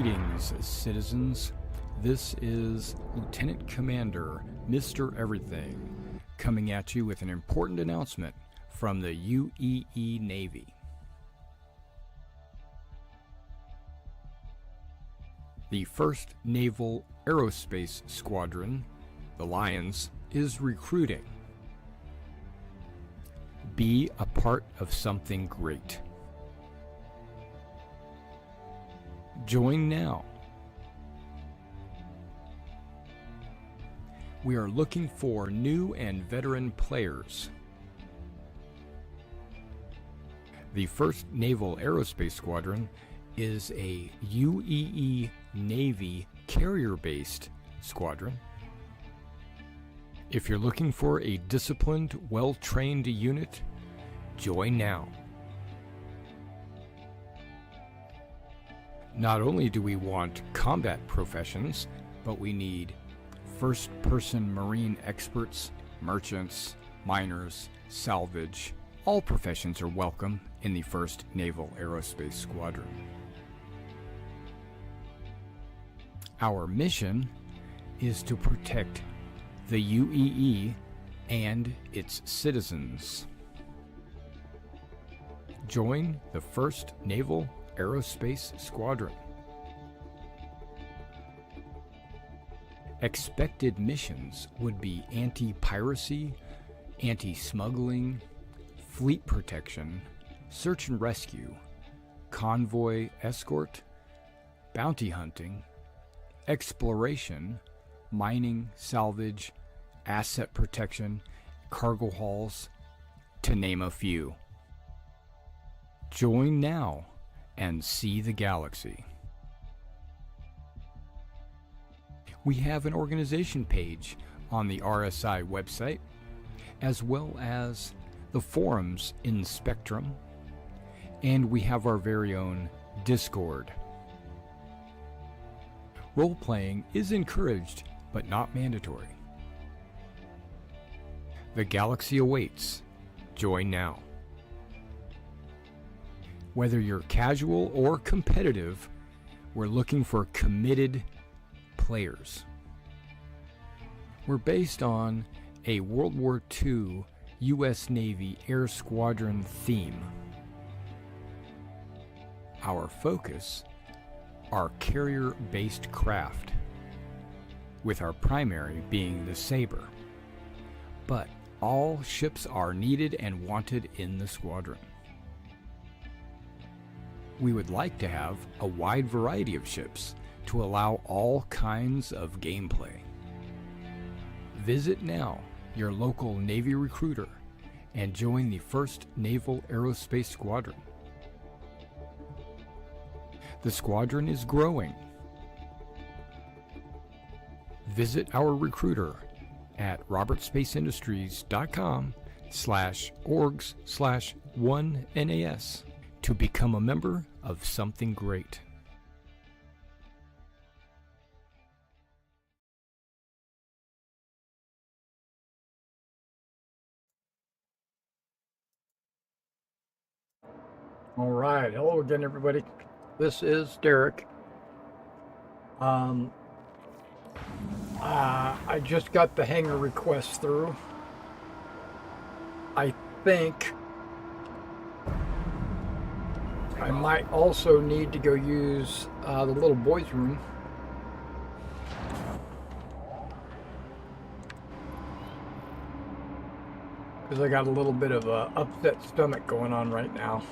Greetings, citizens. This is Lieutenant Commander Mr. Everything coming at you with an important announcement from the UEE Navy. The 1st Naval Aerospace Squadron, the Lions, is recruiting. Be a part of something great. Join now. We are looking for new and veteran players. The 1st Naval Aerospace Squadron is a UEE Navy carrier-based squadron. If you're looking for a disciplined, well-trained unit, join now. Not only do we want combat professions, but we need first-person marine experts, merchants, miners, salvage. All professions are welcome in the 1st Naval Aerospace Squadron. Our mission is to protect the UEE and its citizens. Join the 1st Naval Aerospace Squadron. Expected missions would be anti-piracy, anti-smuggling, fleet protection, search and rescue, convoy escort, bounty hunting, exploration, mining, salvage, asset protection, cargo hauls, to name a few. Join now and see the galaxy. We have an organization page on the RSI website, as well as the forums in Spectrum, and we have our very own Discord. Role-playing is encouraged, but not mandatory. The galaxy awaits. Join now. Whether you're casual or competitive, we're looking for committed players. We're based on a World War II U.S. Navy Air Squadron theme. Our focus are carrier-based craft, with our primary being the Saber. But all ships are needed and wanted in the squadron. We would like to have a wide variety of ships to allow all kinds of gameplay. Visit now your local Navy recruiter and join the 1st Naval Aerospace Squadron. The squadron is growing. Visit our recruiter at robertspaceindustriescom/orgs/1NAS to become a member of something great. All right, hello again, everybody. This is Derek. I just got the hangar request through. I think I might also need to go use the little boys' room. Because I got a little bit of a upset stomach going on right now.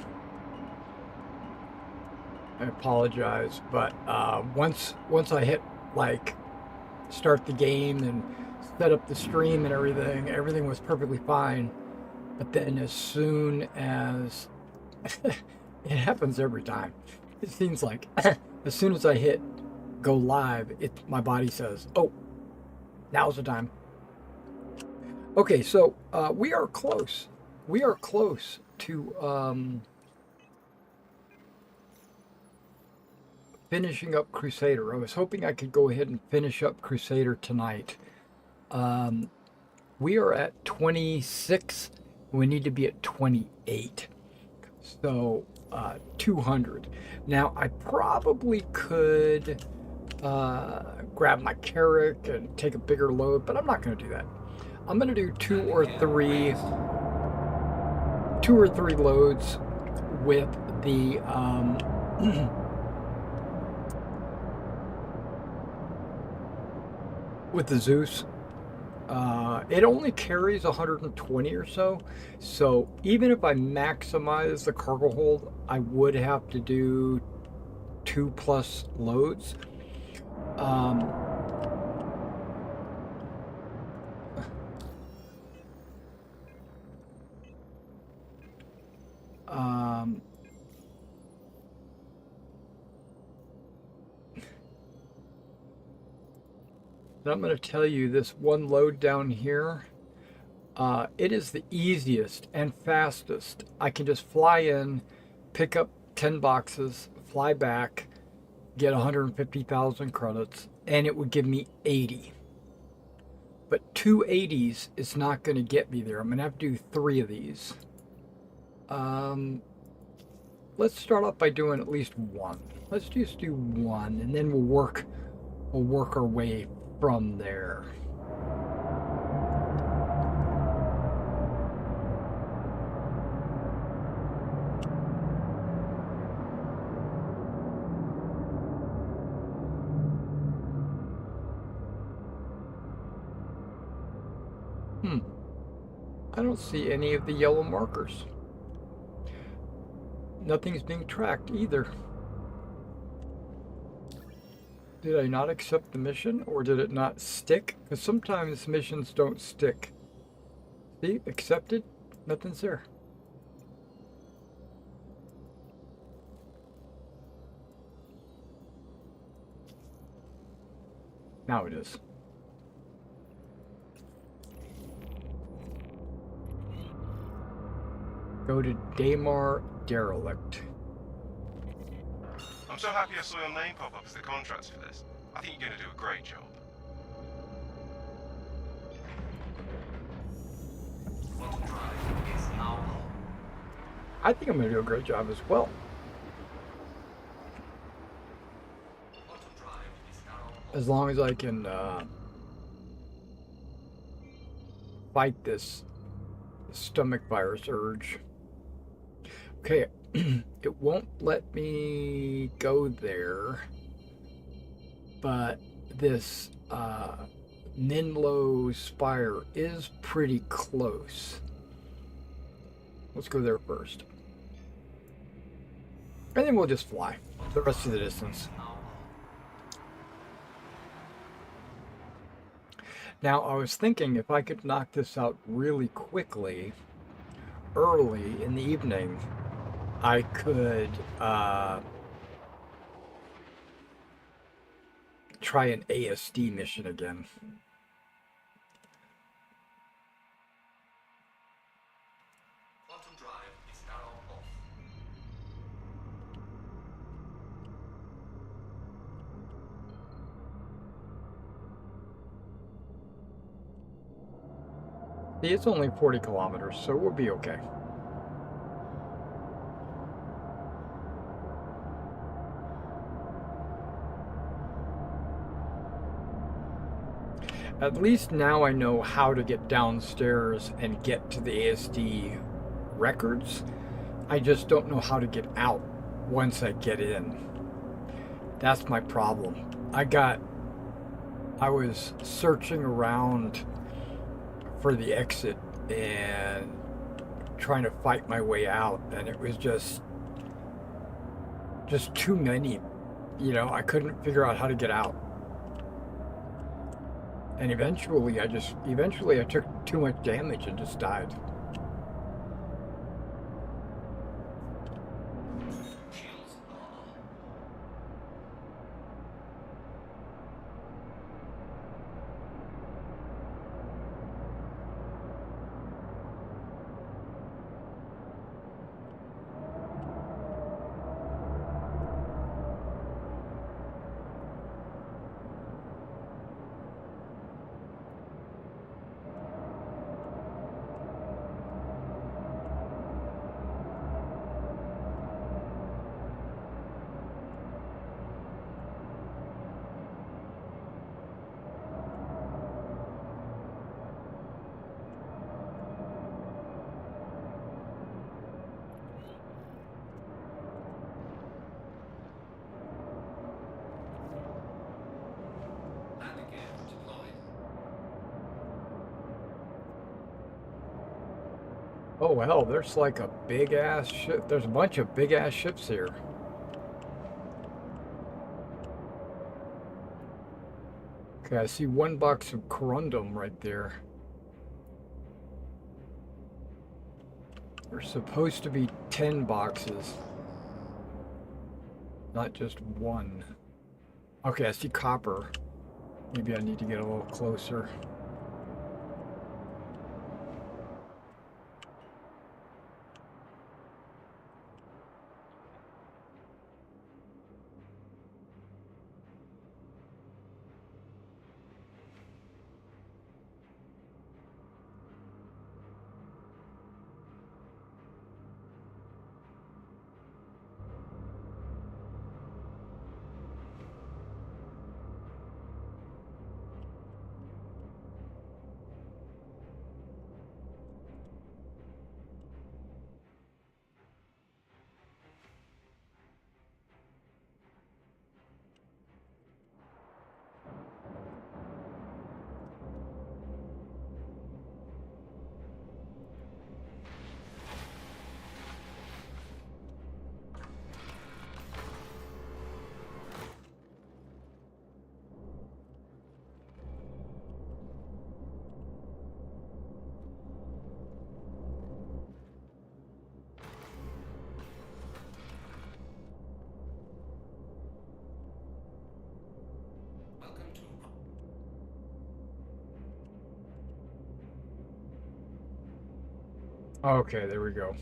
I apologize, but once I hit start the game and set up the stream and everything was perfectly fine. But then as soon as it happens every time, it seems like as soon as I hit go live, my body says, "Oh, now's the time." Okay, so we are close. We are close to finishing up Crusader. I was hoping I could go ahead and finish up Crusader tonight. We are at 26. We need to be at 28. So 200. Now, I probably could grab my Carrack and take a bigger load, but I'm not going to do that. I'm going to do two or three loads with the with the Zeus. It only carries 120 or so, so even if I maximize the cargo hold, I would have to do 2+ loads. Um, um, and I'm going to tell you this one load down here. It is the easiest and fastest. I can just fly in, pick up 10 boxes, fly back, get 150,000 credits, and it would give me 80. But 280s is not going to get me there. I'm going to have to do 3 of these. Let's start off by doing at least 1. Let's just do 1, and then we'll work our way from there. I don't see any of the yellow markers. Nothing's being tracked either. Did I not accept the mission, or did it not stick? Because sometimes missions don't stick. See, accepted, nothing's there. Now it is. Go to Daymar Derelict. I'm so happy I saw your name pop up as the contracts for this. I think you're going to do a great job. I think I'm going to do a great job as well. As long as I can fight this stomach virus urge. Okay, it won't let me go there, but this Ninlo Spire is pretty close. Let's go there first. And then we'll just fly the rest of the distance. Now, I was thinking if I could knock this out really quickly, early in the evening, I could try an ASD mission again. See, it's only 40 kilometers, so we'll be okay. At least now I know how to get downstairs and get to the ASD records. I just don't know how to get out once I get in. That's my problem. I was searching around for the exit and trying to fight my way out, and it was just too many. You know, I couldn't figure out how to get out. And eventually I took too much damage and just died. Oh hell, there's like a big ass ship. There's a bunch of big ass ships here. Okay, I see one box of corundum right there. There's supposed to be 10 boxes, not just one. Okay, I see copper. Maybe I need to get a little closer. Okay, there we go.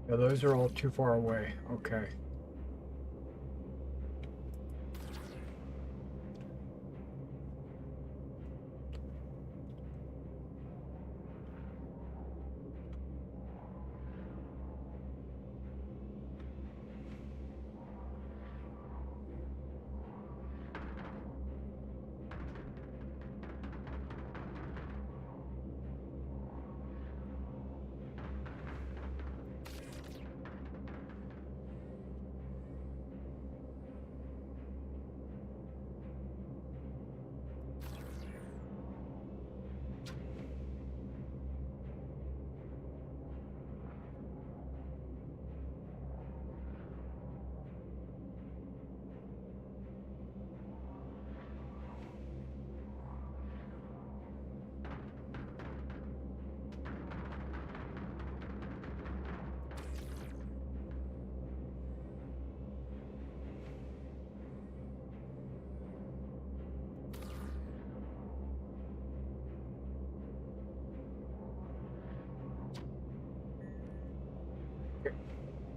Yeah, those are all too far away. Okay.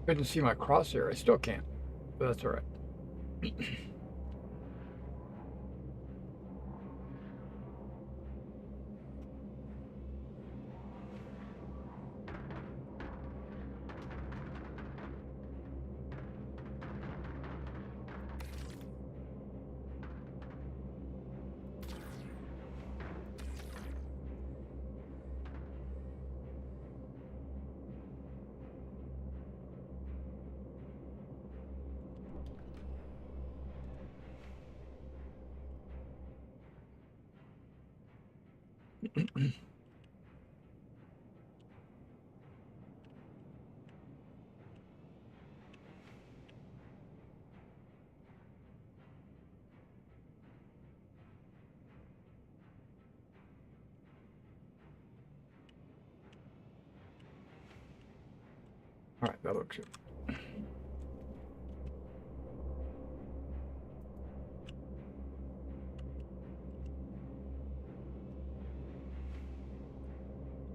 Couldn't see my crosshair. I still can't, but that's all right. All right, that looks good.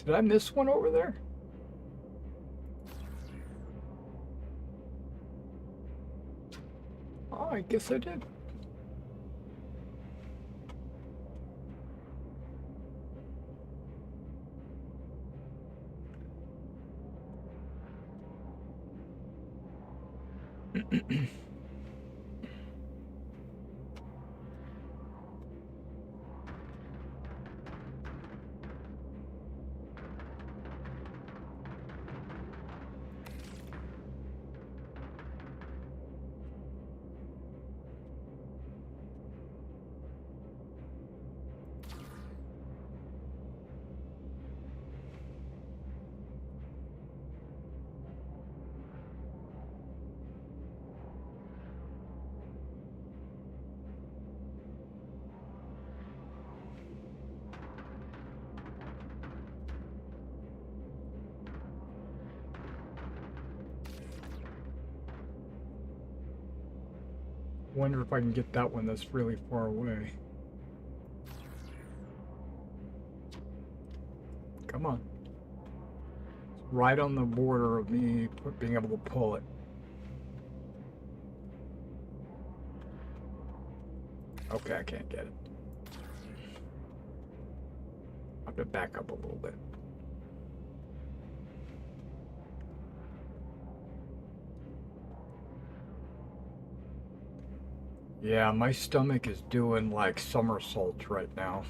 Did I miss one over there? I guess I did. Wonder if I can get that one that's really far away. Come on. It's right on the border of me being able to pull it. Okay, I can't get it. I have to back up a little bit. Yeah, my stomach is doing like somersaults right now.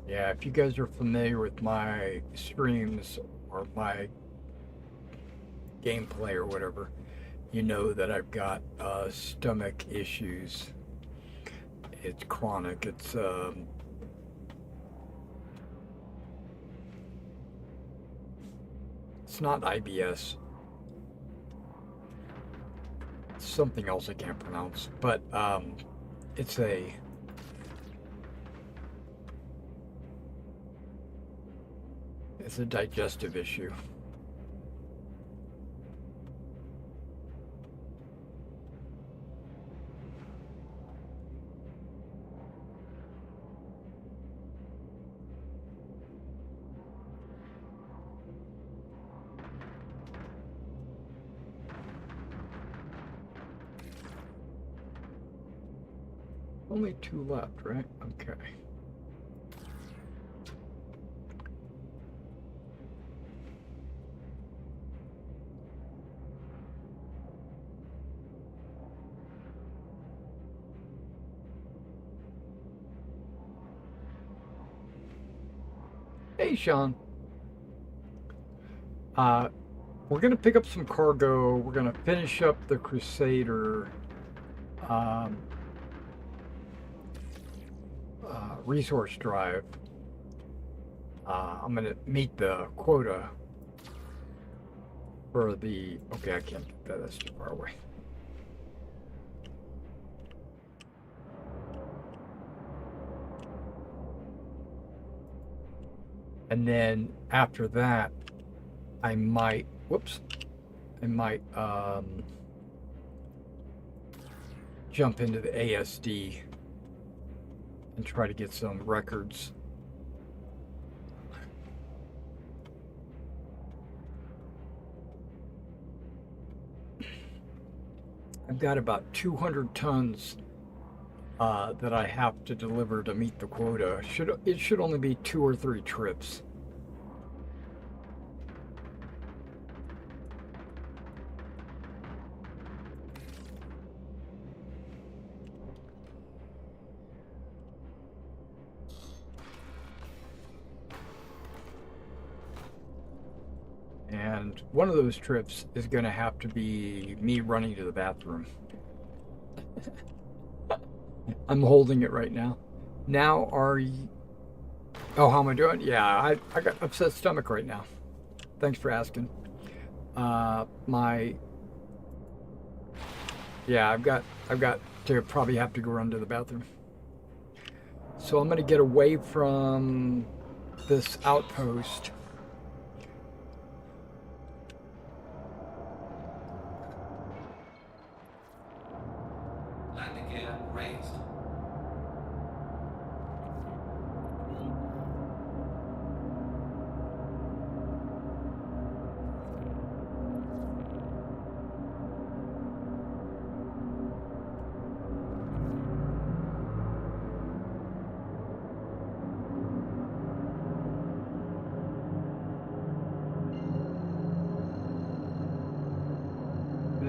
Yeah, if you guys are familiar with my streams or my gameplay or whatever, you know that I've got stomach issues. It's chronic. It's not IBS. It's something else I can't pronounce, but it's a digestive issue. Only 2 left, right? Okay. Hey, Sean. We're gonna pick up some cargo. We're gonna finish up the Crusader resource drive. I'm gonna meet the quota for the. Okay, I can't get that. That's too far away. And then after that, I might, jump into the ASD and try to get some records. I've got about 200 tons that I have to deliver to meet the quota. It should only be 2 or 3 trips. And one of those trips is going to have to be me running to the bathroom. I'm holding it right now. Now are you... Oh, how am I doing? Yeah, I got upset stomach right now. Thanks for asking. Yeah, I've got to probably have to go run to the bathroom. So I'm going to get away from this outpost. Landing gear raised.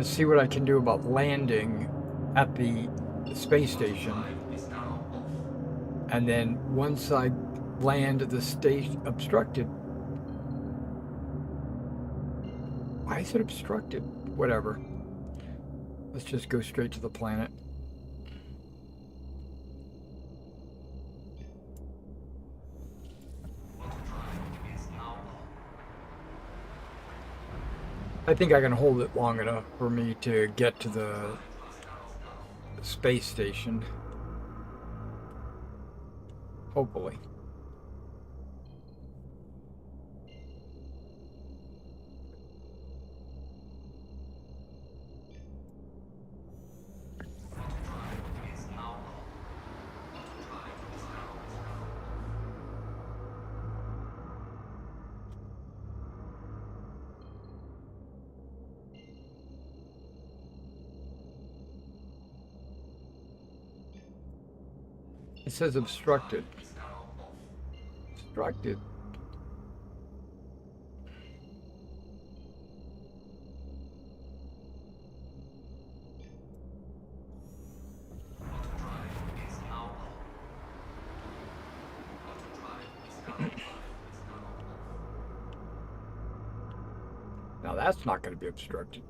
to see what I can do about landing at the space station. And then once I land at the station obstructed. Why is it obstructed? Whatever. Let's just go straight to the planet. I think I can hold it long enough for me to get to the space station. Hopefully. It says obstructed. Obstructed. Now that's not going to be obstructed.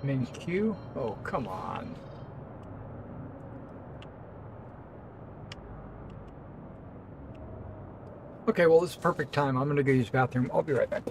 Main queue? Oh, come on. Okay, well, this is perfect time. I'm going to go use the bathroom. I'll be right back.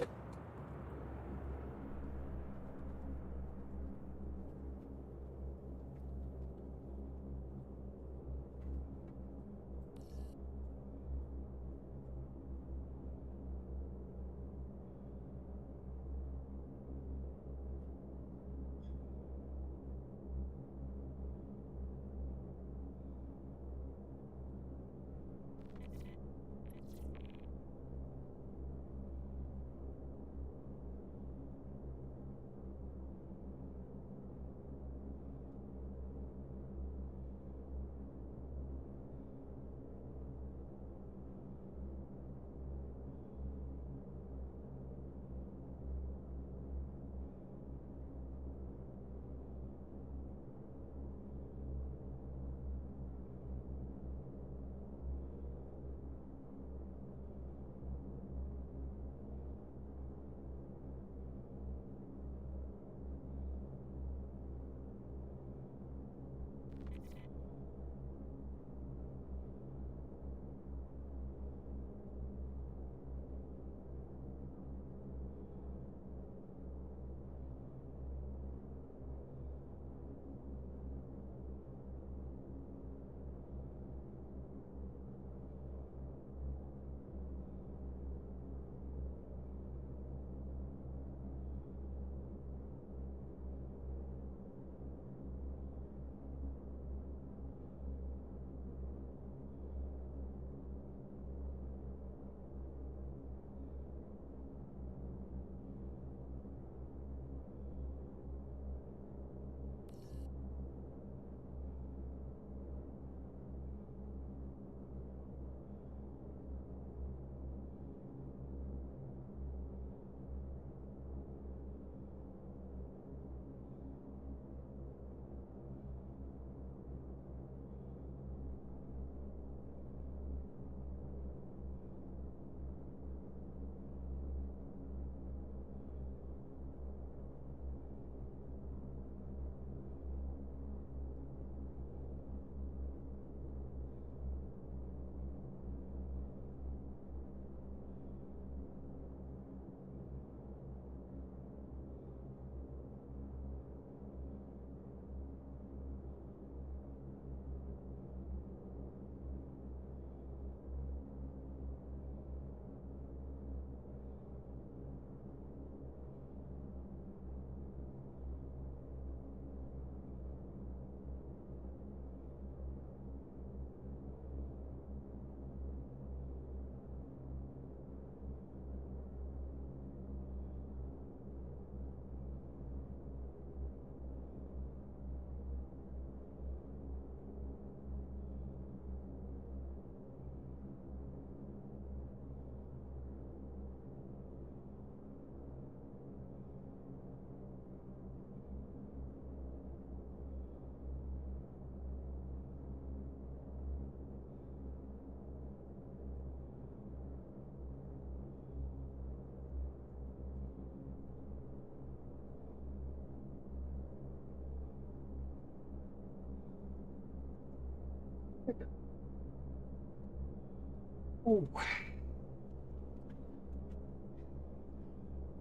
Ooh.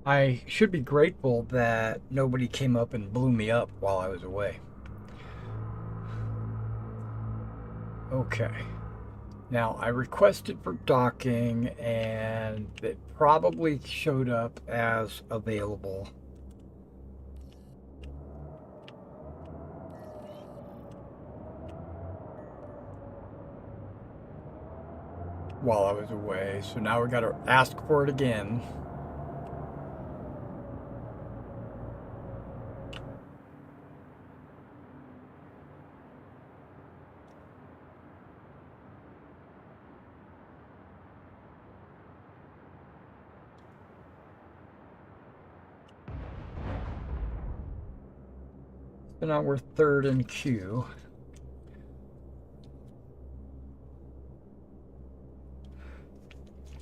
I should be grateful that nobody came up and blew me up while I was away. Okay. Now, I requested for docking, and it probably showed up as available. While I was away, so now we gotta ask for it again. So now we're third in queue.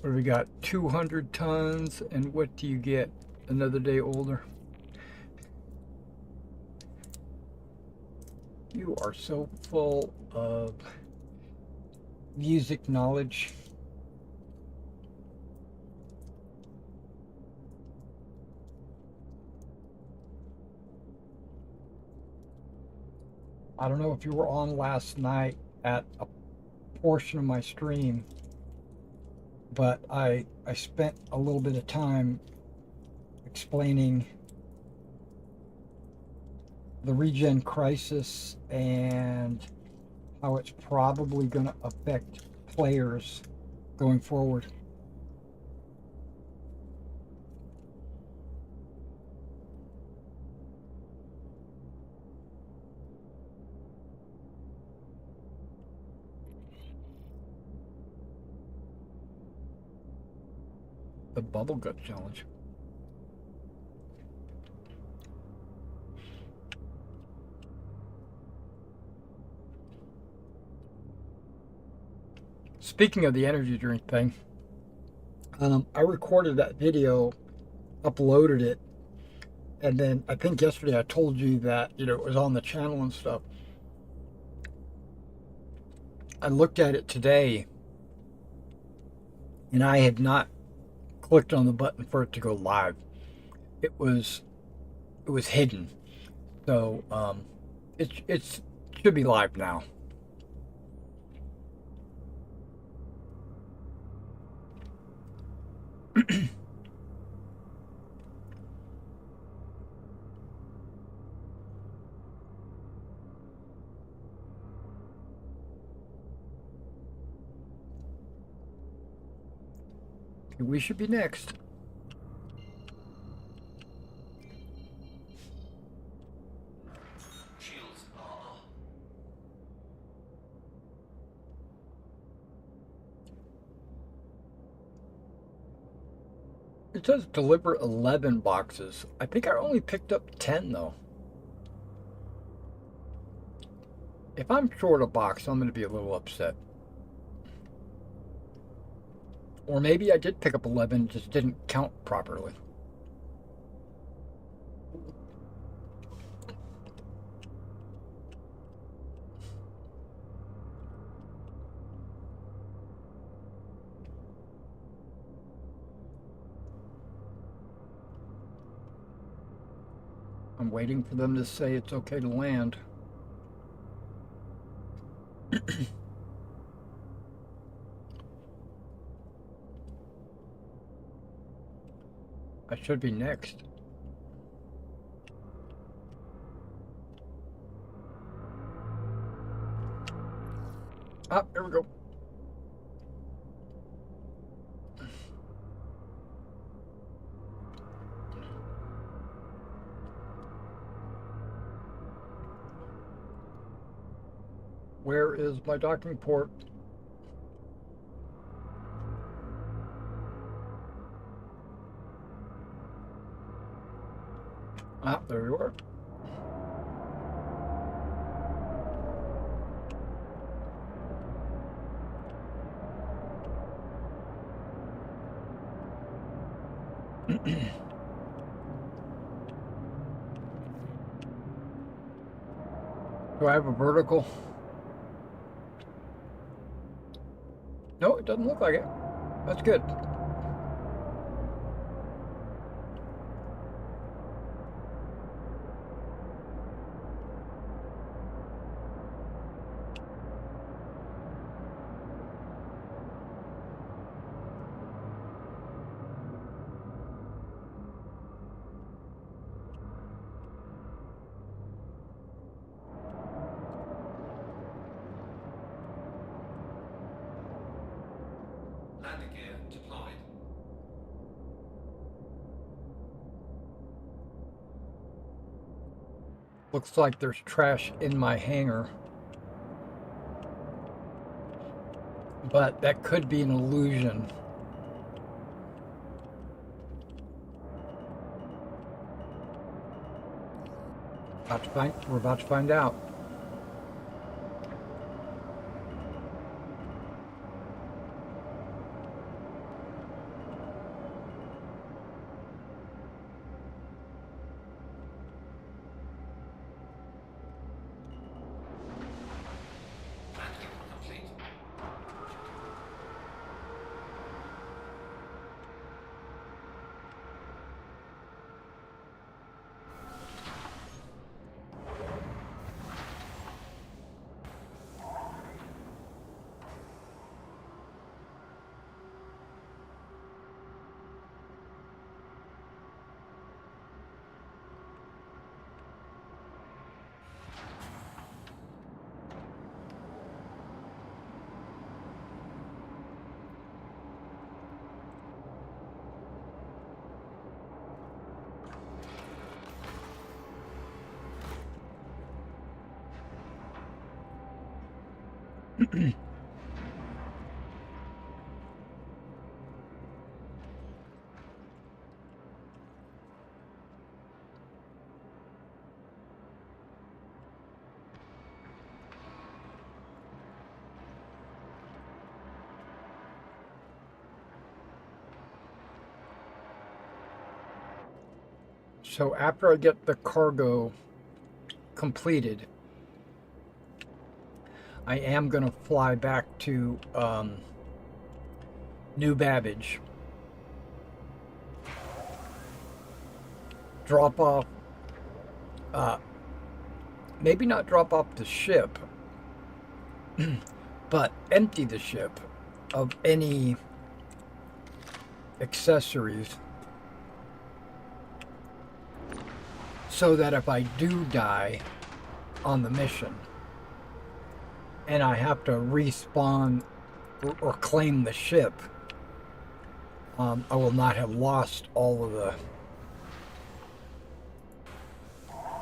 What do we got? 200 tons, and what do you get? Another day older. You are so full of music knowledge. I don't know if you were on last night at a portion of my stream, but I spent a little bit of time explaining the regen crisis and how it's probably going to affect players going forward. The bubble gut challenge. Speaking of the energy drink thing, I recorded that video, uploaded it, and then I think yesterday I told you that, you know, it was on the channel and stuff. I looked at it today, and I had not clicked on the button for it to go live. It was hidden, so it should be live now. We should be next. It says deliver 11 boxes. I think I only picked up 10 though. If I'm short a box, I'm going to be a little upset. Or maybe I did pick up 11, just didn't count properly. I'm waiting for them to say it's okay to land. I should be next. Ah, there we go. Where is my docking port? Ah, there you are. Do I have a vertical? No, it doesn't look like it. That's good. Landing gear deployed. Looks like there's trash in my hangar. But that could be an illusion. We're about to find out. Landing complete. So after I get the cargo completed, I am going to fly back to New Babbage, drop off, maybe not drop off the ship, but empty the ship of any accessories, so that if I do die on the mission and I have to respawn or claim the ship, I will not have lost all of the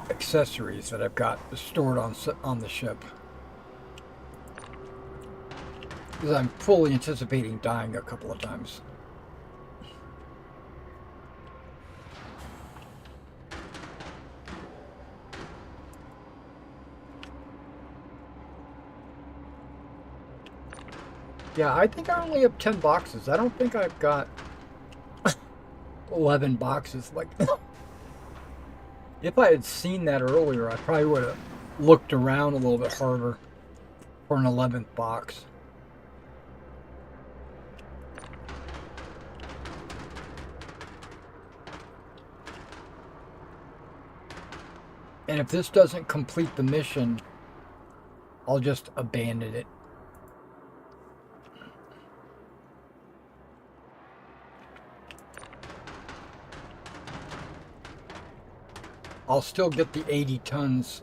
accessories that I've got stored on the ship. Because I'm fully anticipating dying a couple of times. Yeah, I think I only have 10 boxes. I don't think I've got 11 boxes. Like, if I had seen that earlier, I probably would have looked around a little bit harder for an 11th box. And if this doesn't complete the mission, I'll just abandon it. I'll still get the 80 tons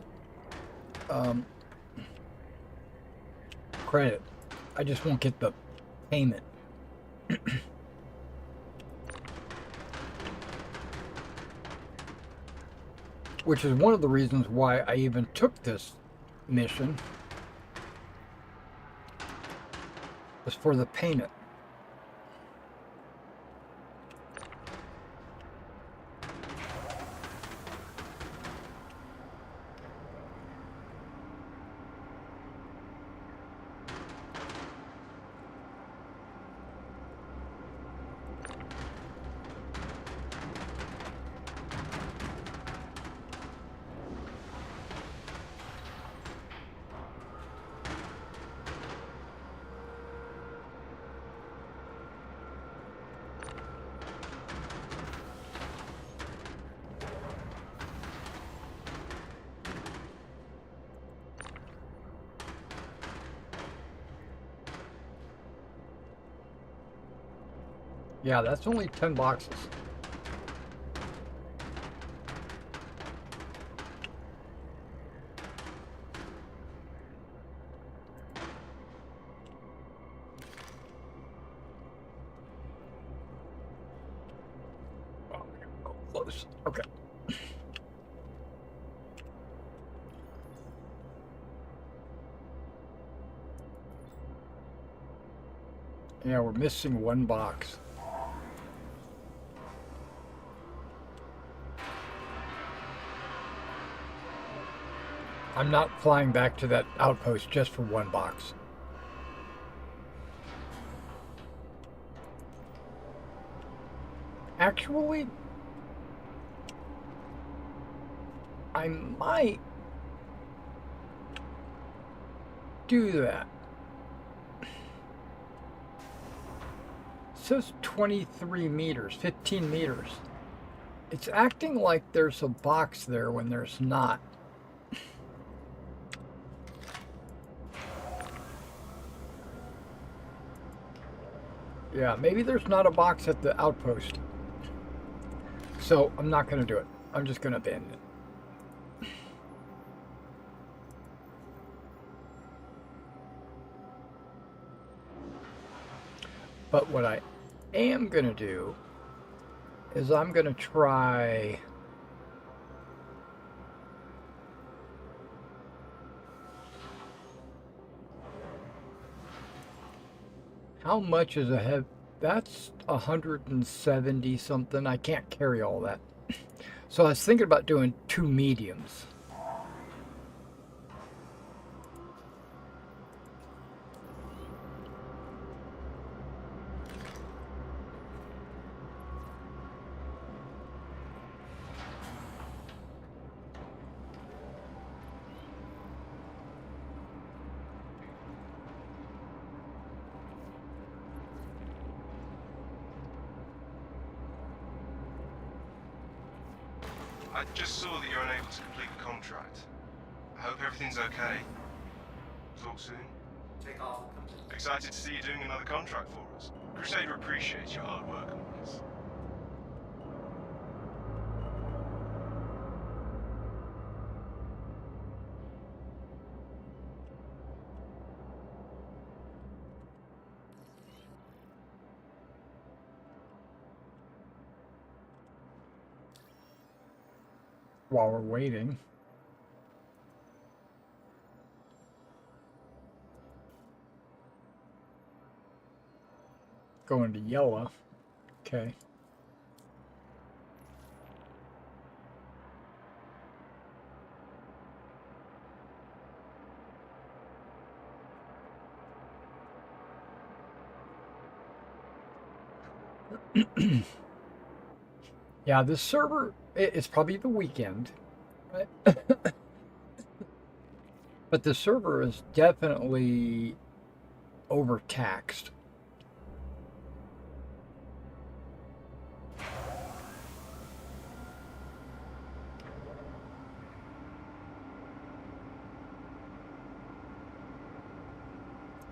credit. I just won't get the payment. Which is one of the reasons why I even took this mission, was for the payment. Yeah, that's only 10 boxes. Oh, we gotta go close. Okay. Yeah, we're missing one box. I'm not flying back to that outpost just for one box. Actually, I might do that. It says 23 meters, 15 meters. It's acting like there's a box there when there's not. Yeah, maybe there's not a box at the outpost. So I'm not going to do it. I'm just going to abandon it. But what I am going to do is I'm going to try... How much is a head? That's 170 something. I can't carry all that. So I was thinking about doing 2 mediums. I just saw that you're unable to complete the contract. I hope everything's okay. Talk soon. Take off. Excited to see you doing another contract for us. Crusader appreciates your hard work on this. While we're waiting. Going to yellow. Okay. Yeah, this server, it's probably the weekend, right? But the server is definitely overtaxed.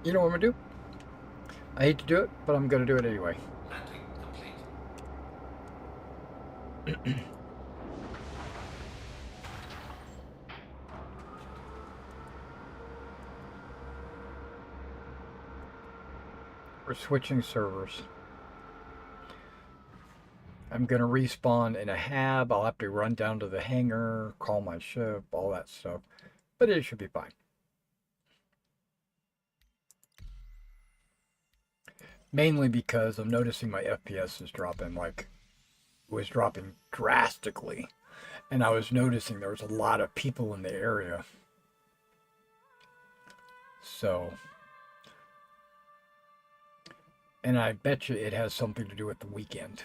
You know what I'm gonna do? I hate to do it, but I'm gonna do it anyway. Landing complete. We're switching servers. I'm gonna respawn in a hab. I'll have to run down to the hangar, call my ship, all that stuff. But it should be fine. Mainly because I'm noticing my FPS is dropping, like, was dropping drastically. And I was noticing there was a lot of people in the area. So, and I bet you it has something to do with the weekend.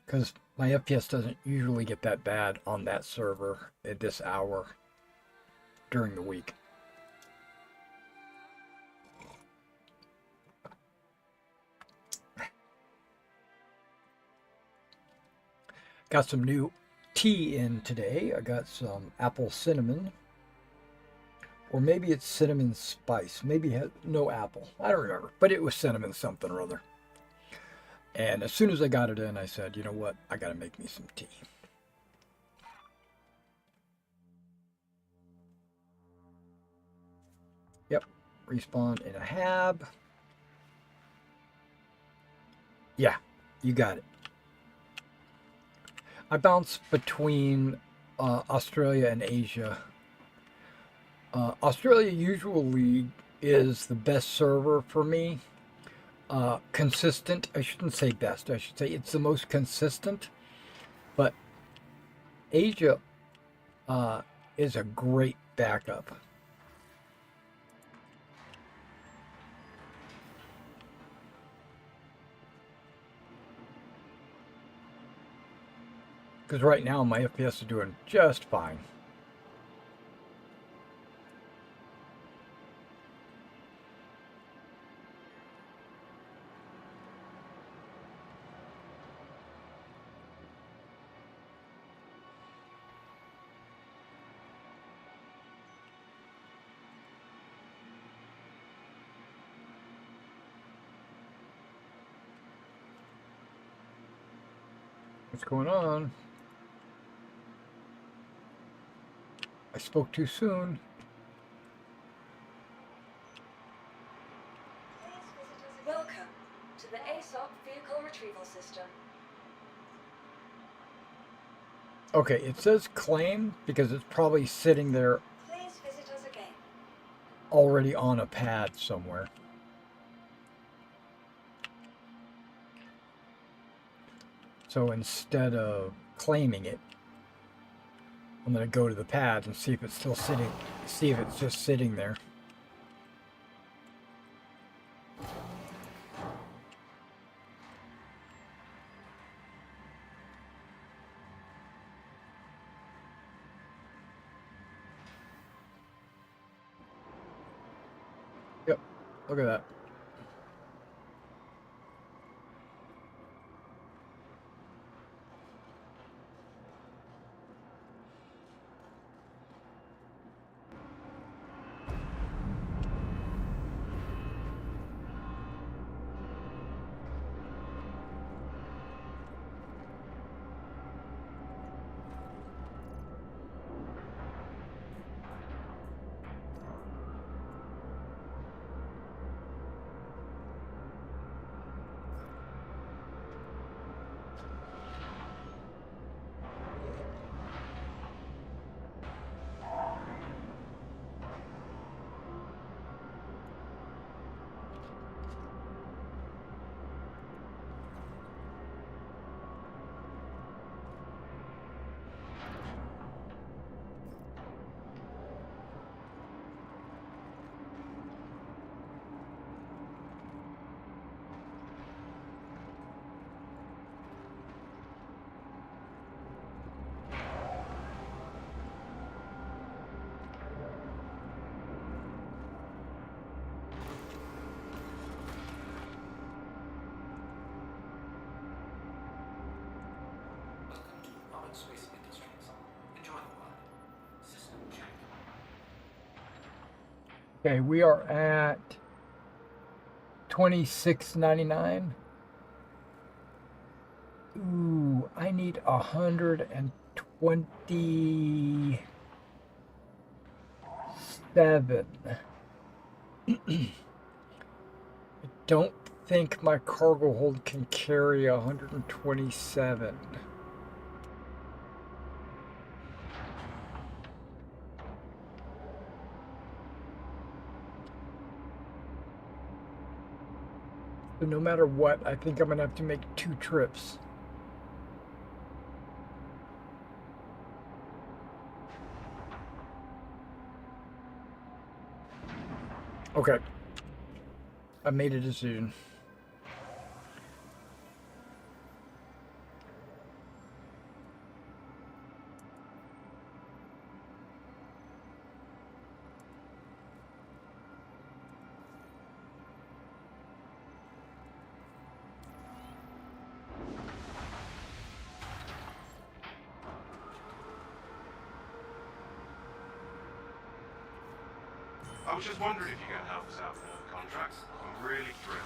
Because my FPS doesn't usually get that bad on that server at this hour during the week. Got some new tea in today. I got some apple cinnamon Or maybe it's cinnamon spice. Maybe it had no apple. I don't remember. But it was cinnamon something or other. And as soon as I got it in, I said, you know what? I got to make me some tea. Yep. Respawn in a hab. Yeah, you got it. I bounce between Australia and Asia. Australia usually is the best server for me. Consistent. I shouldn't say best. I should say it's the most consistent. But Asia is a great backup. Because right now my FPS is doing just fine. What's going on? I spoke too soon. Welcome to the ASOP Vehicle Retrieval System. Okay, it says claim because it's probably sitting there Please visit us again. already on a pad somewhere. So instead of claiming it, I'm going to go to the pad and see if it's still sitting, see if it's just sitting there. Yep, look at that. Welcome to Roberts Space Industries. Enjoy the ride. System check. Okay, we are at 26.99. Ooh, I need 127. I don't think my cargo hold can carry 127. So no matter what, I think I'm gonna have to make 2 trips. Okay. I made a decision. I was just wondering if you could help us out with another contract. I'm really thrilled.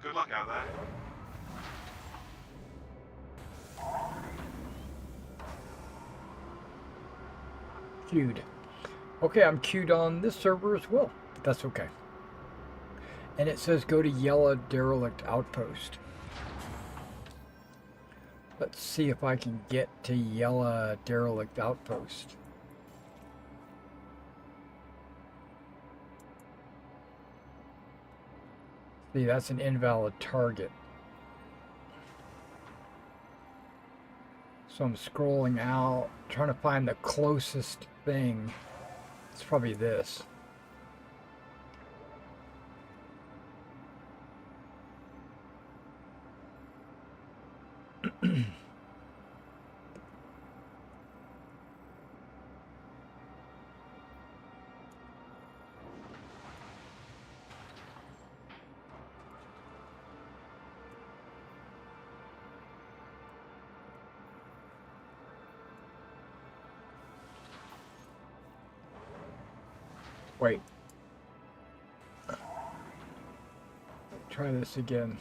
Good luck out there. Queued. Okay, I'm queued on this server as well. But that's okay. And it says go to Yellow Derelict Outpost. Let's see if I can get to Yellow Derelict Outpost. See, that's an invalid target. So I'm scrolling out, trying to find the closest thing. It's probably this. Wait. Try this again.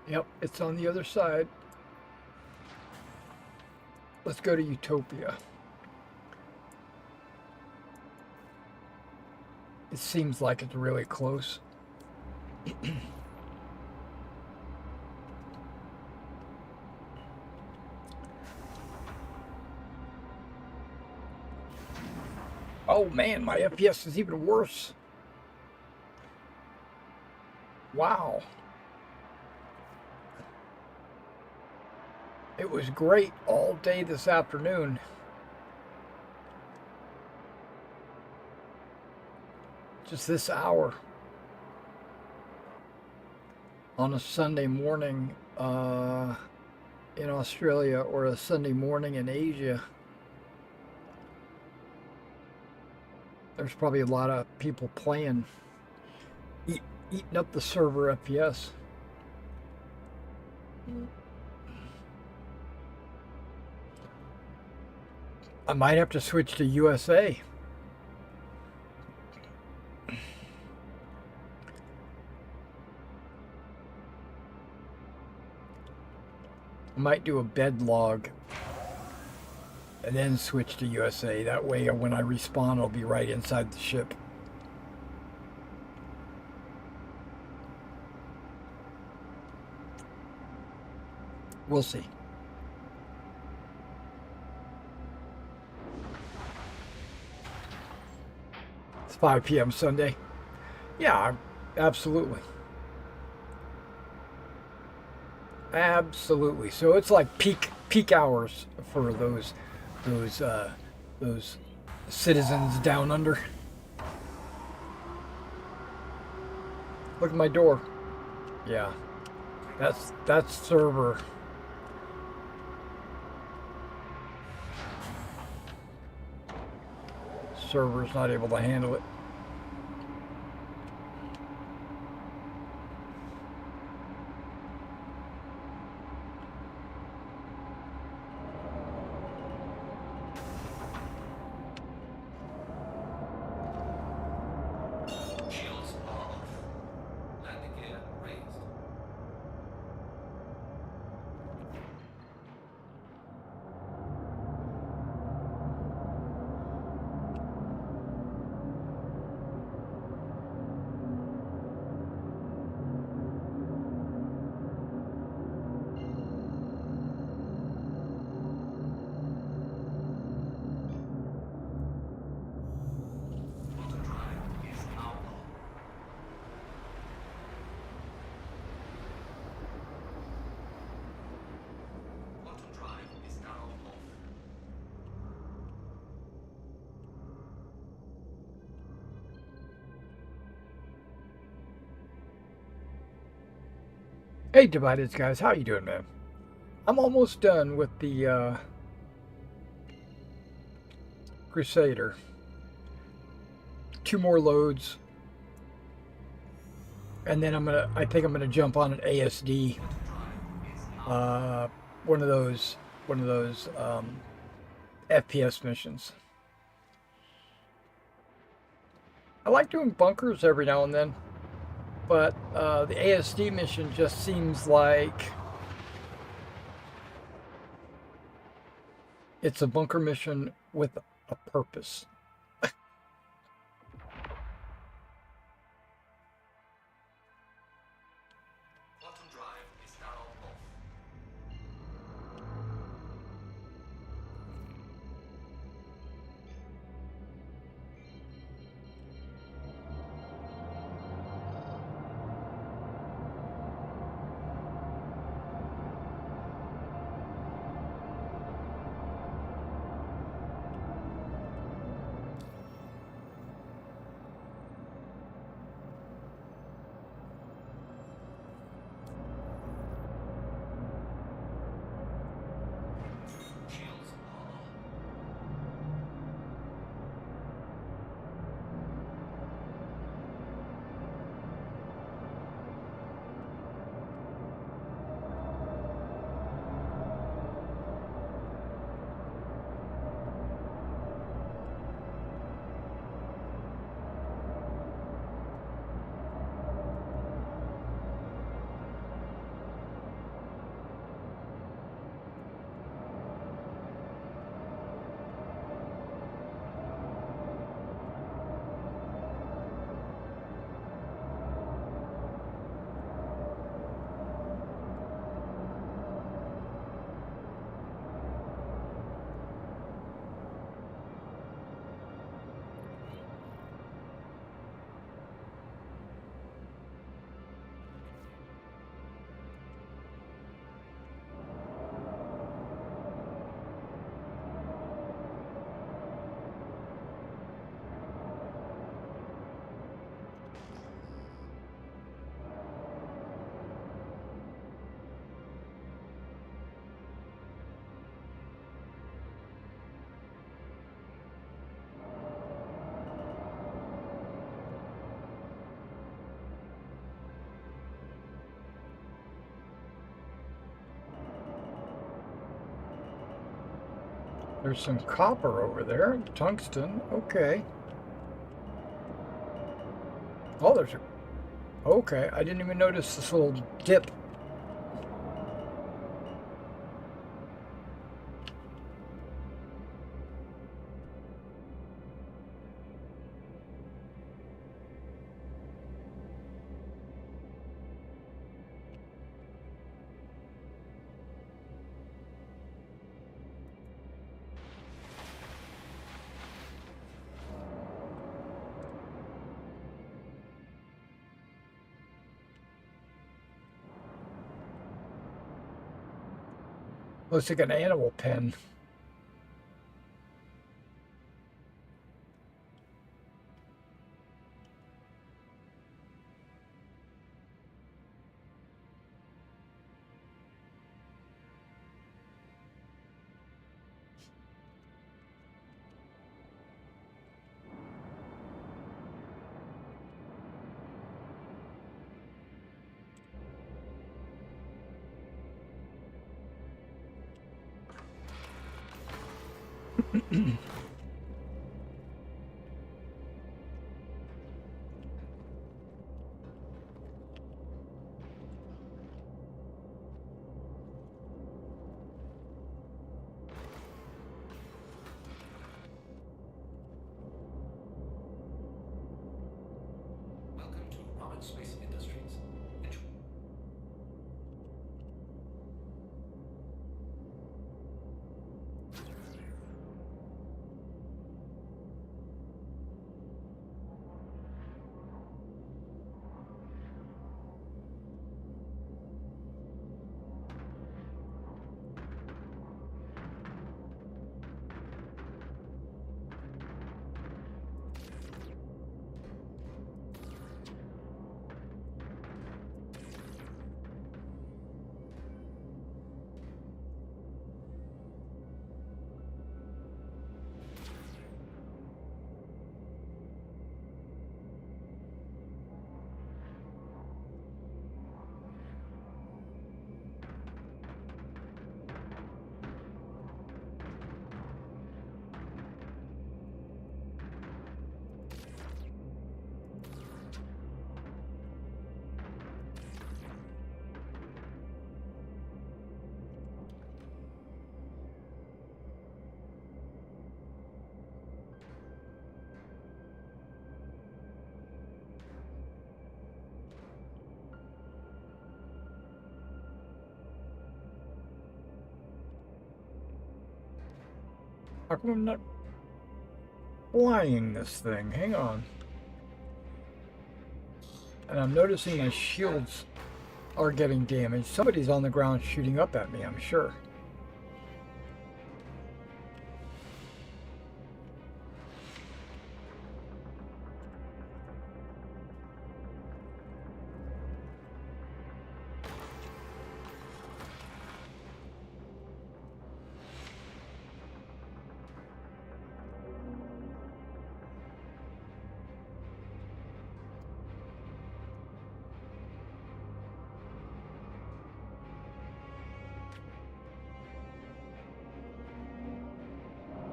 Yep, it's on the other side. Let's go to Utopia. It seems like it's really close. Oh man, my FPS is even worse. Wow. It was great all day this afternoon. Just this hour. On a Sunday morning in Australia, or a Sunday morning in Asia. There's probably a lot of people playing, eating up the server FPS. I might have to switch to USA. I might do a bed log and then switch to USA. That way when I respawn, I'll be right inside the ship. We'll see. It's 5 p.m. Sunday. Yeah, absolutely. Absolutely. So it's like peak hours for those citizens down under. Look at my door. Yeah, that's server. Server's not able to handle it. Shields are off. Landing gear raised. Auto drive is now on. Auto drive is now off. Hey, Divideds guys, how you doing, man? I'm almost done with the Crusader. 2 more loads, and then I think I'm gonna jump on an ASD, one of those one of those FPS missions. I like doing bunkers every now and then, but the ASD mission just seems like it's a bunker mission with a purpose. Quantum drive is now off. Shields are. There's some copper over there, tungsten. Okay. Oh, there's a. Okay, I didn't even notice this little dip. Looks like an animal pen. Welcome to Rocket Space Industries. Enjoy. How come I'm not flying this thing? Hang on. And I'm noticing my shields are getting damaged. Somebody's on the ground shooting up at me, I'm sure.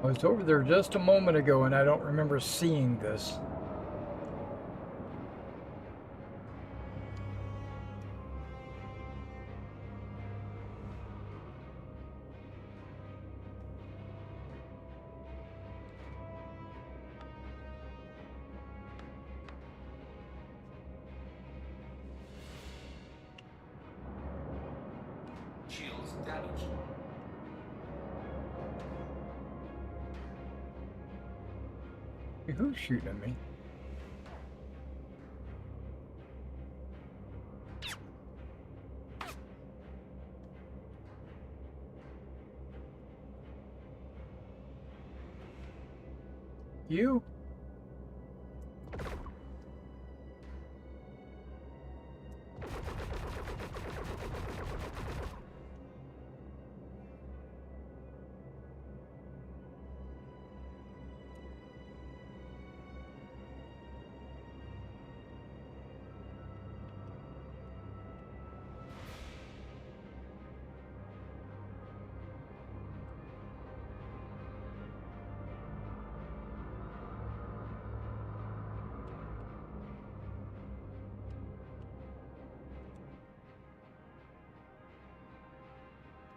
I was over there just a moment ago and I don't remember seeing this. Shields damaged. Hey, who's shooting at me? You?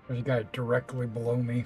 There's a guy directly below me.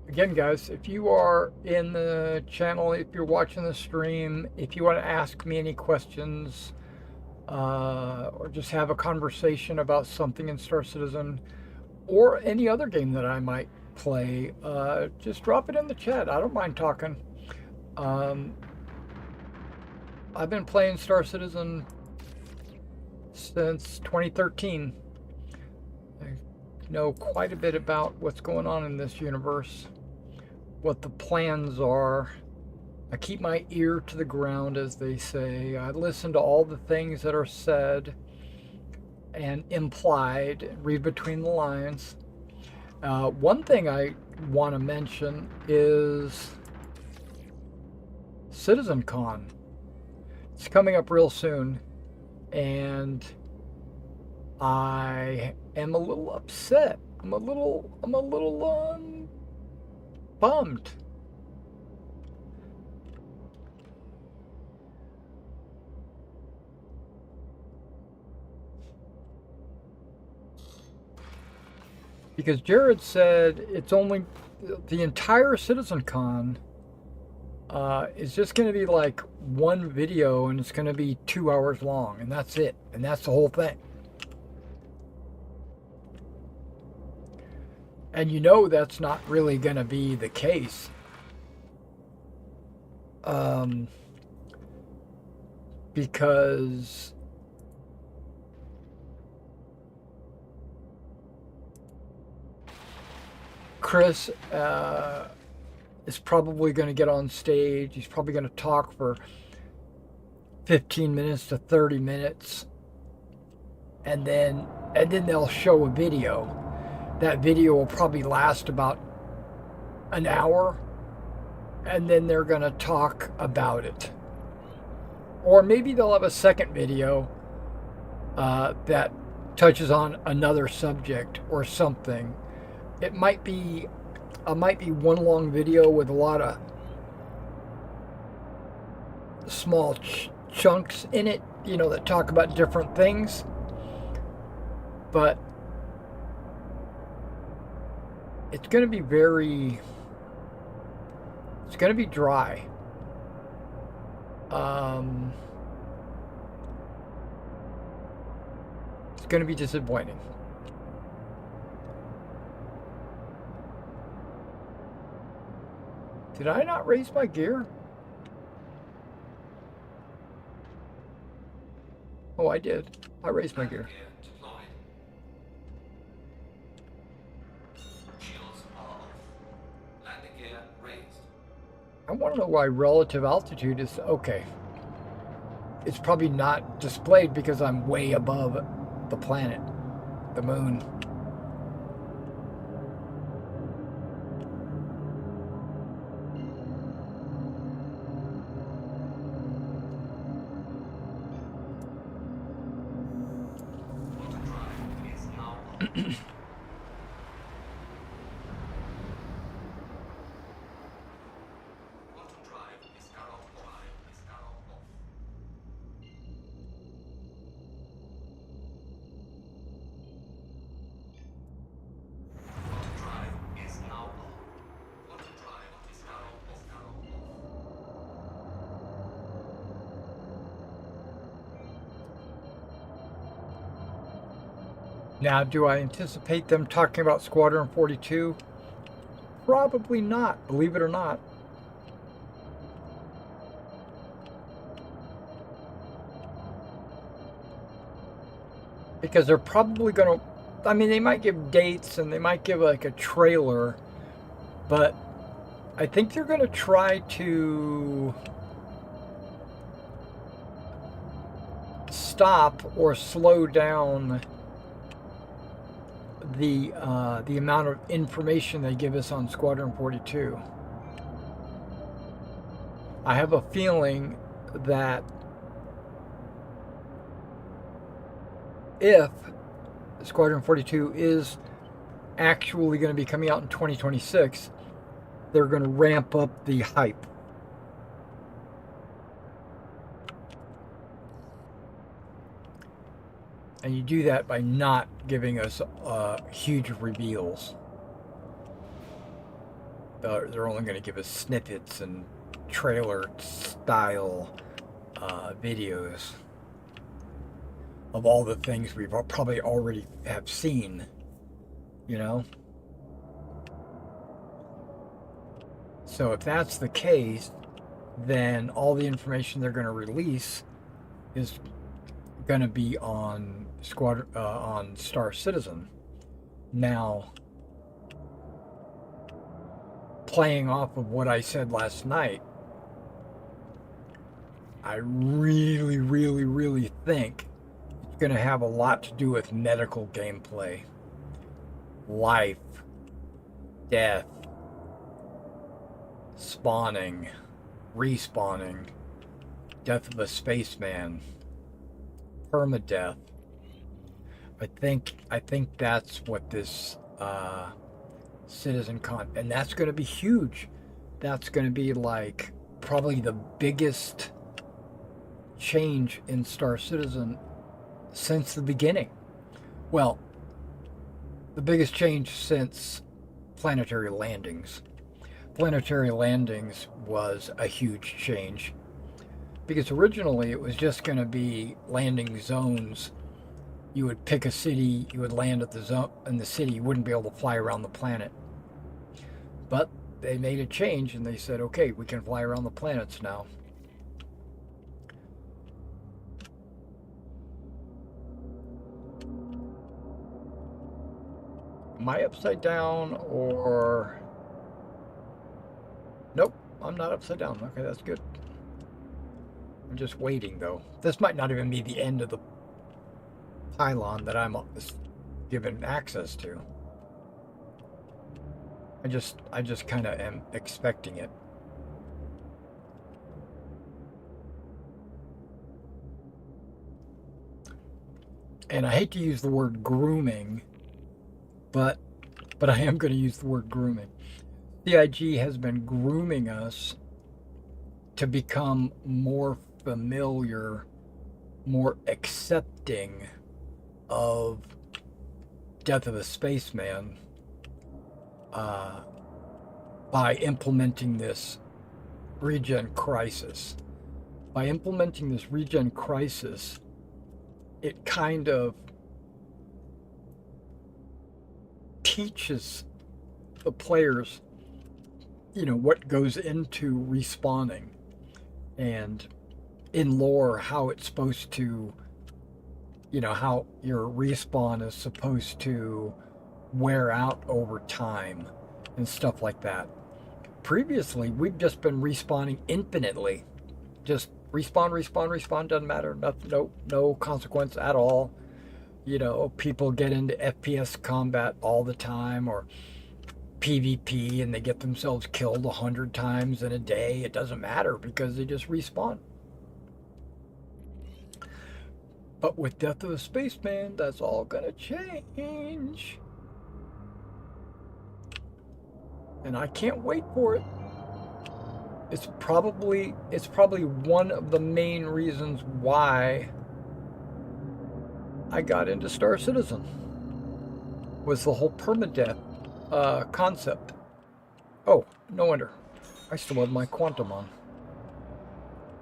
Again, guys, if you are in the channel, if you're watching the stream, if you want to ask me any questions, or just have a conversation about something in Star Citizen or any other game that I might play, just drop it in the chat. I don't mind talking. I've been playing Star Citizen since 2013. I know quite a bit about what's going on in this universe, what the plans are. I keep my ear to the ground, as they say. I listen to all the things that are said and implied, read between the lines. One thing I want to mention is CitizenCon. It's coming up real soon, and I am a little upset. I'm a little bummed. Because Jared said it's only the entire CitizenCon is just going to be like one video, and it's going to be 2 hours long, and that's it, and that's the whole thing. And you know that's not really going to be the case. Because Chris is probably going to get on stage. He's probably going to talk for 15 minutes to 30 minutes. And then they'll show a video. That video will probably last about an hour. And then they're going to talk about it. Or maybe they'll have a second video that touches on another subject or something. It might be one long video with a lot of small chunks in it, you know, that talk about different things. But it's going to be it's going to be dry. It's going to be disappointing. Did I not raise my gear? Oh, I did. I raised my gear. I want to know why relative altitude is okay. It's probably not displayed because I'm way above the planet, the moon. Now, do I anticipate them talking about Squadron 42? Probably not, believe it or not. Because they're probably going to, I mean, they might give dates and they might give like a trailer, but I think they're going to try to stop or slow down the amount of information they give us on Squadron 42. I have a feeling that if Squadron 42 is actually going to be coming out in 2026, they're going to ramp up the hype. And you do that by not giving us huge reveals. They're only going to give us snippets and trailer style videos of all the things we've probably already have seen, you know? So if that's the case, then all the information they're going to release is going to be on on Star Citizen. Now, playing off of what I said last night, I really, really, really think it's going to have a lot to do with medical gameplay, life, death, spawning, respawning, death of a spaceman, permadeath. I think that's what this and that's going to be huge. That's going to be like probably the biggest change in Star Citizen since the beginning. Well, the biggest change since planetary landings. Planetary landings was a huge change because originally it was just going to be landing zones. You would pick a city, you would land at the zone in the city, you wouldn't be able to fly around the planet. But they made a change and they said, okay, we can fly around the planets now. Am I upside down or... Nope, I'm not upside down. Okay, that's good. I'm just waiting though. This might not even be the end of the pylon that I'm given access to. I just kind of am expecting it. And I hate to use the word grooming, but I am going to use the word grooming. CIG has been grooming us to become more familiar, more accepting of Death of a Spaceman by implementing this regen crisis. By implementing this regen crisis, it kind of teaches the players, you know, what goes into respawning and in lore how it's supposed to, you know, how your respawn is supposed to wear out over time and stuff like that. Previously, we've just been respawning infinitely. Just respawn, doesn't matter. No consequence at all. You know, people get into FPS combat all the time or PvP and they get themselves killed 100 times in a day. It doesn't matter because they just respawn. But with Death of a Spaceman, that's all gonna change. And I can't wait for it. It's probably one of the main reasons why I got into Star Citizen. Was the whole permadeath concept. Oh, no wonder. I still have my quantum on.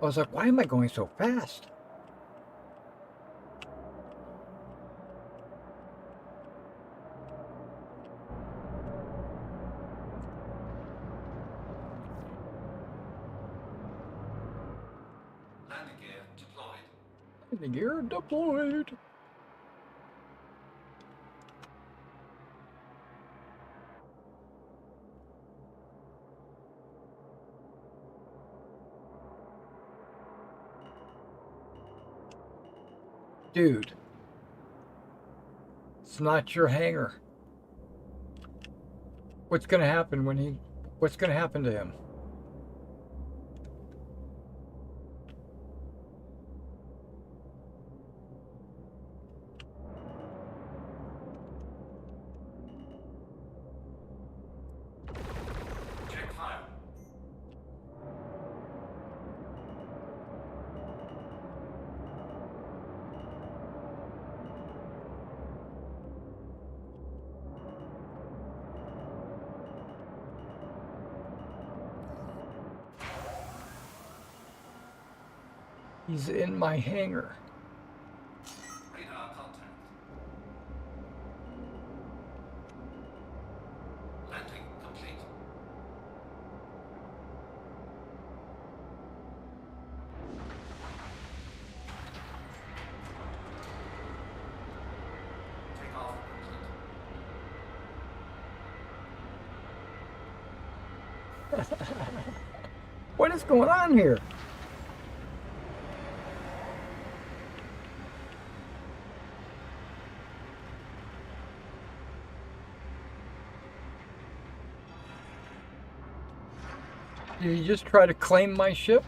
I was like, why am I going so fast? Landing gear deployed. Landing gear deployed. Dude, it's not your hangar. What's going to happen what's going to happen to him? He's in my hangar. Radar contact. Landing complete. Takeoff complete. What is going on here? Did you just try to claim my ship?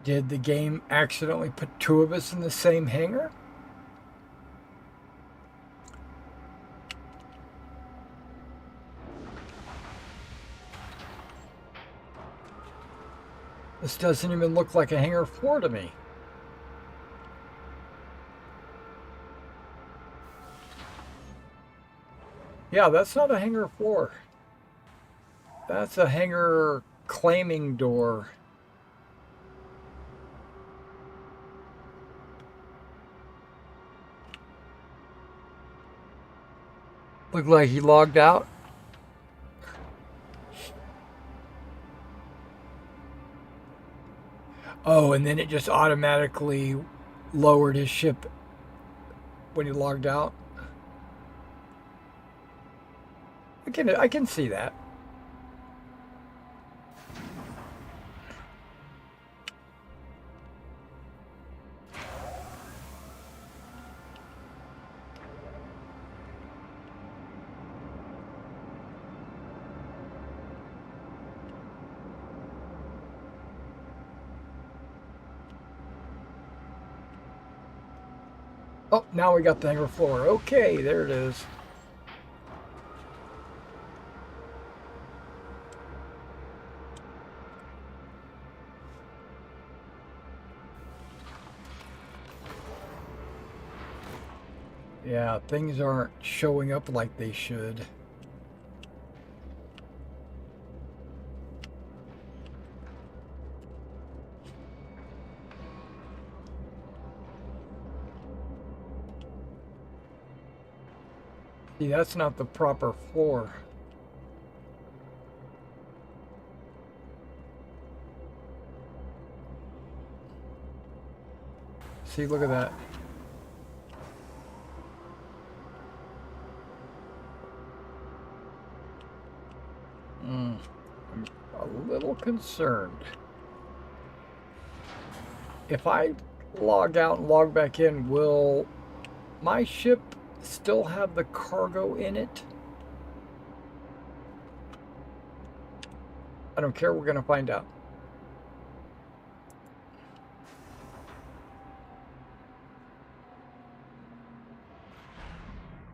Did the game accidentally put two of us in the same hangar? This doesn't even look like a hangar 4 to me. Yeah, that's not a hangar 4. That's a hangar claiming door. Looked like he logged out. Oh, and then it just automatically lowered his ship when he logged out. I can see that. Oh, now we got the hangar floor. Okay, there it is. Yeah, things aren't showing up like they should. See, that's not the proper floor. See, look at that. I'm a little concerned. If I log out and log back in, will my ship still have the cargo in it? I don't care, we're gonna find out.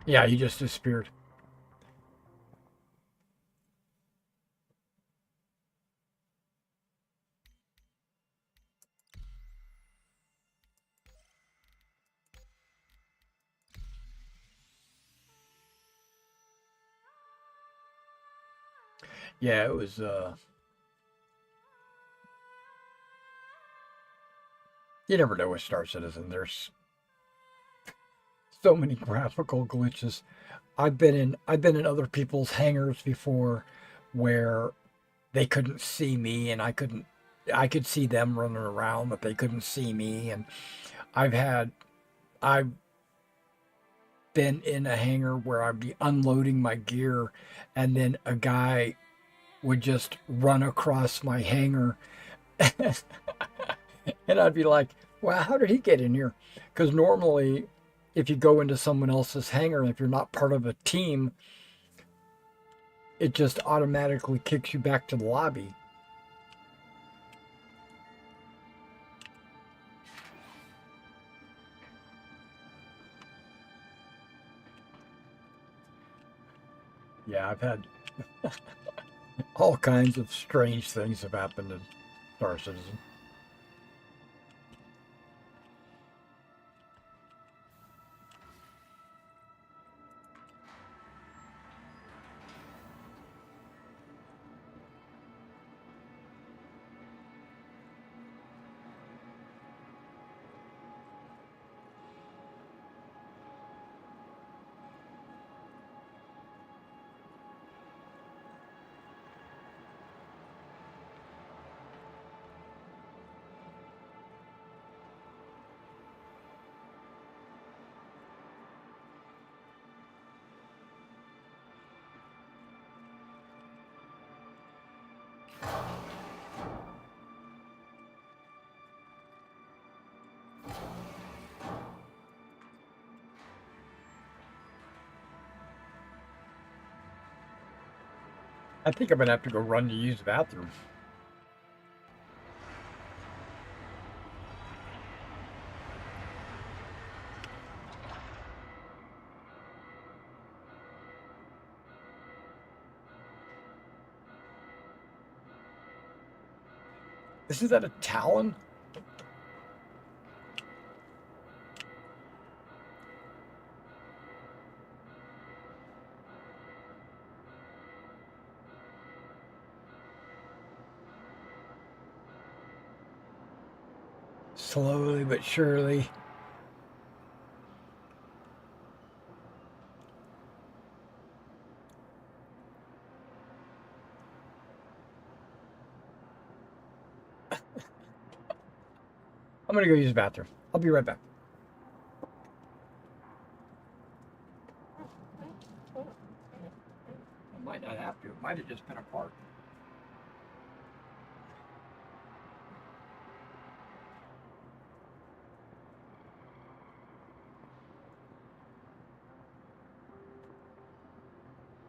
Yeah, he just disappeared. Yeah, it was you never know with Star Citizen. There's so many graphical glitches. I've been in other people's hangars before where they couldn't see me and I could see them running around, but they couldn't see me. And I've been in a hangar where I'd be unloading my gear and then a guy would just run across my hangar and I'd be like, wow, how did he get in here? Because normally if you go into someone else's hangar, if you're not part of a team, it just automatically kicks you back to the lobby. Yeah, I've had all kinds of strange things have happened in Star Citizen. I think I'm gonna have to go run to use the bathroom. Isn't that a Talon? Slowly but surely. I'm gonna go use the bathroom. I'll be right back. I might not have to. It might have just been a part.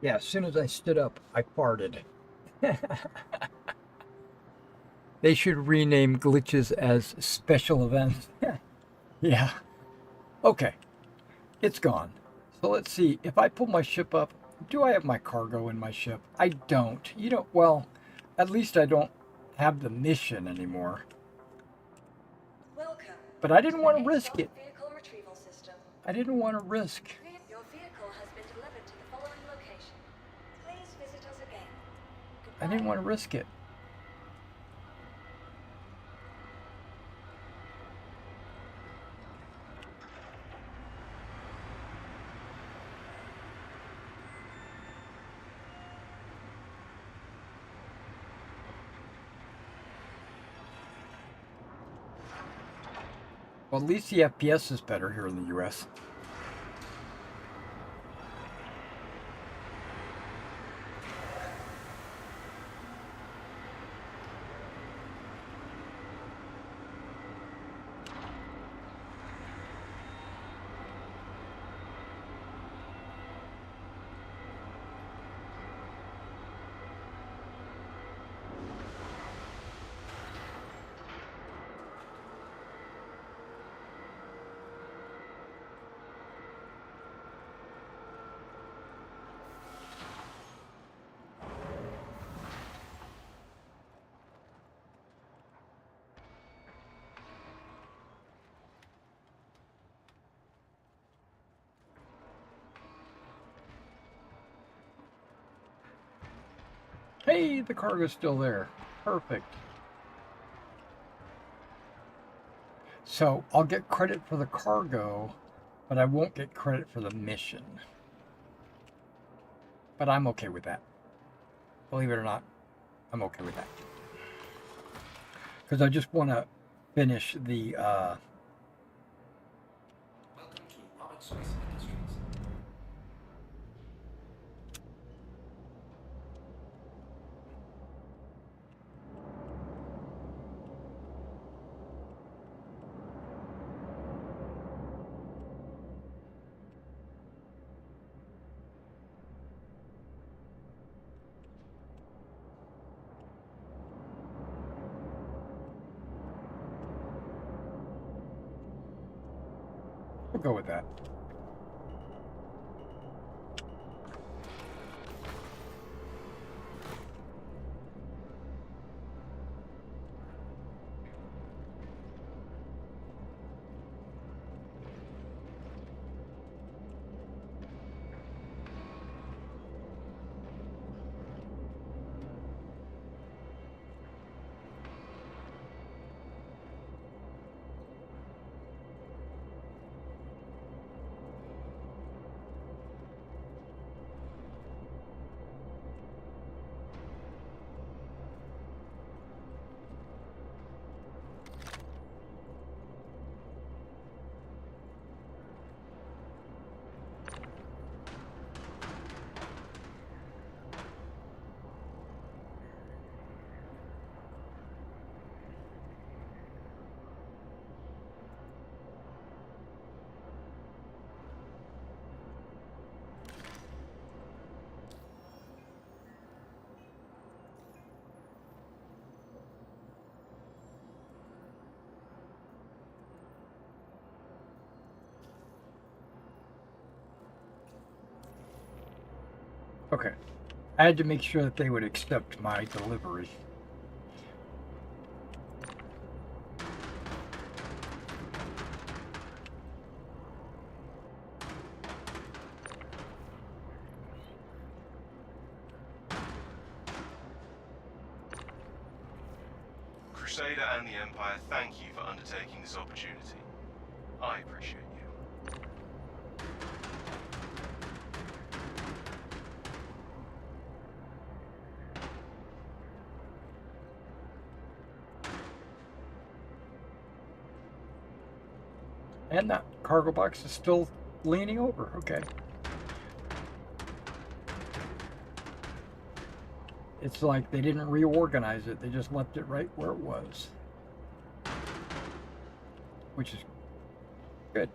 Yeah, as soon as I stood up, I farted. They should rename glitches as special events. Yeah. Okay. It's gone. So let's see. If I pull my ship up, do I have my cargo in my ship? I don't. You don't. Well, at least I don't have the mission anymore. Welcome. But I didn't to want the to risk ASOC it. Vehicle retrieval system. I didn't want to risk. Your vehicle has been delivered to the following location. Please visit us again. I didn't want to risk it. Well, at least the FPS is better here in the US. Hey, the cargo's still there. Perfect. So I'll get credit for the cargo, but I won't get credit for the mission. But I'm okay with that. Believe it or not, I'm okay with that. Because I just want to finish the Welcome to Aerospace Industries. We'll go with that. Okay. I had to make sure that they would accept my delivery. Crusader and the Empire thank you for undertaking this opportunity. I appreciate you. And that cargo box is still leaning over. Okay. It's like they didn't reorganize it. They just left it right where it was. Which is good.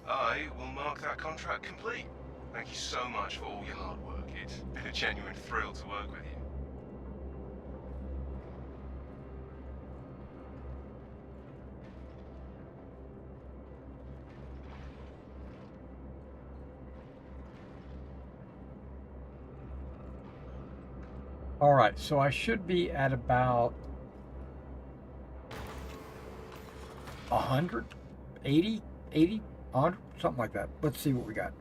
I will mark that contract complete. Thank you so much for all your hard work. It's been a genuine thrill to work with you. All right, so I should be at about 100, 80, 100, something like that. Let's see what we got.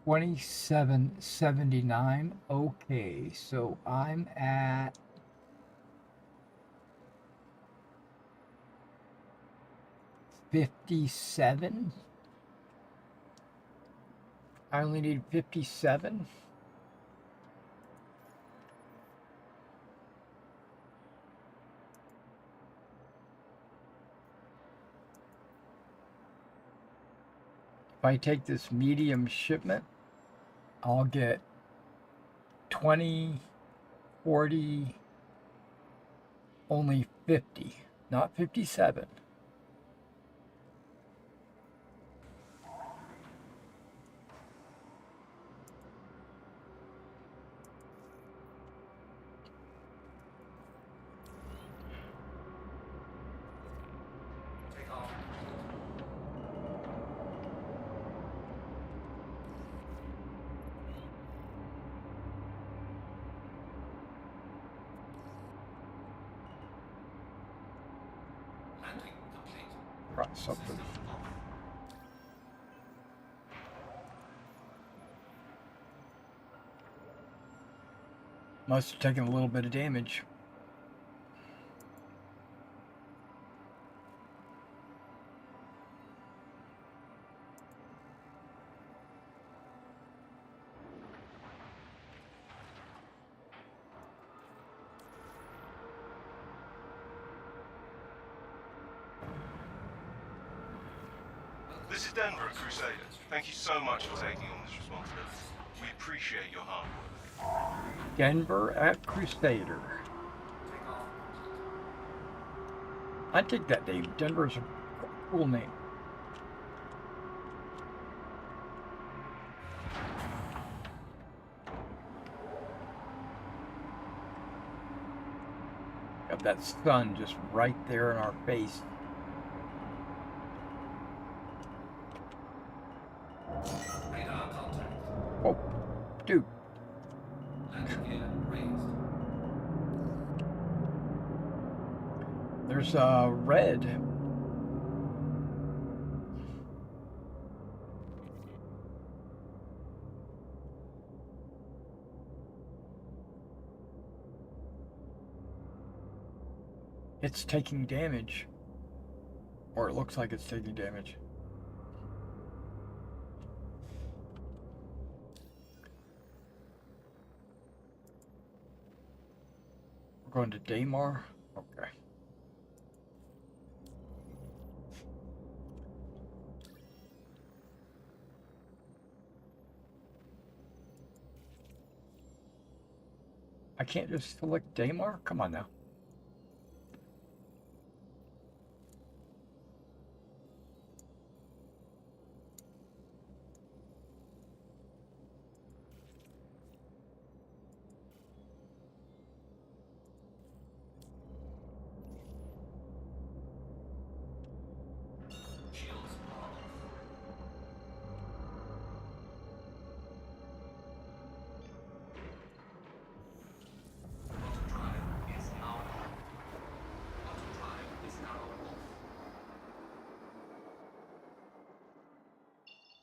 $27.79. Okay, so I'm at 57. I only need 57. If I take this medium shipment, I'll get 20, 40, only 50, not 57. Take off. something. Must have taken a little bit of damage. This is Denver at Crusader. Thank you so much for taking on this responsibility. We appreciate your hard work. Denver at Crusader. I take that name. Denver's a cool name. Got that sun just right there in our face. Radar contact. Oh, dude. Landing gear raised. There's a red. It's taking damage. Or it looks like it's taking damage. We're going to Daymar? Okay. I can't just select Daymar? Come on now. Shields power off. Quantum drive is now on. Quantum drive is now off.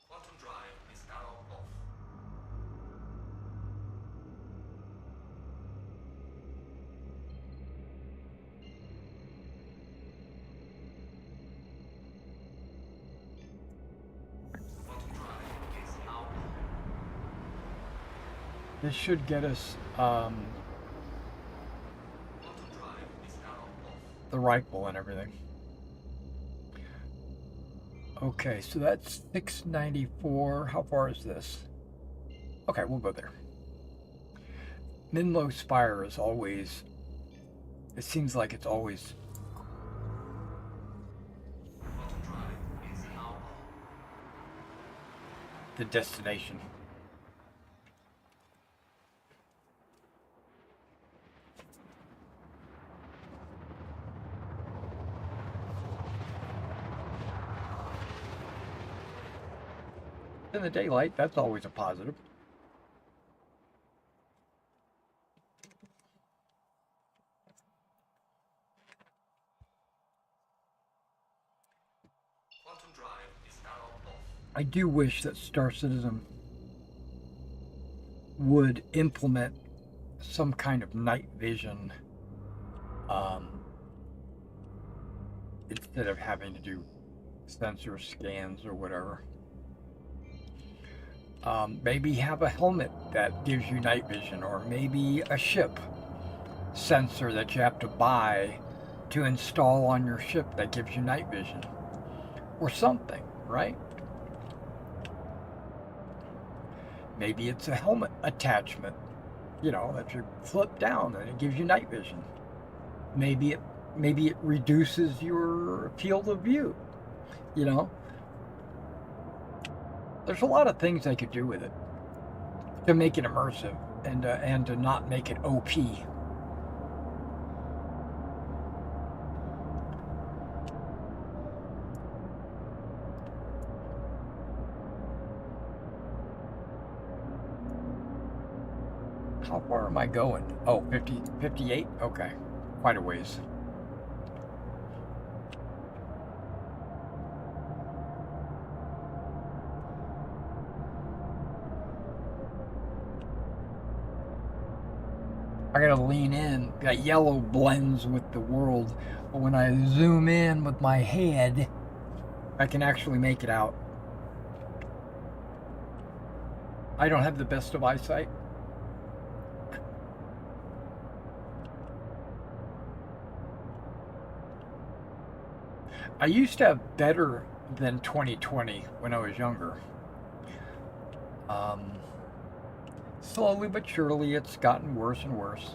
Quantum drive is now off. Quantum drive is now on. This should get us Quantum drive is now off. the rifle and everything. Okay, so that's 694. How far is this? Okay, we'll go there. Minlow Spire is always, it seems like it's always, Quantum drive is now on. the destination. In the daylight, that's always a positive. Quantum drive is now off. I do wish that Star Citizen would implement some kind of night vision instead of having to do sensor scans or whatever. Maybe have a helmet that gives you night vision, or maybe a ship sensor that you have to buy to install on your ship that gives you night vision, or something, right? Maybe it's a helmet attachment, you know, that you flip down and it gives you night vision. Maybe it reduces your field of view, you know. There's a lot of things they could do with it to make it immersive and to not make it OP. How far am I going? Oh, 50, 58? Okay, quite a ways. I gotta lean in. That yellow blends with the world, but when I zoom in with my head, I can actually make it out. I don't have the best of eyesight. I used to have better than 2020 when I was younger. Slowly but surely, it's gotten worse and worse.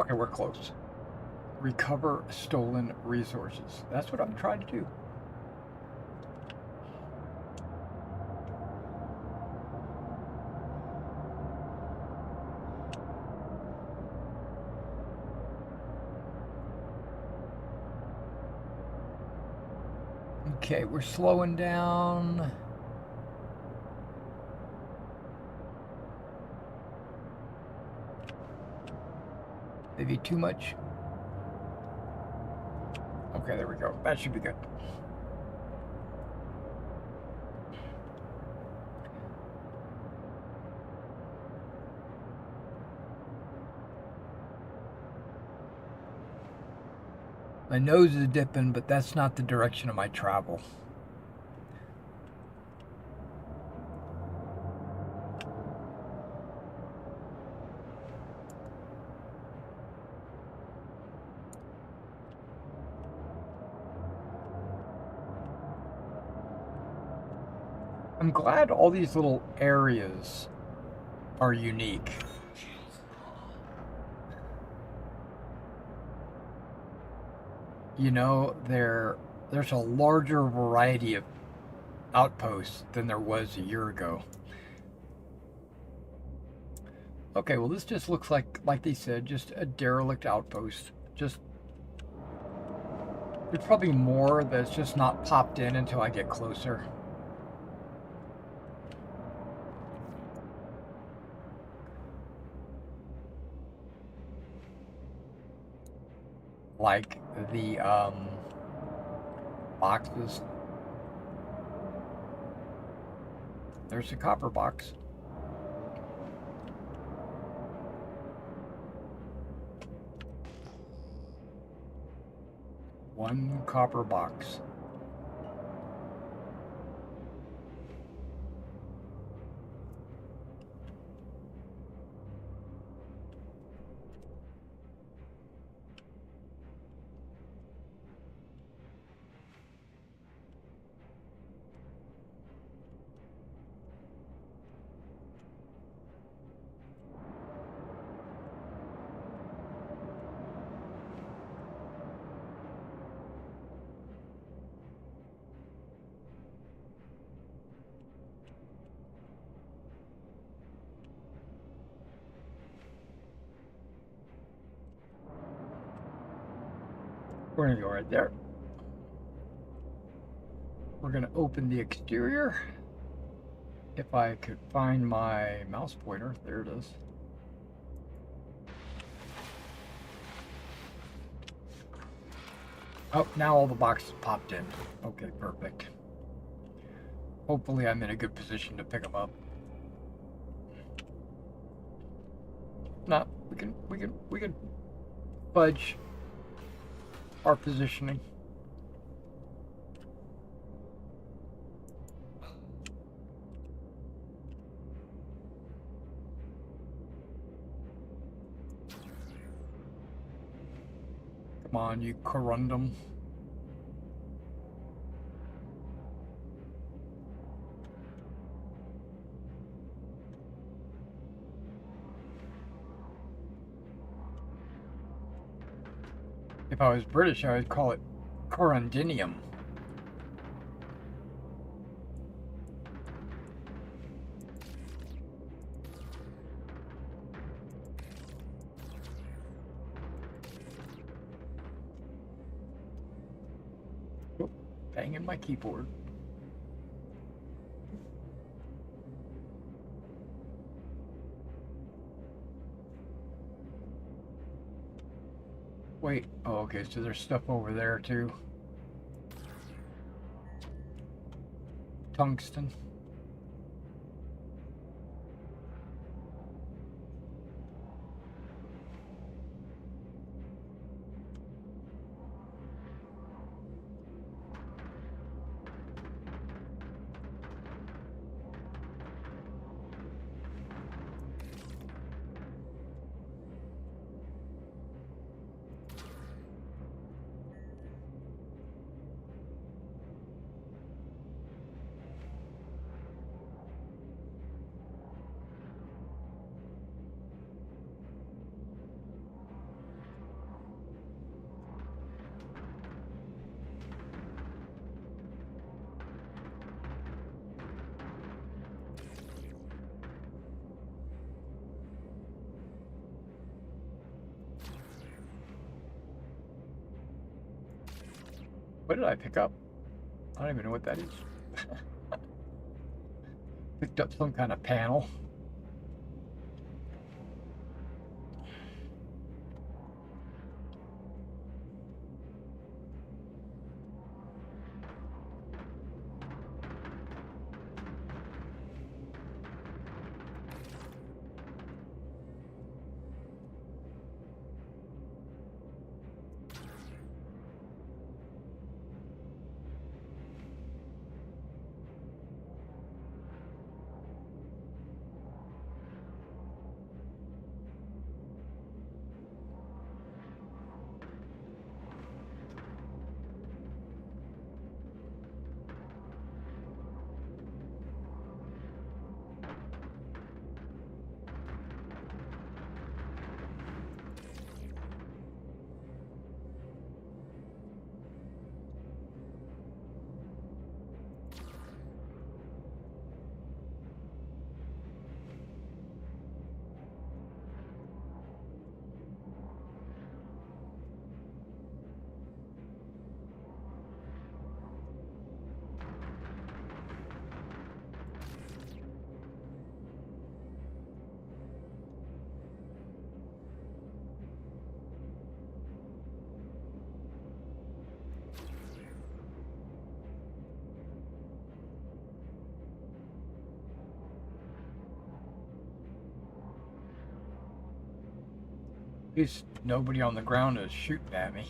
Okay, we're close. Recover stolen resources. That's what I'm trying to do. Okay, we're slowing down. Maybe too much. Okay, there we go. That should be good. My nose is dipping, but that's not the direction of my travel. I'm glad all these little areas are unique. You know, there's a larger variety of outposts than there was a year ago. Okay, well this just looks like they said, just a derelict outpost. Just there's probably more that's just not popped in until I get closer. Like the boxes. There's a copper box. One copper box. We're gonna go right there. We're gonna open the exterior. If I could find my mouse pointer, there it is. Oh, now all the boxes popped in. Okay, perfect. Hopefully I'm in a good position to pick them up. No, we can fudge our positioning. Come on, you corundum. If I was British, I would call it corundinium. Oh, banging my keyboard. Wait. Oh, okay. So there's stuff over there too. Tungsten. What did I pick up? I don't even know what that is. Picked up some kind of panel. At least nobody on the ground is shooting at me.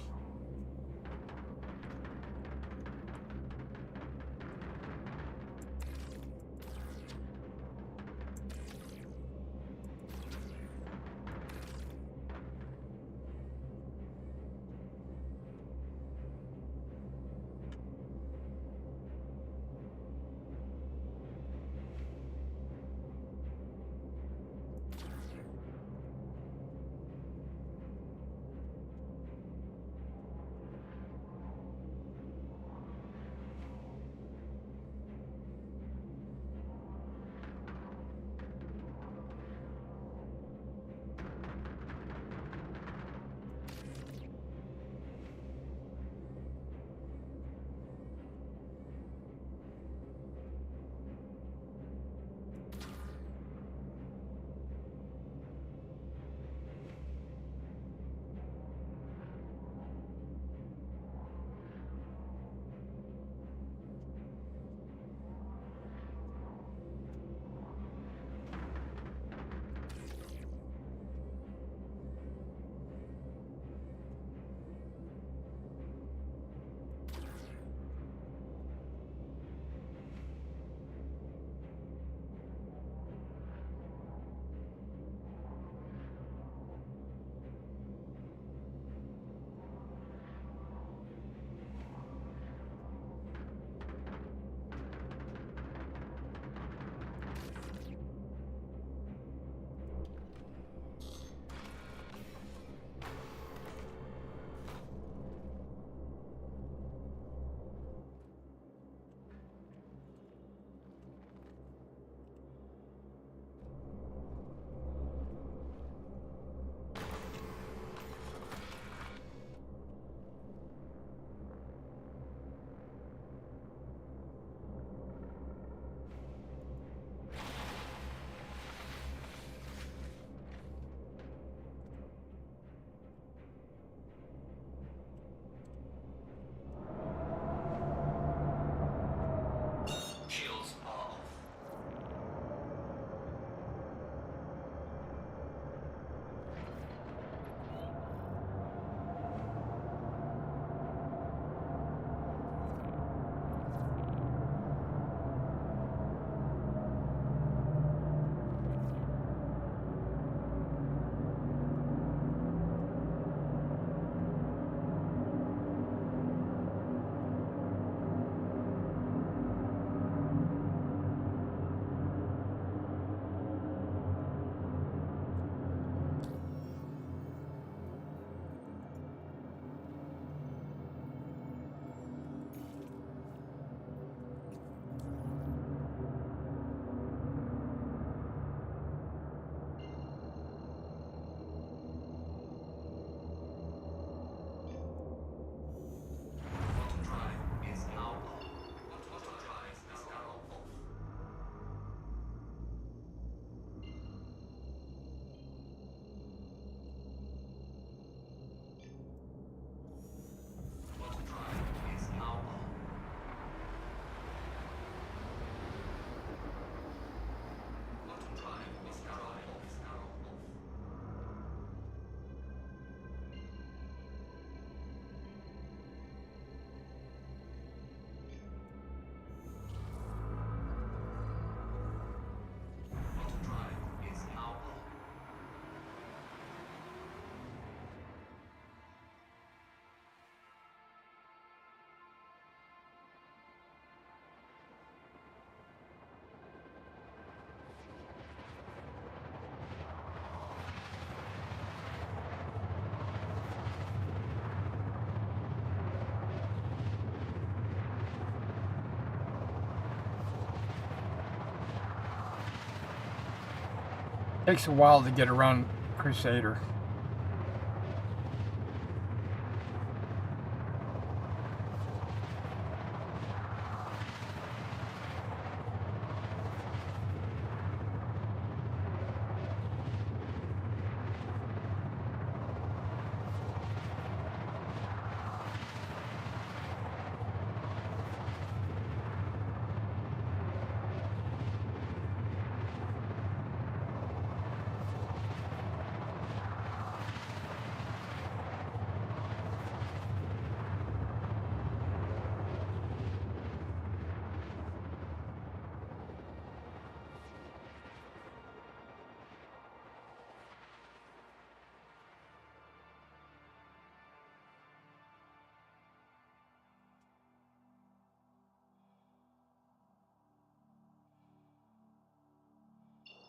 Takes a while to get around Crusader.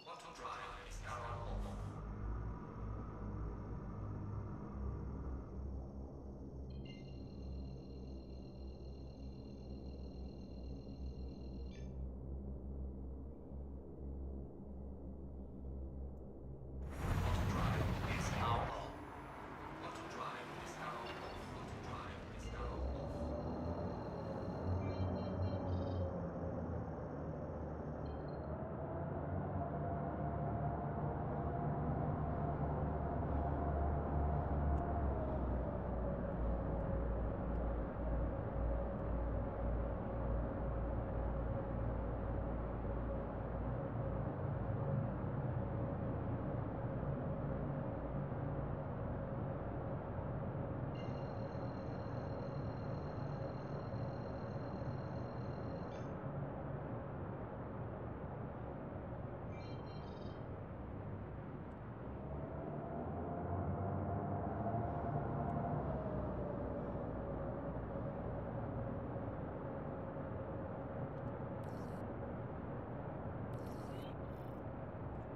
Quantum drive is now off. Quantum drive is now on. Quantum drive is now off. Quantum drive is now off.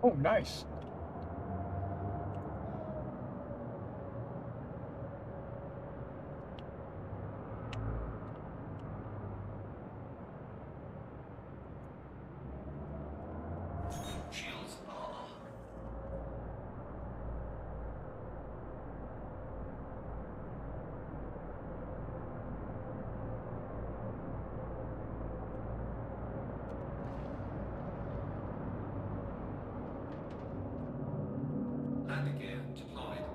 Oh, nice. Shields are on. Landing gear deployed.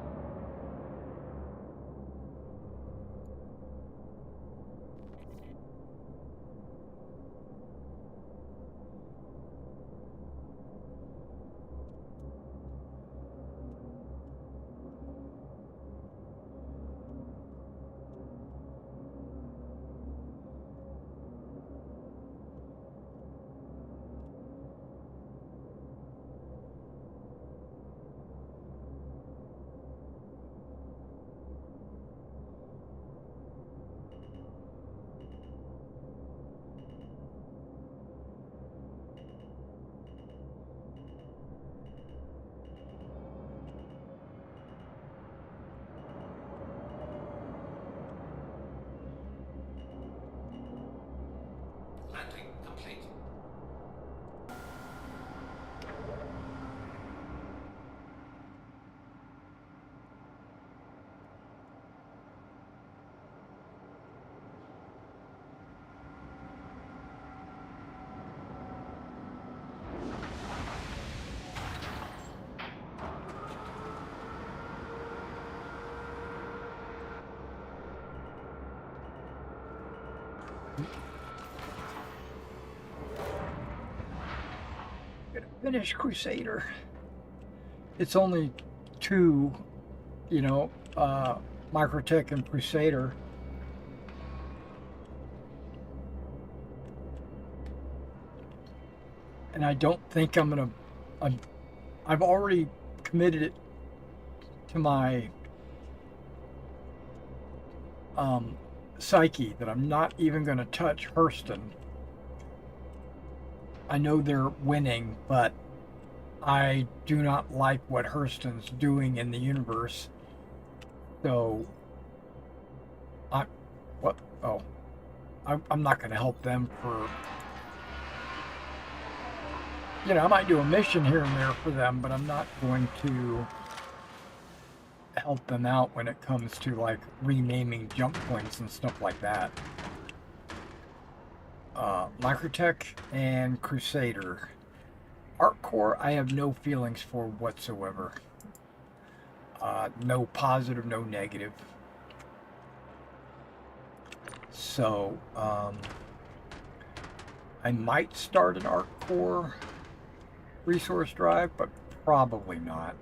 Landing complete. Gonna finish Crusader. It's only two, you know, Microtech and Crusader. And I don't think I'm gonna. I've already committed it to my psyche that I'm not even gonna touch Hurston. I know they're winning, but I do not like what Hurston's doing in the universe. So, what? Oh, I'm not going to help them for You know, I might do a mission here and there for them, but I'm not going to help them out when it comes to like renaming jump points and stuff like that. Microtech and Crusader. Artcore, I have no feelings for whatsoever. No positive, no negative. So, I might start an Artcore resource drive, but probably not.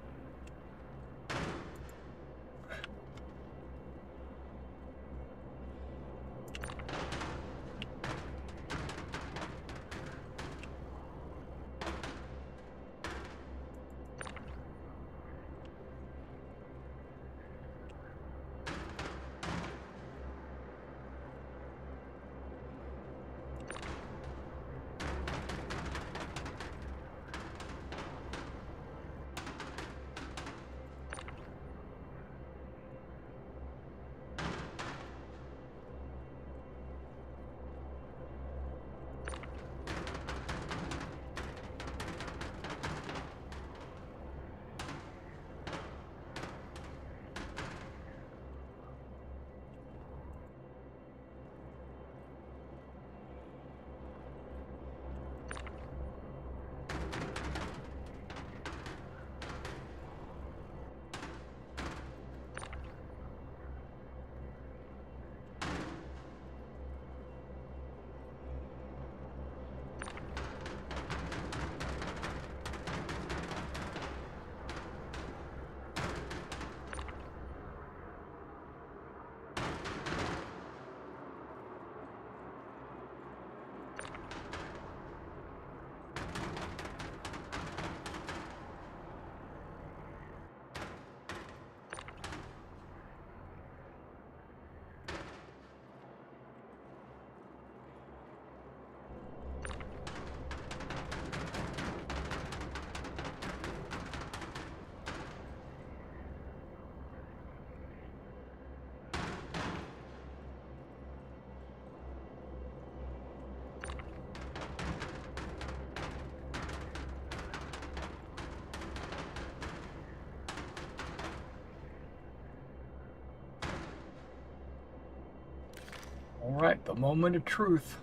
All right, the moment of truth.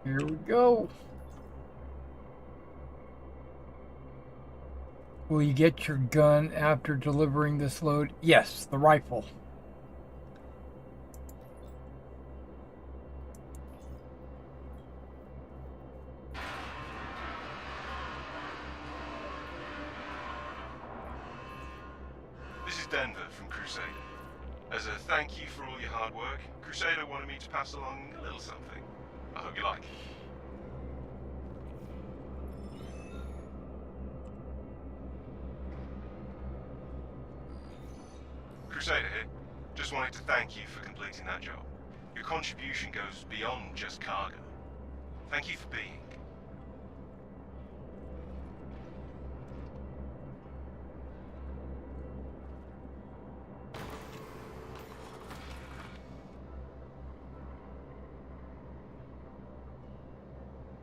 Here we go. Will you get your gun after delivering this load? Yes, the rifle. This is Denver from Crusader. As a thank you for all your hard work, Crusader wanted me to pass along a little something. I hope you like it. Crusader here. Just wanted to thank you for completing that job. Your contribution goes beyond just cargo. Thank you for being.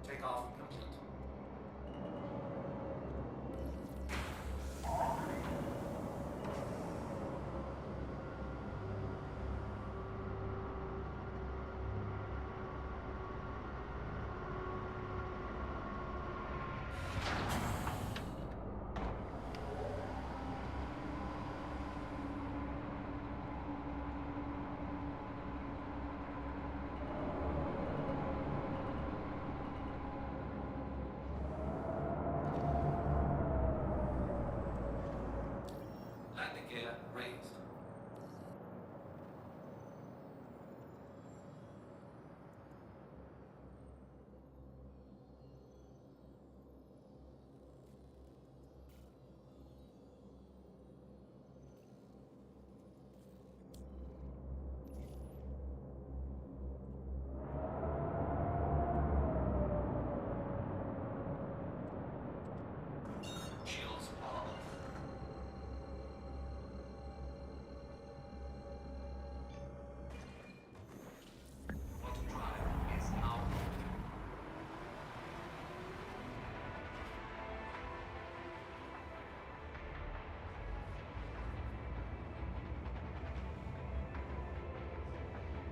Takeoff complete.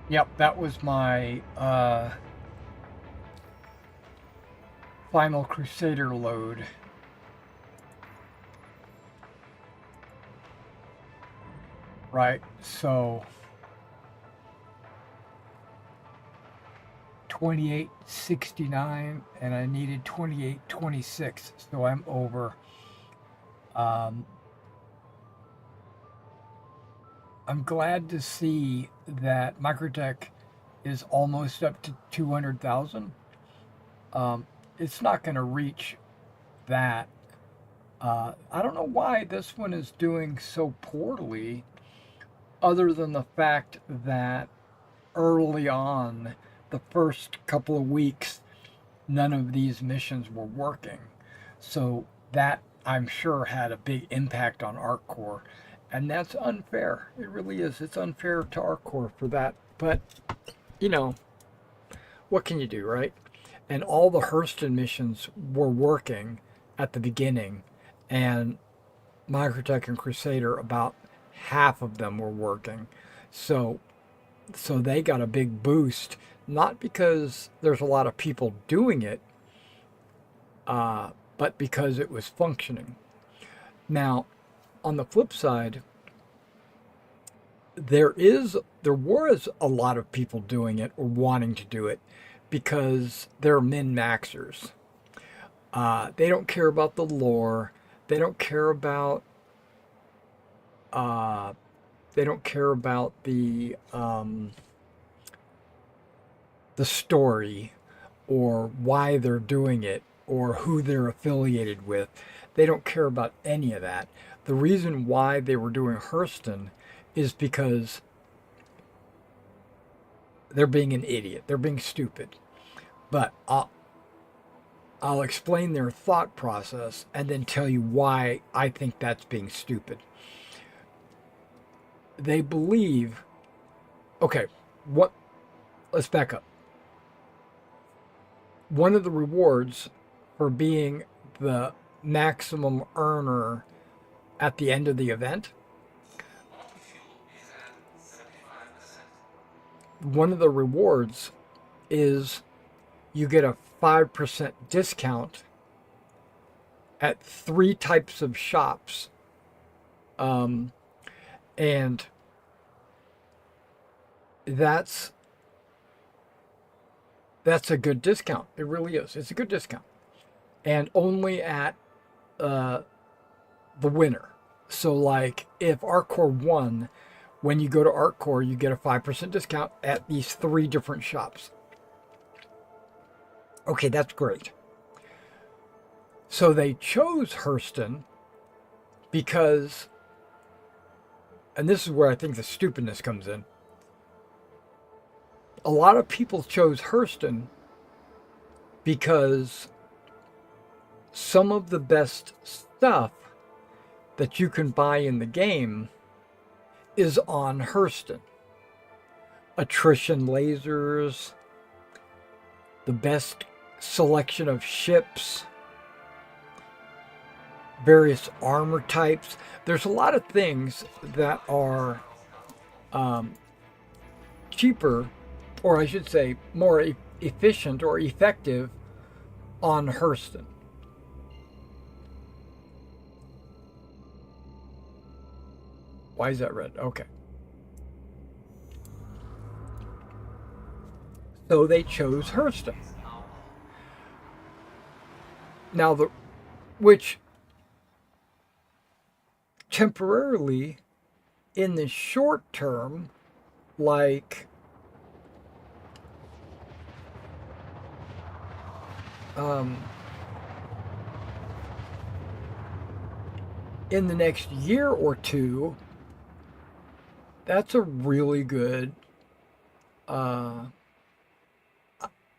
Yep, that was my final Crusader load. Right, so 2869, and I needed 2826, so I'm over. Um, I'm glad to see that Microtech is almost up to 200,000. It's not going to reach that. I don't know why this one is doing so poorly, other than the fact that early on, the first couple of weeks, none of these missions were working. So that, I'm sure, had a big impact on ArcCore. And that's unfair. It really is. It's unfair to ArcCore for that. But, you know, what can you do, right? And all the Hurston missions were working at the beginning. And Microtech and Crusader, about half of them were working. So they got a big boost, not because there's a lot of people doing it, but because it was functioning. Now, on the flip side, there was a lot of people doing it or wanting to do it because they're min-maxers. They don't care about the lore. They don't care about the story or why they're doing it or who they're affiliated with. They don't care about any of that. The reason why they were doing Hurston is because they're being an idiot. They're being stupid. But I'll explain their thought process and then tell you why I think that's being stupid. They believe, okay, let's back up. One of the rewards for being the maximum earner at the end of the event, one of the rewards is you get a 5% discount at 3 types of shops. And that's a good discount. It really is. It's a good discount. And only at the winner. So like if ArcCore won, when you go to ArcCore, you get a 5% discount at these 3 different shops. Okay, that's great. So they chose Hurston because, and this is where I think the stupidness comes in, a lot of people chose Hurston because some of the best stuff that you can buy in the game is on Hurston. Attrition lasers, the best selection of ships, various armor types. There's a lot of things that are cheaper, or I should say more efficient or effective on Hurston. Why is that red? Okay. So they chose Hurston. Now, which temporarily, in the short term, like in the next year or two, that's a really good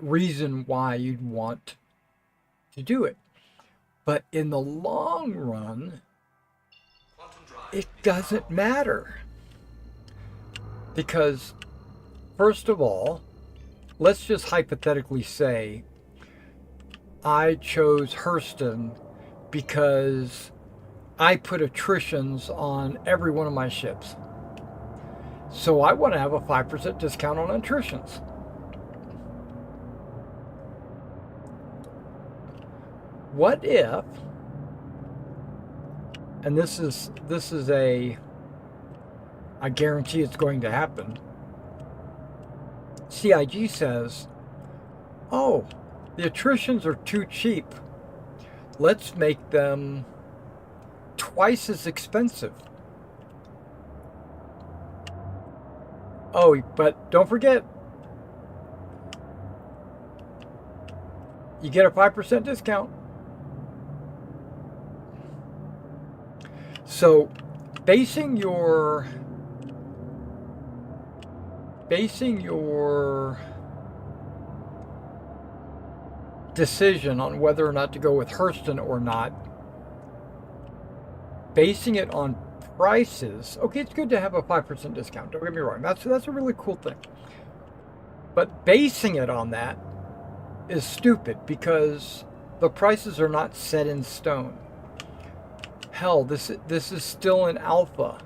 reason why you'd want to do it. But in the long run, it doesn't matter. Because, first of all, let's just hypothetically say I chose Hurston because I put attritions on every one of my ships. So I want to have a 5% discount on attritions. What if, and this is I guarantee it's going to happen. CIG says, oh, the attritions are too cheap. Let's make them twice as expensive. Oh, but don't forget, you get a 5% discount. So basing your decision on whether or not to go with Hurston or not, basing it on prices. Okay, it's good to have a 5% discount. Don't get me wrong. That's a really cool thing. But basing it on that is stupid because the prices are not set in stone. Hell, this is still an alpha.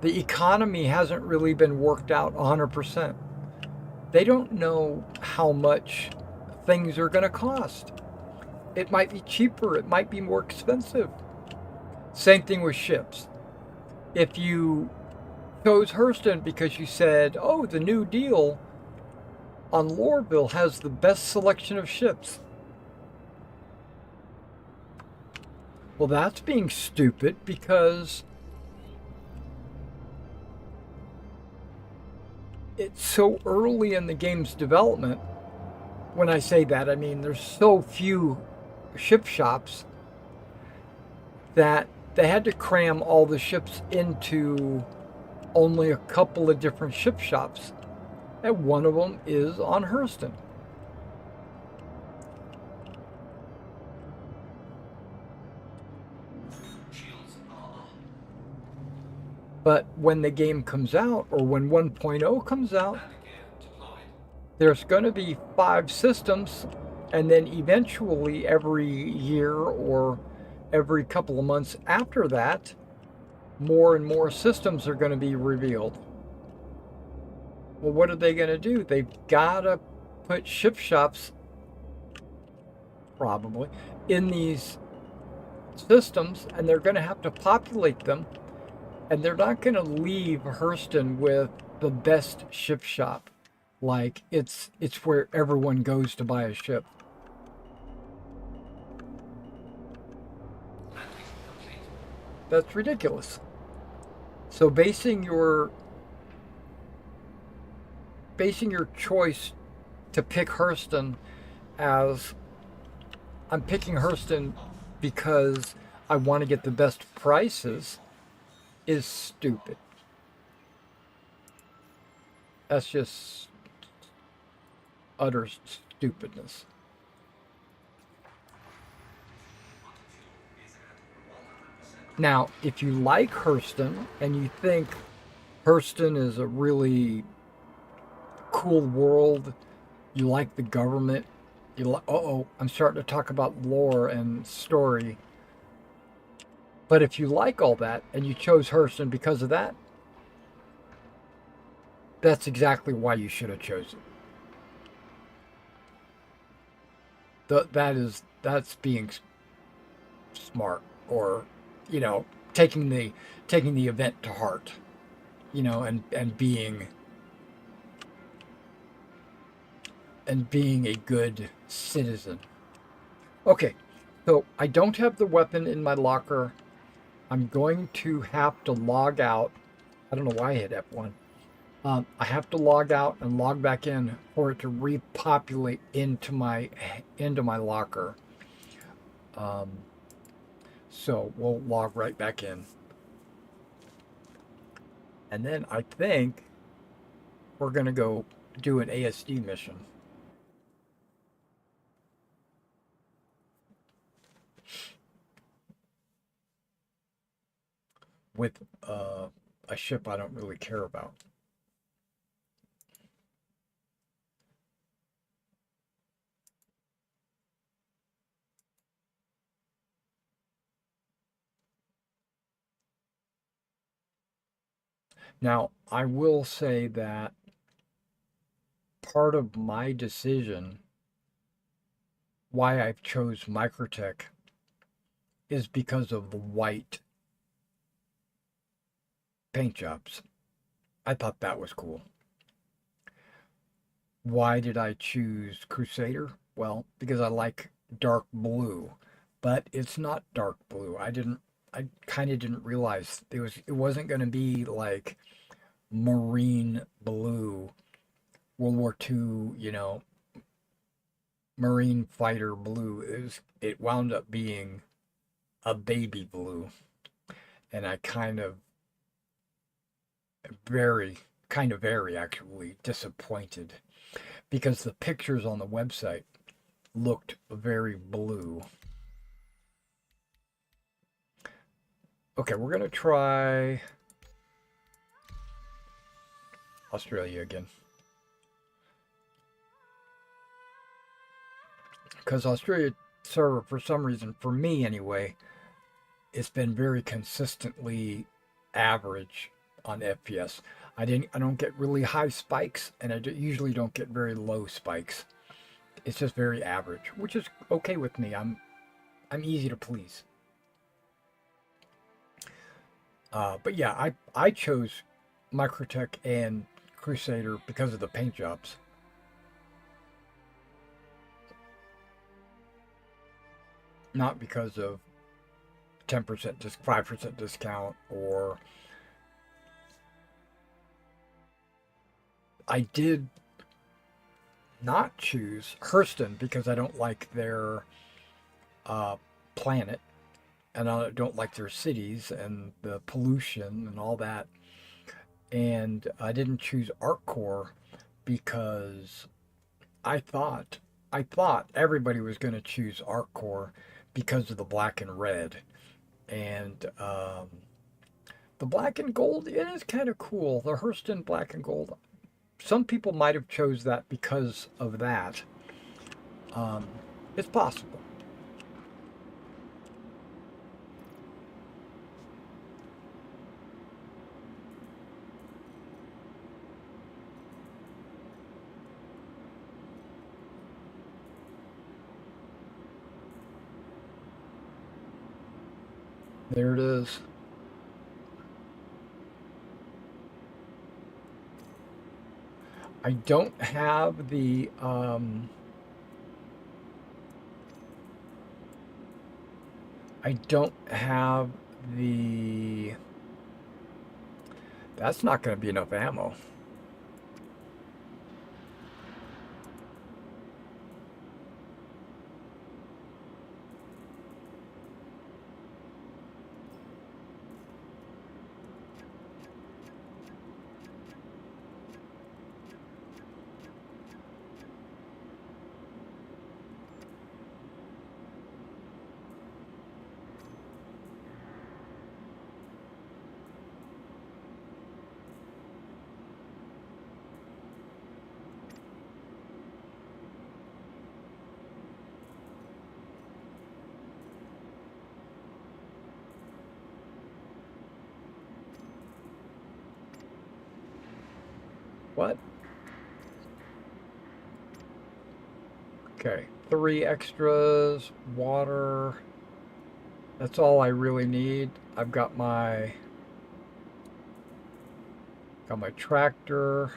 The economy hasn't really been worked out 100%. They don't know how much things are going to cost. It might be cheaper, it might be more expensive. Same thing with ships. If you chose Hurston because you said, oh, the new deal on Lorville has the best selection of ships. Well, that's being stupid because it's so early in the game's development. When I say that, I mean there's so few ship shops that they had to cram all the ships into only a couple of different ship shops. And one of them is on Hurston. Shields are up. But when the game comes out, or when 1.0 comes out, Landing gear deployed. there's going to be 5 systems, and then eventually every year or every couple of months after that, more and more systems are going to be revealed. Well, what are they going to do? They've got to put ship shops, probably, in these systems, and they're going to have to populate them, and they're not going to leave Hurston with the best ship shop. Like it's where everyone goes to buy a ship. Landing complete. That's ridiculous. So basing your choice to pick Hurston as I'm picking Hurston because I want to get the best prices is stupid. That's just utter stupidness. Fuel is at 100%. Now, if you like Hurston and you think Hurston is a really cool world, you like the government, I'm starting to talk about lore and story. But if you like all that and you chose Hurston because of that, that's exactly why you should have chosen. That's being smart, or taking the event to heart, and being a good citizen. Okay, so I don't have the weapon in my locker. I'm going to have to log out. I don't know why I hit F1. I have to log out and log back in for it to repopulate into my locker. So we'll log right back in. And then I think we're going to go do an ASD mission. With a ship I don't really care about. Now, I will say that part of my decision why I've chose Microtech is because of the white paint jobs. I thought that was cool. Why did I choose Crusader? Well, because I like dark blue, but it's not dark blue. I kind of didn't realize it wasn't going to be like marine blue, World War II, marine fighter blue. It wound up being a baby blue, and I very actually disappointed because the pictures on the website looked very blue. Okay, we're gonna try Australia again. Because Australia server, for some reason, for me anyway, it's been very consistently average on FPS. I don't get really high spikes, and usually don't get very low spikes. It's just very average, which is okay with me. I'm easy to please. But yeah, I chose Microtech and Crusader because of the paint jobs. Not because of 10% 5% discount, or I did not choose Hurston because I don't like their planet, and I don't like their cities and the pollution and all that. And I didn't choose ArcCore because I thought I thought everybody was going to choose ArcCore because of the black and red. And the black and gold, it is kind of cool. The Hurston black and gold. Some people might have chose that because of that. Um, it's possible. There it is. I don't have the I don't have the that's not going to be enough ammo. What? Okay, 3 extras, water. That's all I really need. I've got my tractor,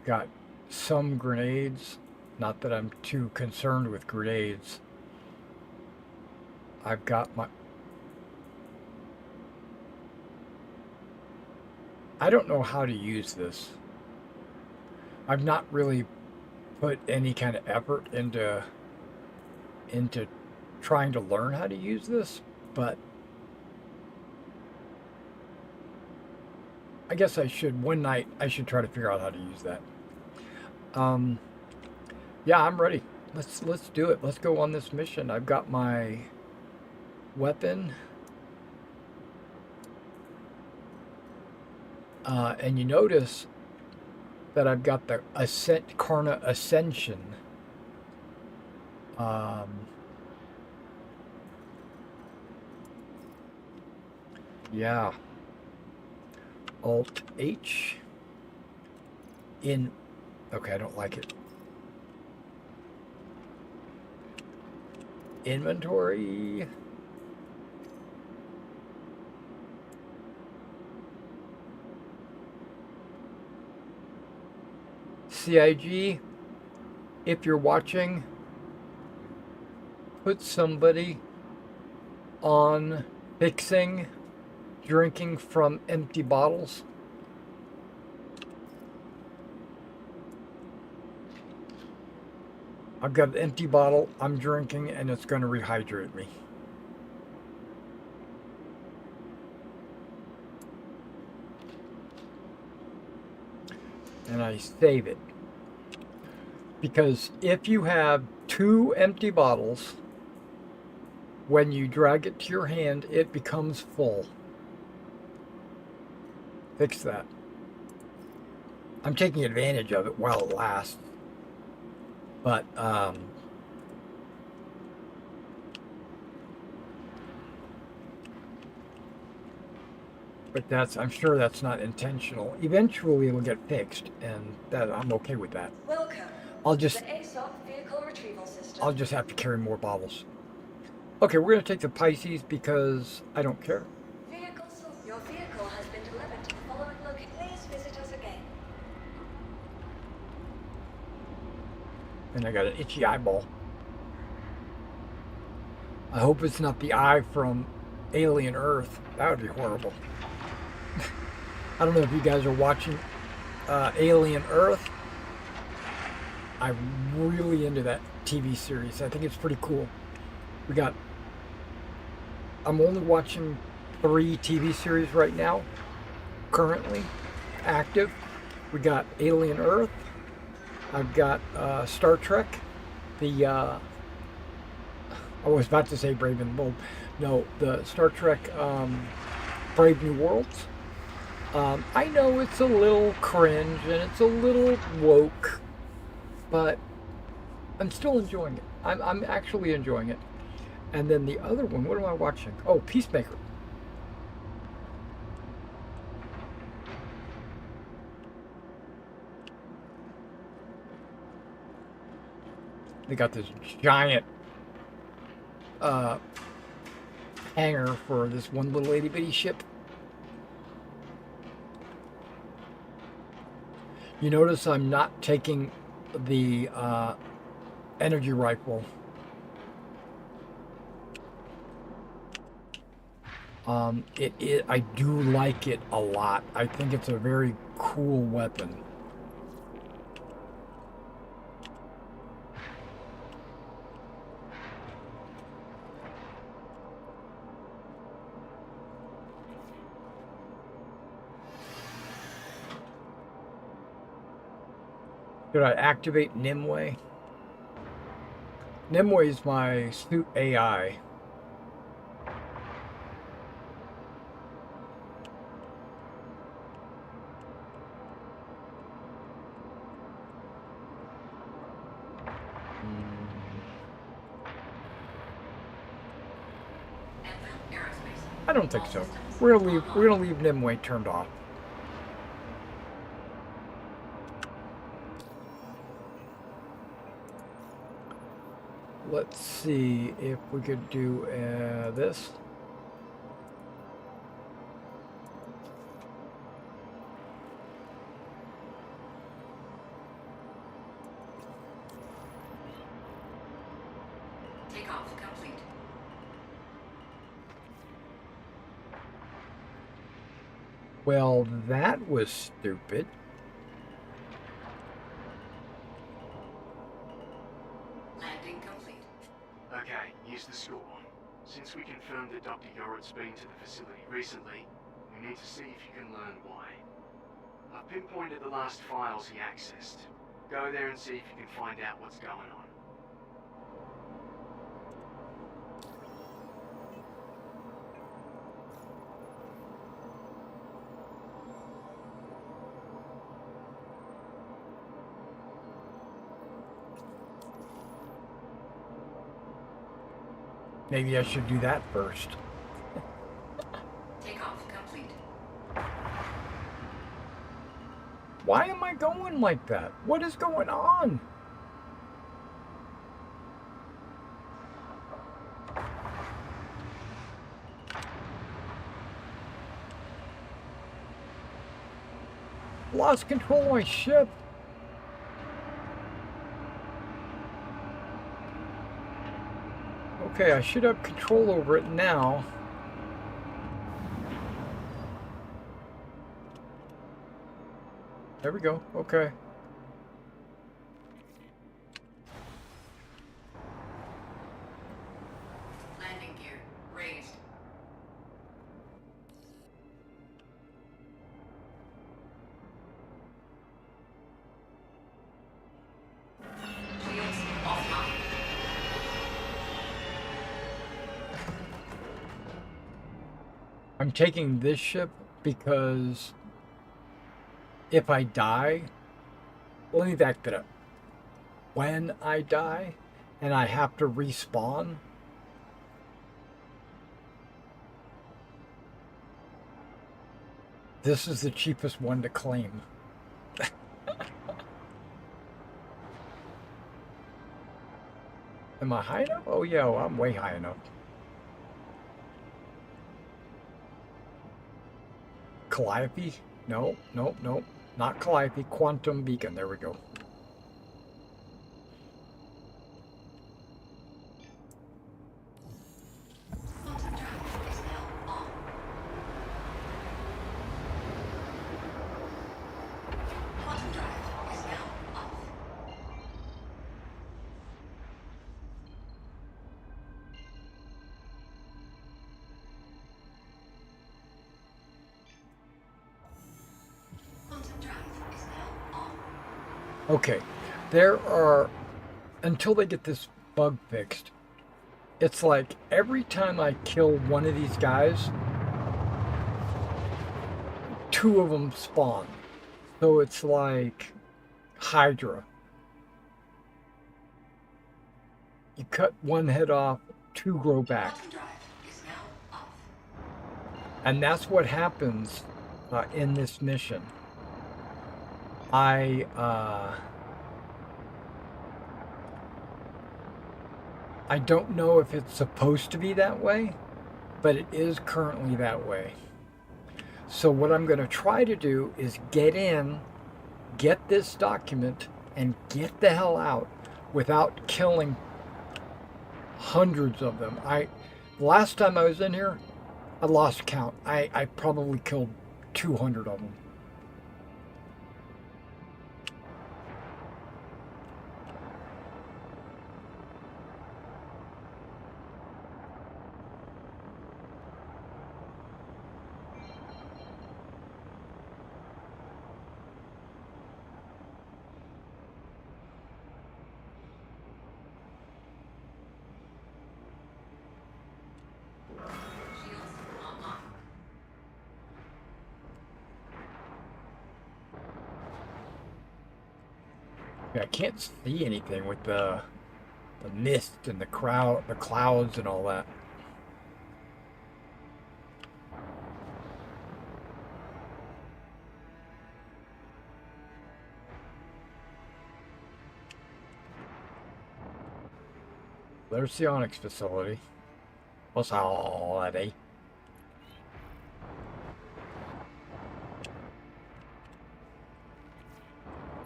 got some grenades. Not that I'm too concerned with grenades. I've got my I don't know how to use this. I've not really put any kind of effort into trying to learn how to use this, but I guess I should one night I should try to figure out how to use that. Um yeah, I'm ready. Let's do it. Let's go on this mission. I've got my weapon. And you notice that I've got the Karna Ascension. Yeah. Alt H. In. Okay, I don't like it. Inventory. CIG, if you're watching, put somebody on fixing drinking from empty bottles. I've got an empty bottle, I'm drinking, and it's going to rehydrate me. And I save it. Because if you have 2 empty bottles, when you drag it to your hand, it becomes full. Fix that. I'm taking advantage of it while it lasts. But, I'm sure that's not intentional. Eventually it'll get fixed, and that I'm okay with that. Welcome I'll to just the ASOP Vehicle Retrieval System. I'll just have to carry more bottles. Okay, we're gonna take the Pisces because I don't care. Your vehicle has been delivered to the following location. Please visit us again. And I got an itchy eyeball. I hope it's not the eye from Alien Earth. That would be horrible. I don't know if you guys are watching Alien Earth. I'm really into that TV series. I think it's pretty cool. I'm only watching 3 TV series right now, currently active. We got Alien Earth. I've got Star Trek. I was about to say Brave and the Bold. No, the Star Trek Brave New Worlds. I know it's a little cringe and it's a little woke, but I'm still enjoying it. I'm actually enjoying it. And then the other one, what am I watching? Oh, Peacemaker. They got this giant hangar for this one little itty bitty ship. You notice I'm not taking the energy rifle. I do like it a lot. I think it's a very cool weapon. Should I activate Nimue? Nimue is my suit AI. I don't think so. We're gonna leave Nimue turned off. Let's see if we could do this. Takeoff complete. Well, that was stupid. Landing complete. Okay, here's the score. Since we confirmed that Dr. Yoret's been to the facility recently, we need to see if you can learn why. I've pinpointed the last files he accessed. Go there and see if you can find out what's going on. Maybe I should do that first. Takeoff complete. Why am I going like that? What is going on? Lost control of my ship. Okay, I should have control over it now. There we go. Okay. Landing gear raised. Shields offline. I'm taking this ship because if I die, let me back that up. When I die and I have to respawn, this is the cheapest one to claim. Am I high enough? Oh yeah, well, I'm way high enough. Calliope? No, nope, nope. Not Calliope. Quantum Beacon. There we go. Quantum drive is now on. Quantum drive is now off. Quantum drive is now on. Okay. There are, until they get this bug fixed, it's like every time I kill one of these guys, two of them spawn. So it's like Hydra. You cut one head off, two grow back. Quantum drive is now off. And that's what happens in this mission. I don't know if it's supposed to be that way, but it is currently that way. So what I'm going to try to do is get in, get this document, and get the hell out without killing hundreds of them. Last time I was in here, I lost count. I probably killed 200 of them. Shields online. I can't see anything with the mist and the clouds and all that. There's the Onyx facility. What's all that, eh?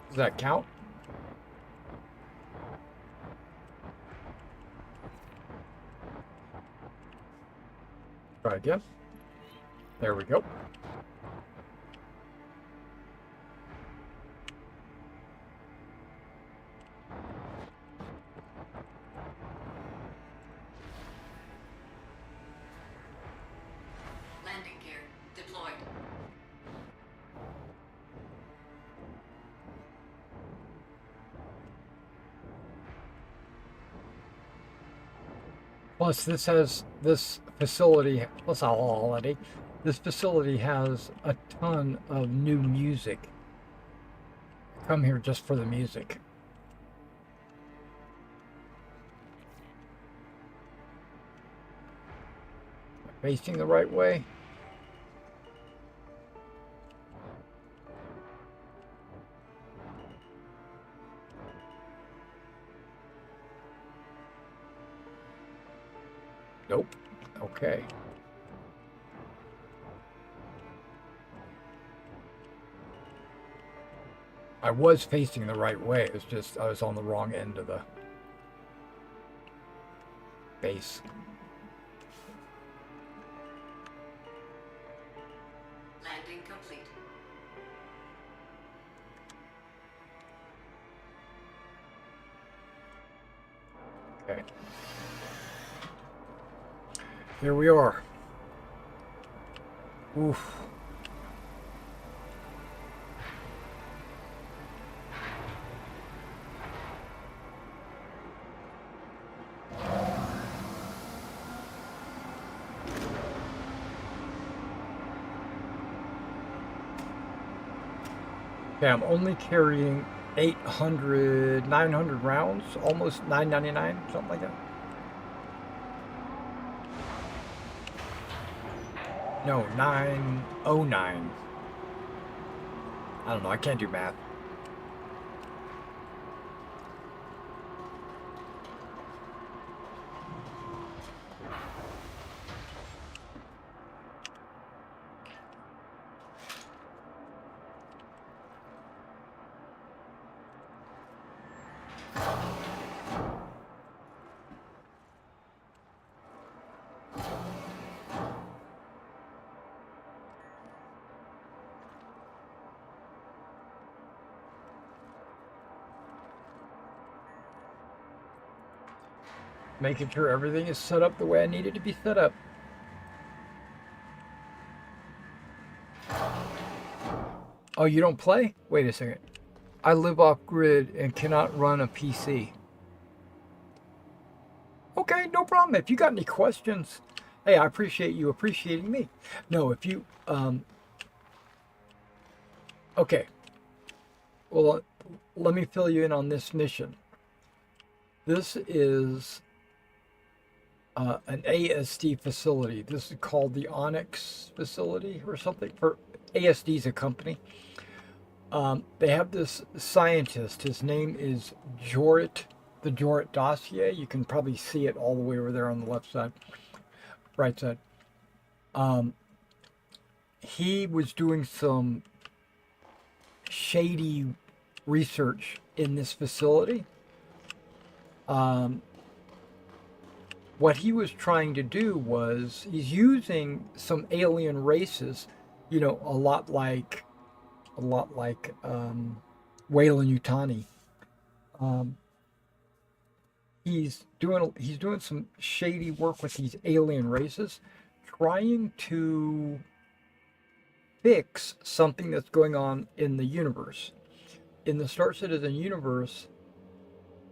Does that count? Try again. There we go. Landing gear deployed. Plus, this facility has a ton of new music. Come here just for the music. Facing the right way. Nope. Okay. I was facing the right way. It's just I was on the wrong end of the base. Landing complete. Okay. Here we are. Oof. Okay, I'm only carrying 800, 900 rounds, almost 999, something like that. No, 909. I don't know, I can't do math. Making sure everything is set up the way I need it to be set up. Oh, you don't play? Wait a second. I live off grid and cannot run a PC. Okay, no problem. If you got any questions, hey, I appreciate you appreciating me. No, if you, okay. Well, let me fill you in on this mission. This is an ASD facility. This is called the Onyx facility or something. For ASD is a company. They have this scientist. His name is Jorit, the Jorit dossier. You can probably see it all the way over there on the left side, right side. He was doing some shady research in this facility. What he was trying to do was he's using some alien races, you know, a lot like Weyland Yutani. He's doing some shady work with these alien races, trying to fix something that's going on in the universe. In the Star Citizen universe,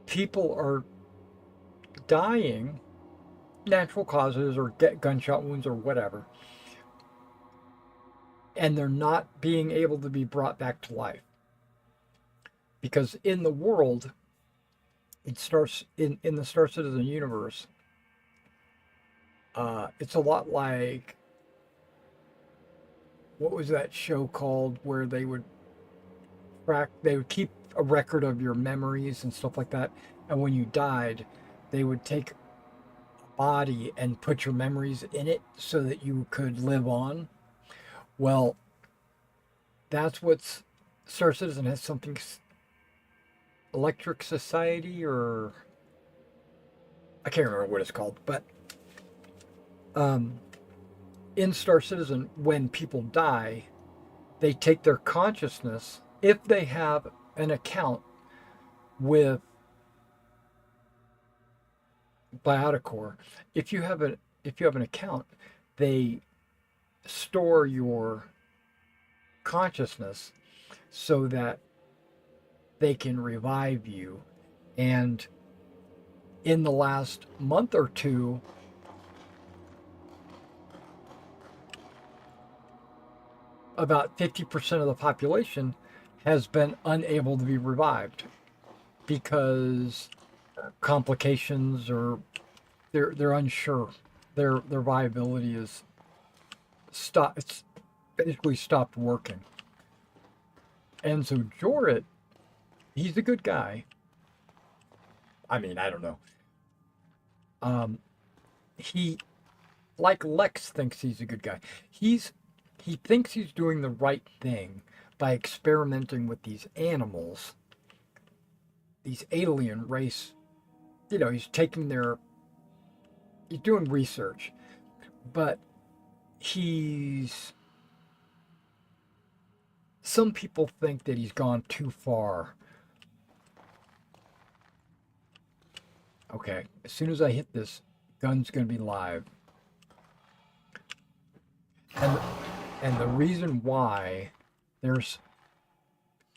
people are dying, natural causes or get gunshot wounds or whatever, and they're not being able to be brought back to life. Because in the world, it starts in the Star Citizen universe, it's a lot like, what was that show called where they would keep a record of your memories and stuff like that, and when you died, they would take a body and put your memories in it so that you could live on. Well, that's what's Star Citizen has something Electric Society, or I can't remember what it's called, but in Star Citizen, when people die, they take their consciousness, if they have an account with Bioticore, if you have an account, they store your consciousness so that they can revive you. And in the last month or two, about 50% of the population has been unable to be revived because complications, or they're unsure. Their viability is it's basically stopped working. And so Jorit, he's a good guy. I mean, I don't know. like Lex thinks he's a good guy. He thinks he's doing the right thing by experimenting with these animals, these alien race. You know, he's doing research, but some people think that he's gone too far. Okay, as soon as I hit this, gun's gonna be live. And the reason why there's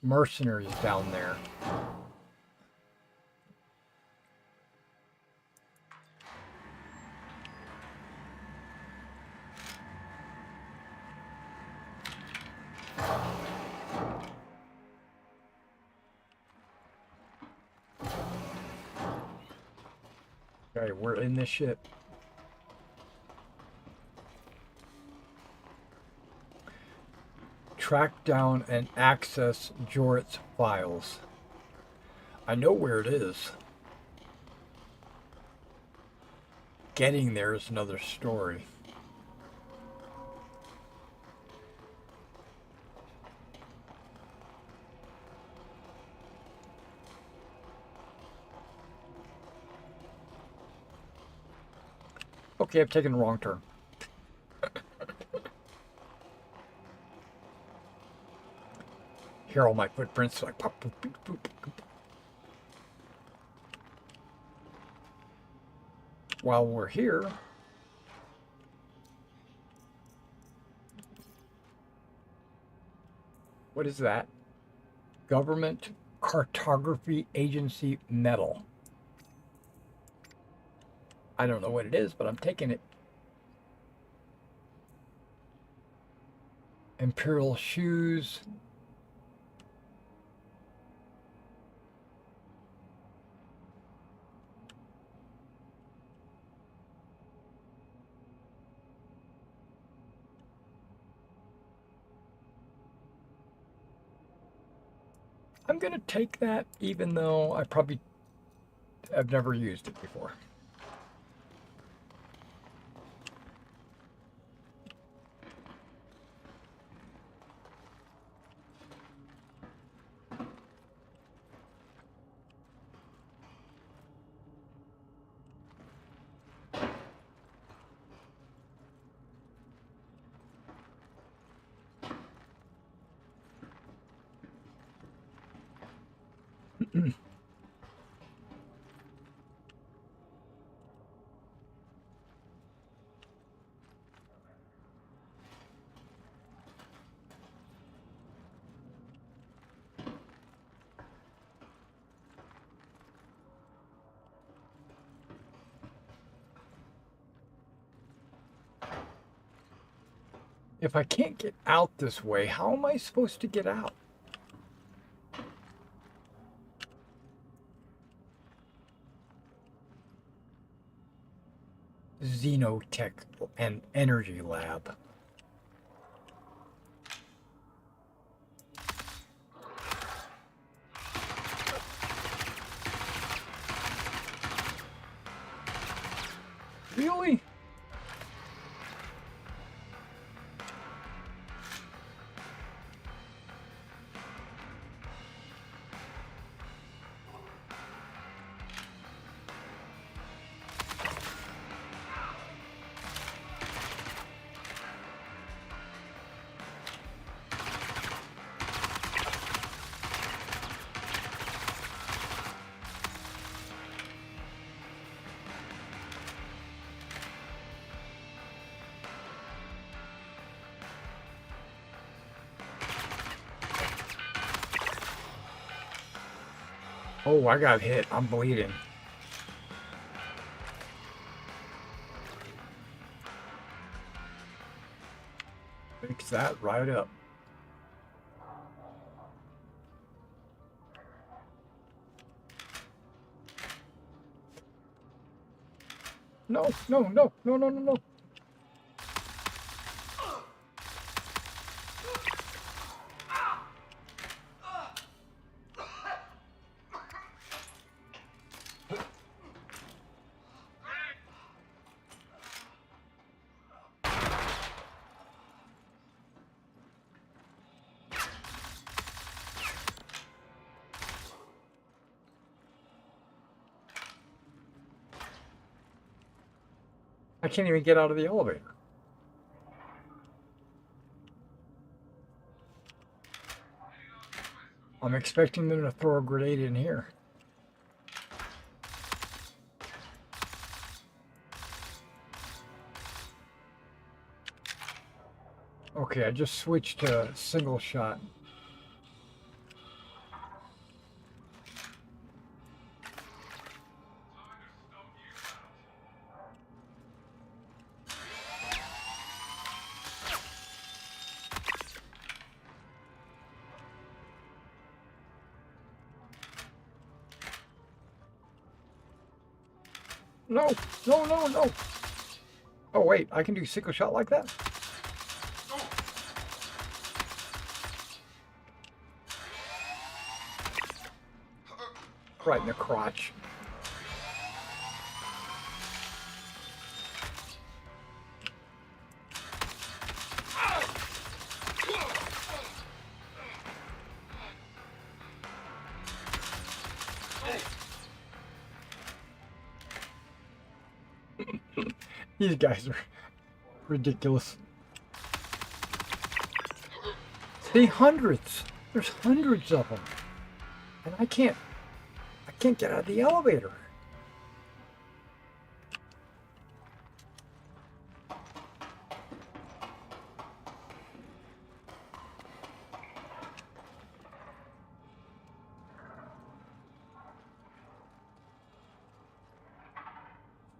mercenaries down there. Okay, we're in this ship. Track down and access Jorit's files. I know where it is. Getting there is another story. Okay, I've taken the wrong turn. Hear all my footprints like pop, boop, boop, boop, boop. While we're here, what is that? Government Cartography Agency medal. I don't know what it is, but I'm taking it. Imperial shoes. I'm gonna take that even though I've never used it before. If I can't get out this way, how am I supposed to get out? Xenotech and Energy Lab. Really? Oh, I got hit. I'm bleeding. Fix that right up. No, no, no, no, no, no, no. I can't even get out of the elevator. I'm expecting them to throw a grenade in here. Okay, I just switched to single shot. No, no, no, no. Oh, wait, I can do single shot like that? Right in the crotch. These guys are ridiculous. See, hundreds. There's hundreds of them. And I can't get out of the elevator.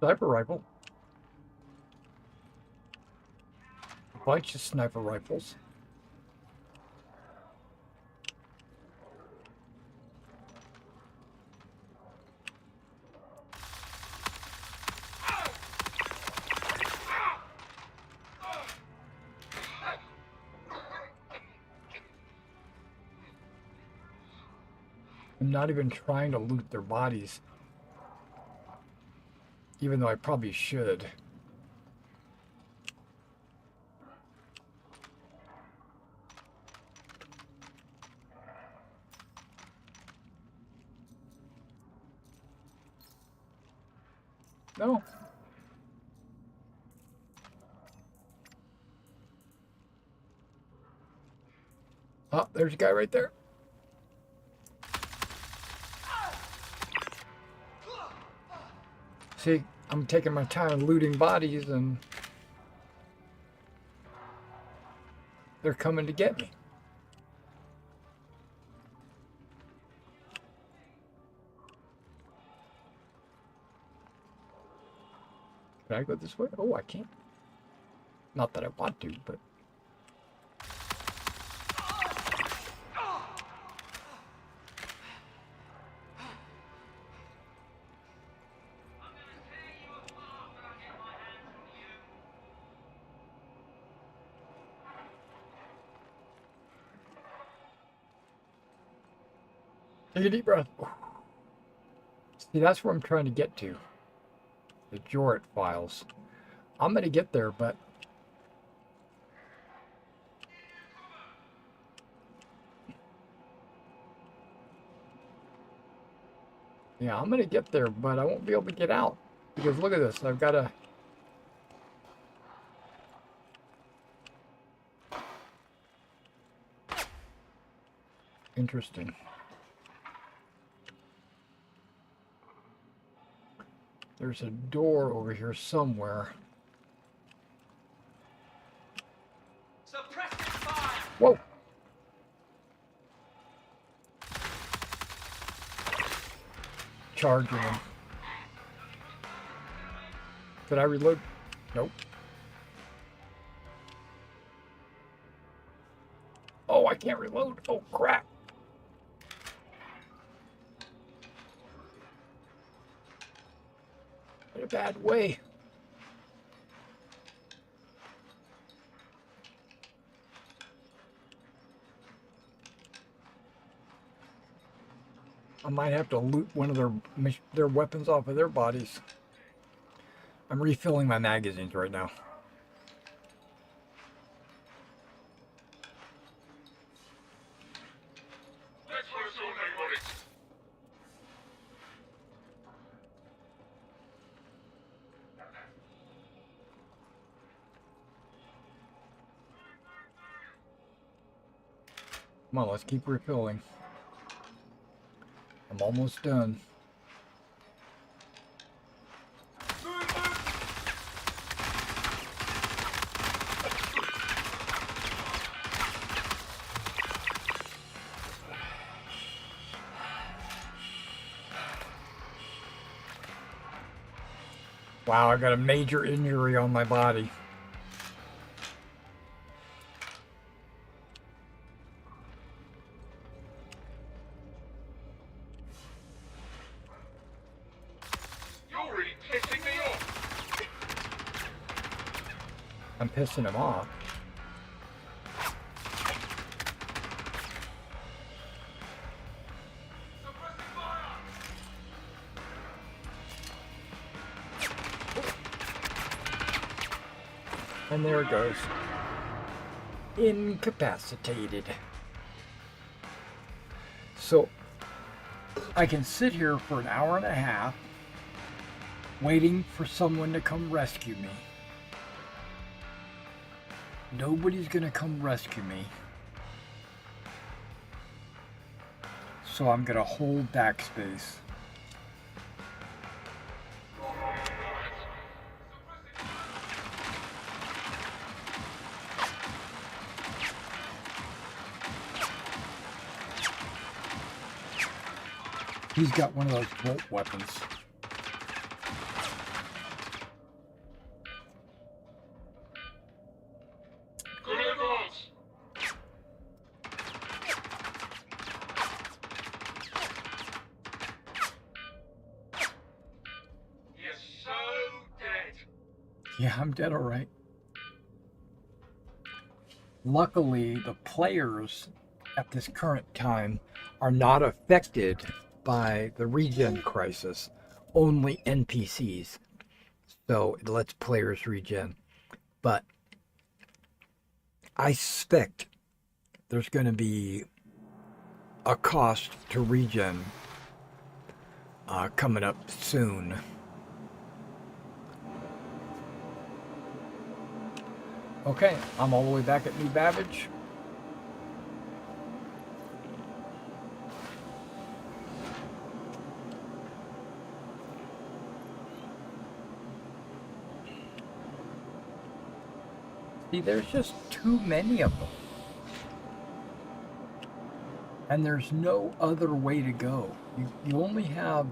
Sniper rifle. A bunch of sniper rifles. I'm not even trying to loot their bodies. Even though I probably should. No. Oh, there's a guy right there. See, I'm taking my time looting bodies and they're coming to get me. Can I go this way? Oh, I can't. Not that I want to, but... Take a deep breath. See, that's where I'm trying to get to. The Jorrit files. I'm going to get there, but... Yeah, I'm going to get there, but I won't be able to get out. Because look at this. I've got to... Interesting. There's a door over here somewhere. Suppressing fire! Whoa! Charging him. Did I reload? Nope. Oh, I can't reload. Oh, crap. In a bad way. I might have to loot one of their weapons off of their bodies. I'm refilling my magazines right now. Come on, let's keep refilling. I'm almost done. Wow, I got a major injury on my body. You're really pissing me off. I'm pissing him off. And there it goes. Incapacitated. So I can sit here for an hour and a half waiting for someone to come rescue me. Nobody's gonna come rescue me. So I'm gonna hold backspace. He's got one of those bolt weapons. You're so dead. Yeah, I'm dead, all right. Luckily, the players at this current time are not affected by the regen crisis. Only NPCs. So it lets players regen. But I suspect there's going to be a cost to regen coming up soon. Okay, I'm all the way back at New Babbage. See, there's just too many of them. And there's no other way to go. You only have,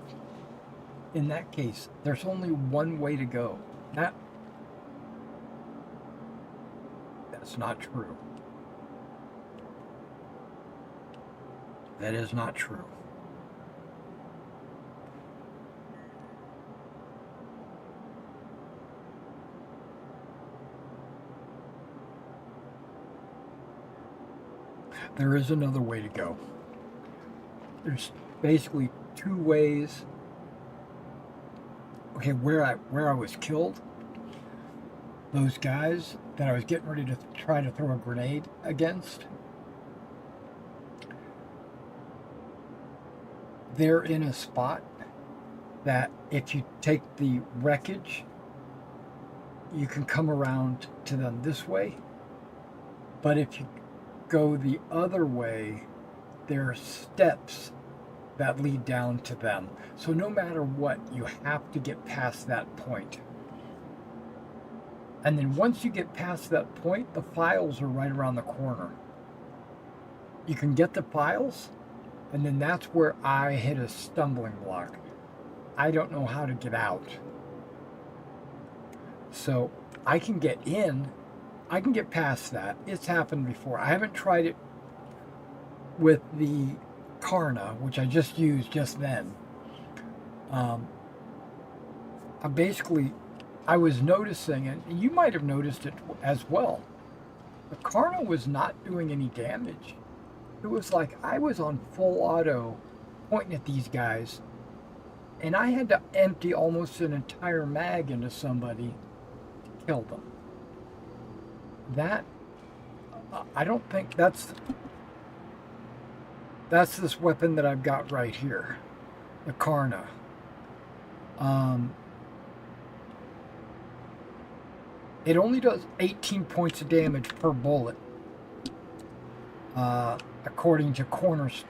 in that case, there's only one way to go. That's not true. That is not true. There is another way to go. There's basically two ways. Okay, where I was killed, those guys that I was getting ready to try to throw a grenade against, they're in a spot that if you take the wreckage, you can come around to them this way. But if you go the other way, there are steps that lead down to them. So no matter what, you have to get past that point. And then once you get past that point, the files are right around the corner. You can get the files, and then that's where I hit a stumbling block. I don't know how to get out. So I can get in, I can get past that. It's happened before. I haven't tried it with the Karna, which I just used just then. I was noticing, and you might have noticed it as well, the Karna was not doing any damage. It was like I was on full auto pointing at these guys, and I had to empty almost an entire mag into somebody to kill them. That, I don't think that's this weapon that I've got right here, the Karna. It only does 18 points of damage per bullet. according to Cornerstone.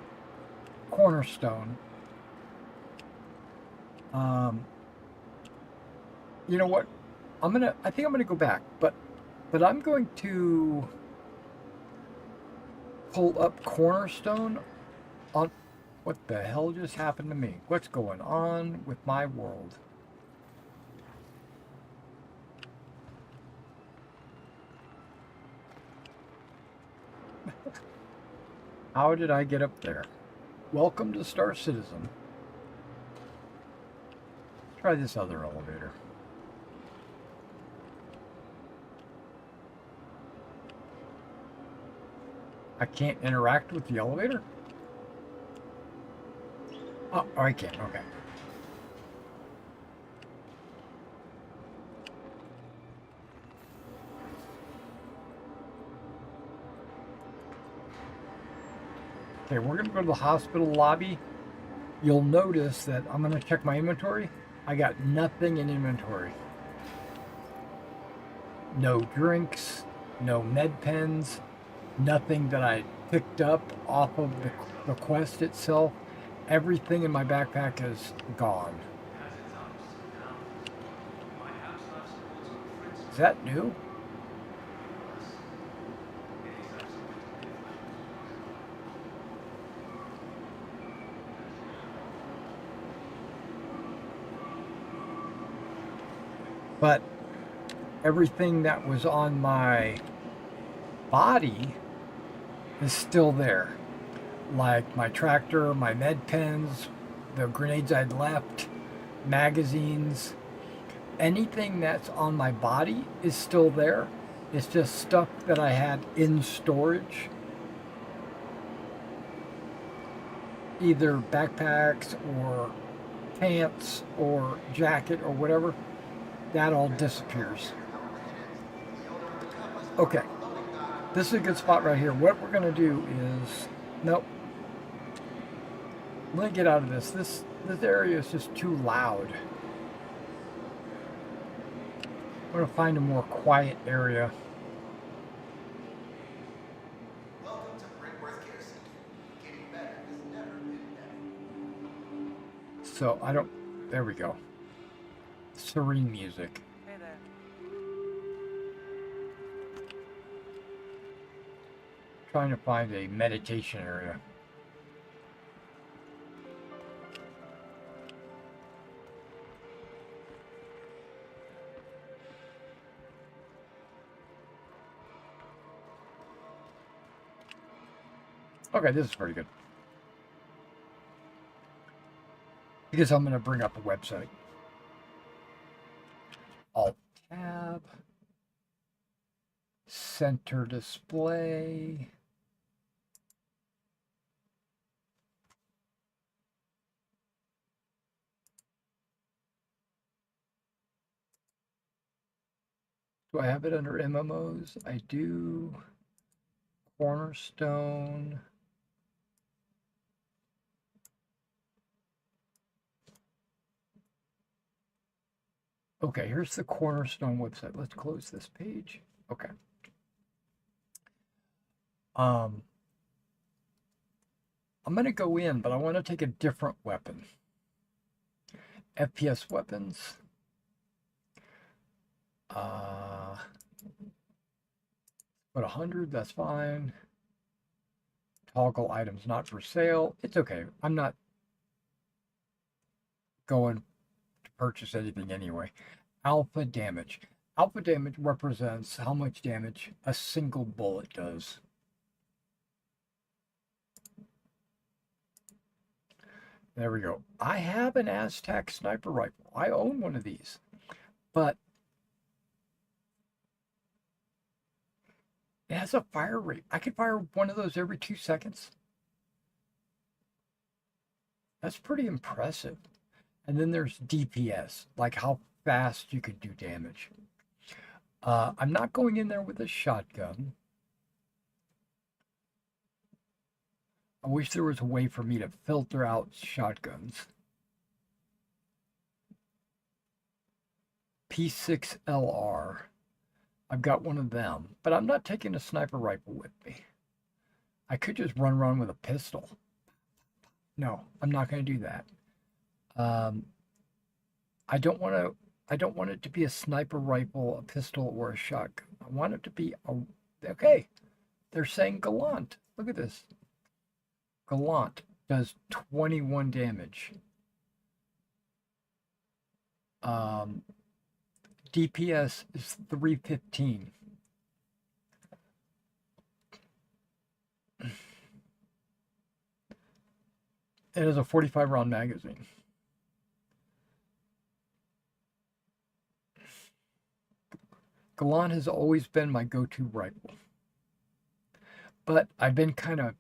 You know what? I think I'm gonna go back, but I'm going to pull up Cornerstone on. What the hell just happened to me? What's going on with my world? How did I get up there? Welcome to Star Citizen. Try this other elevator. I can't interact with the elevator? Oh, I can. Okay. Okay, we're going to go to the hospital lobby. You'll notice that I'm going to check my inventory. I got nothing in inventory. No drinks, no med pens, nothing that I picked up off of the quest itself. Everything in my backpack is gone. Is that new? But everything that was on my body is still there. Like my tractor, my med pens, the grenades I'd left, magazines, anything that's on my body is still there. It's just stuff that I had in storage. Either backpacks or pants or jacket or whatever. That all disappears. Okay. This is a good spot right here. What we're going to do is... Nope. Let me get out of this. This area is just too loud. I'm going to find a more quiet area. Welcome to Brickworth Care Center. Getting better has never been better. So I don't... There we go. Serene music. Hey there. Trying to find a meditation area. Okay, this is pretty good. Because I'm going to bring up a website. Alt tab. Center display. Do I have it under MMOs? I do. Cornerstone. Okay, here's the Cornerstone website. Let's close this page. Okay. I'm going to go in, but I want to take a different weapon. FPS weapons. Put 100, that's fine. Toggle items not for sale. It's okay. I'm not going to purchase anything anyway. Alpha damage. Alpha damage represents how much damage a single bullet does. There we go. I have an Aztec sniper rifle. I own one of these. But it has a fire rate. I could fire one of those every 2 seconds. That's pretty impressive. And then there's DPS, like how fast you could do damage. I'm not going in there with a shotgun. I wish there was a way for me to filter out shotguns. P6LR. I've got one of them, but I'm not taking a sniper rifle with me. I could just run around with a pistol. No, I'm not going to do that. I don't want to. I don't want it to be a sniper rifle, a pistol, or a shotgun. I want it to be a. Okay, they're saying Gallant. Look at this. Gallant does 21 damage. DPS is 315. It has a 45 round magazine. Gallant has always been my go-to rifle. But I've been kind of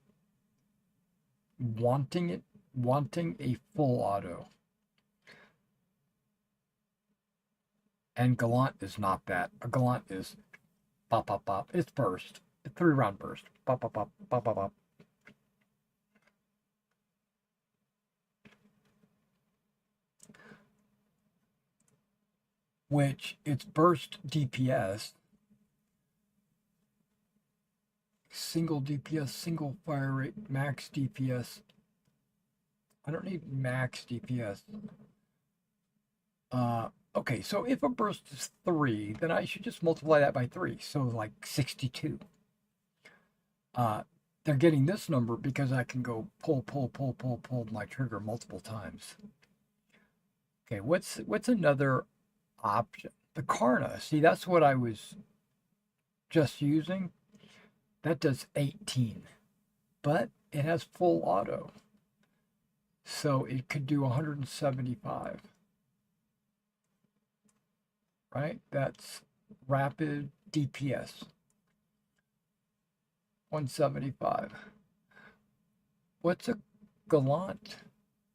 wanting a full auto. And Gallant is not that. A Gallant is pop, pop, pop. It's burst. A 3-round burst. Pop, pop, pop, pop, pop, pop. Which its burst DPS, single DPS, single fire rate, max DPS. I don't need max DPS. Okay, so if a burst is 3, then I should just multiply that by 3. So like 62. They're getting this number because I can go pull my trigger multiple times. Okay, what's another option? The Karna. See, that's what I was just using. That does 18, but it has full auto. So it could do 175. Right? That's rapid DPS. 175. What's a Gallant?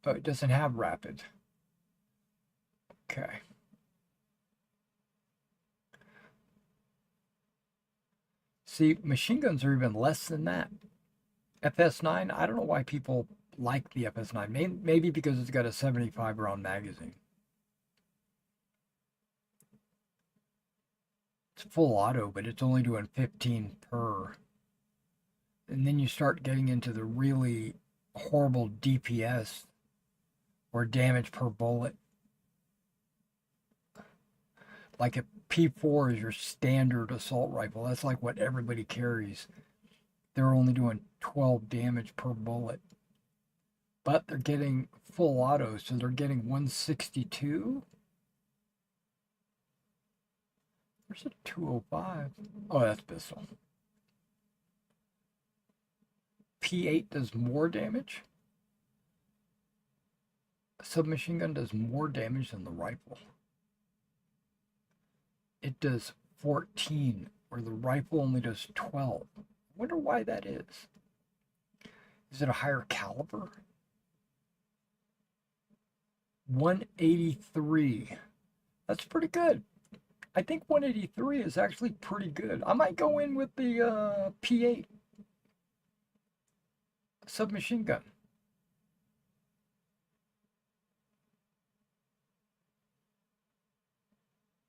Oh, it doesn't have rapid. Okay. See, machine guns are even less than that. FS9, I don't know why people like the FS9. Maybe because it's got a 75 round magazine. It's full auto, but it's only doing 15 per. And then you start getting into the really horrible DPS or damage per bullet. Like a P4 is your standard assault rifle. That's like what everybody carries. They're only doing 12 damage per bullet. But they're getting full auto, so they're getting 162. Where's a 205? Oh, that's pistol. P8 does more damage. A submachine gun does more damage than the rifle. It does 14, where the rifle only does 12. I wonder why that is. Is it a higher caliber? 183. That's pretty good. I think 183 is actually pretty good. I might go in with the P8 submachine gun.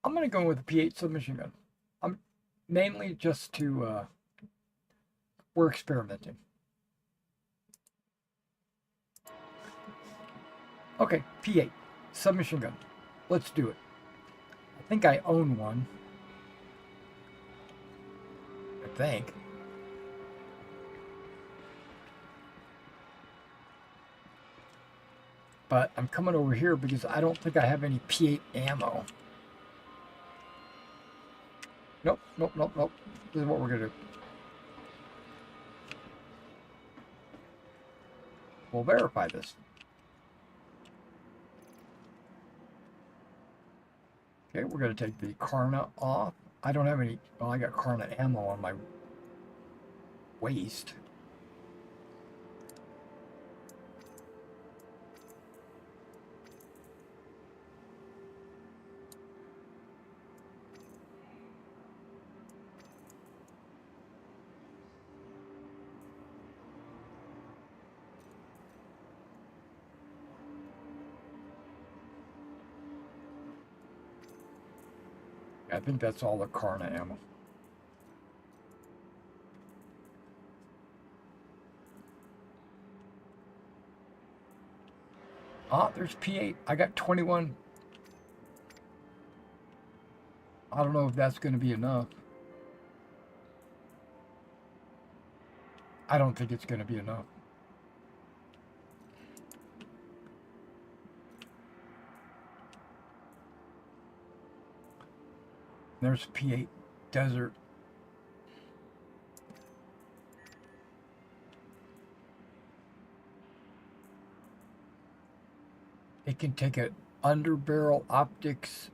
I'm going to go with the P8 submachine gun. I'm mainly just to, we're experimenting. Okay, P8 submachine gun. Let's do it. I think I own one. I think. But I'm coming over here because I don't think I have any P8 ammo. Nope. This is what we're going to do. We'll verify this. Okay, we're going to take the Karna off. I don't have any, well, I got Karna ammo on my waist. I think that's all the Karna ammo. Ah, there's P8. I got 21. I don't know if that's going to be enough. I don't think it's going to be enough. There's P8 Desert. It can take an underbarrel optics,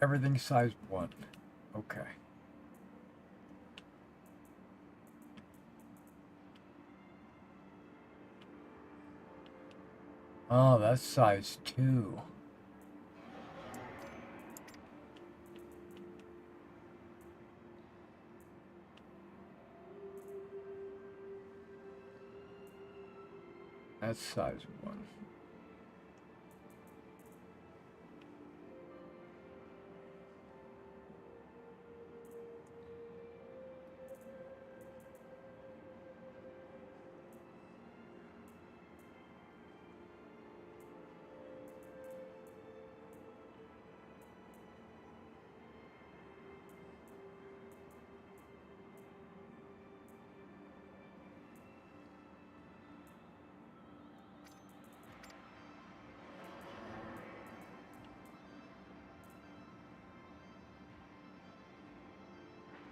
everything size 1. Okay. Oh, that's size 2. That's size 1.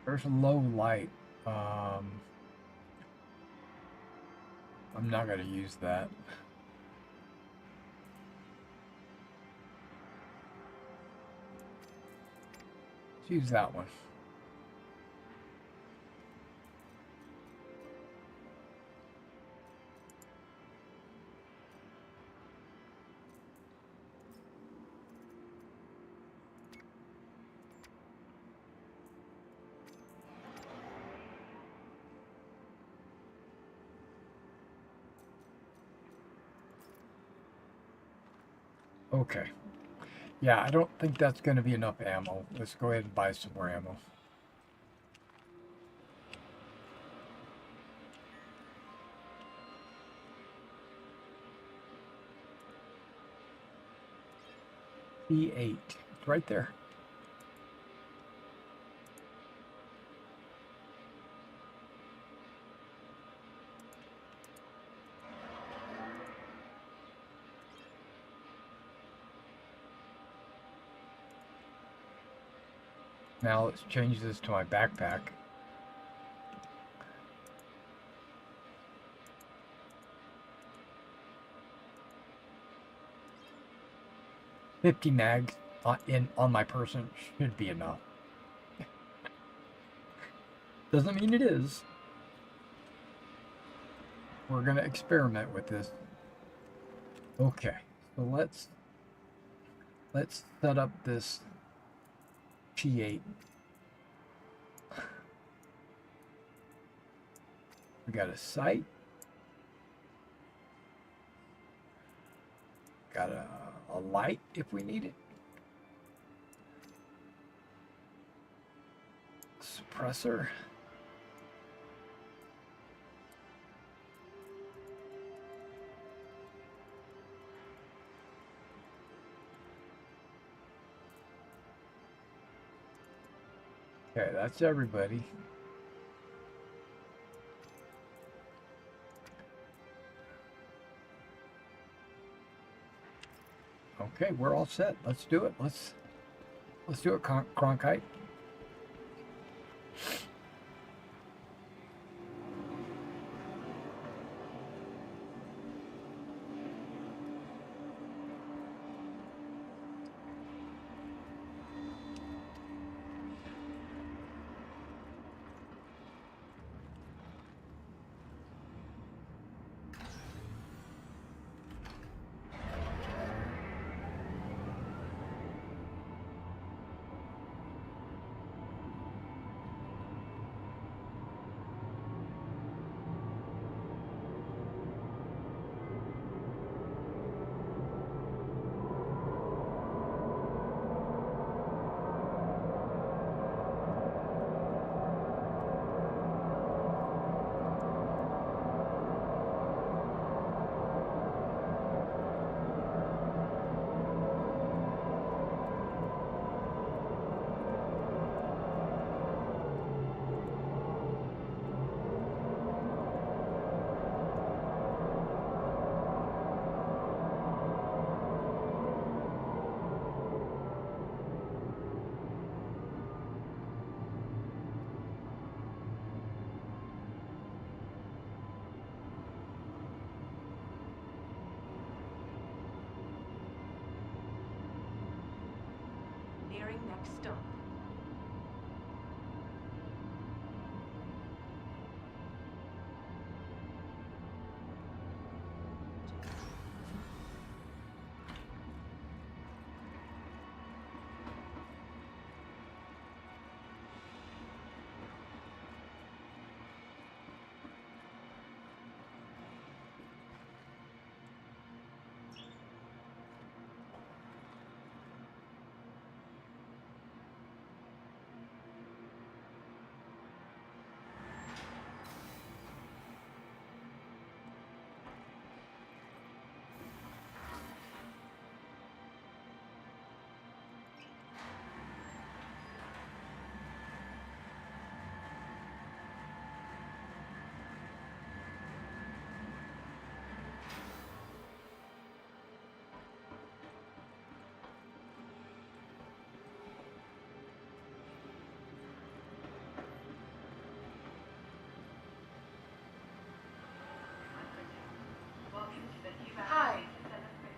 There's low light. I'm not going to use that. Let's use that one. Okay. Yeah, I don't think that's going to be enough ammo. Let's go ahead and buy some more ammo. C8. It's right there. Now let's change this to my backpack. $50 mags on my person should be enough. Doesn't mean it is. We're gonna experiment with this. Okay, so let's set up this P8. We got a sight. Got a light if we need it. Suppressor. Okay, that's everybody. Okay, we're all set. Let's do it. Let's do it, Cronkite. cardiac stop. Hi,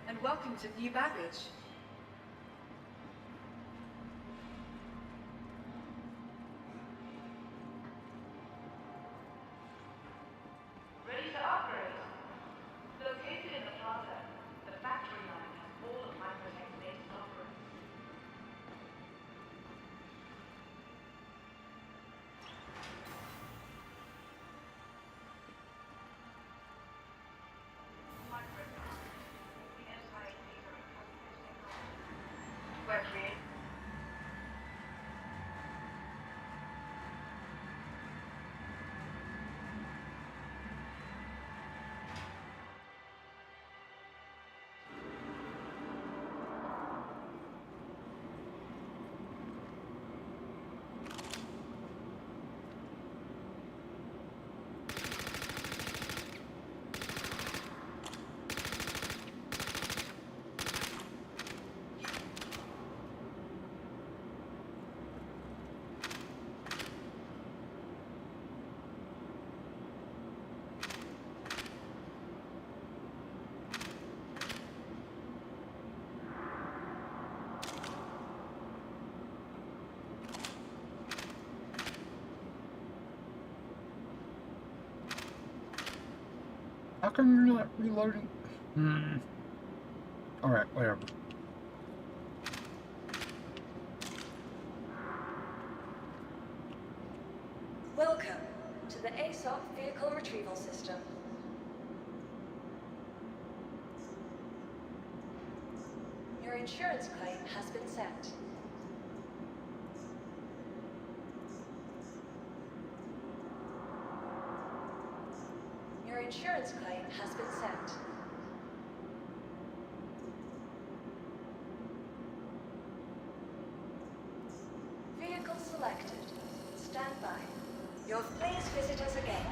and welcome to New Baggage. Ready to operate. Located in the plaza, the factory line has all of Microtech's latest offerings. Microtech, the entire leader in cutting-edge technology. We're creating. How come you're not reloading? Alright, whatever. Welcome to the ASOP Vehicle Retrieval System. Your insurance claim has been sent. Your insurance claim has been sent. Vehicle selected. Stand by. Please visit us again.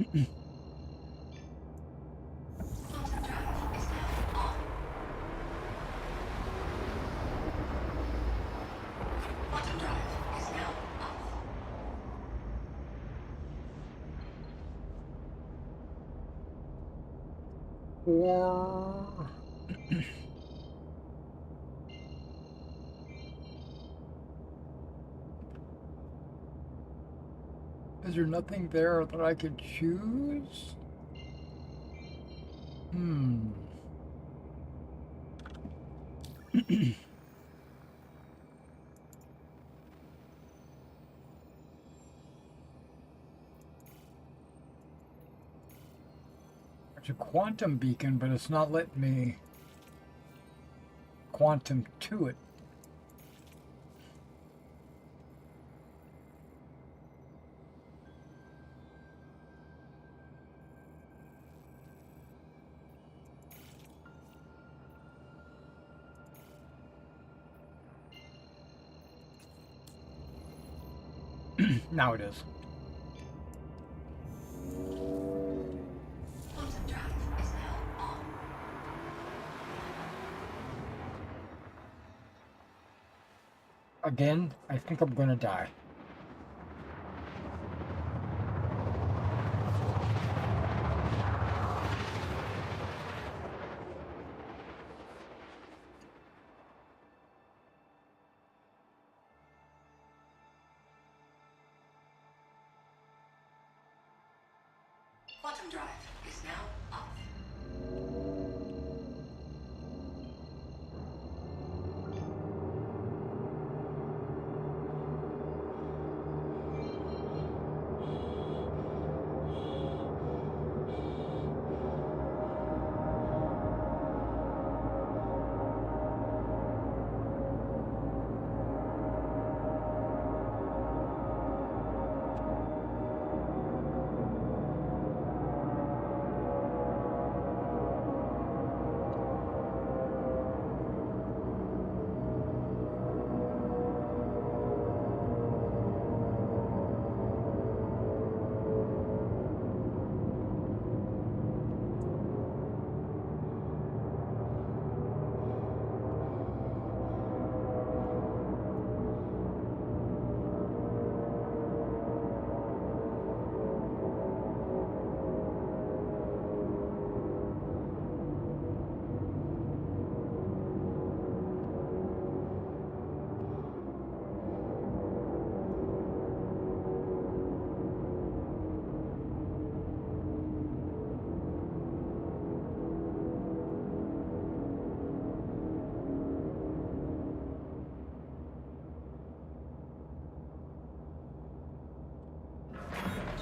Quantum drive is now on. Quantum drive is now off. Or is there nothing there that I could choose? There's a quantum beacon, but it's not letting me quantum to it. Now it is. Quantum drive is now on. Again, I think I'm gonna die. Quantum drive is now off.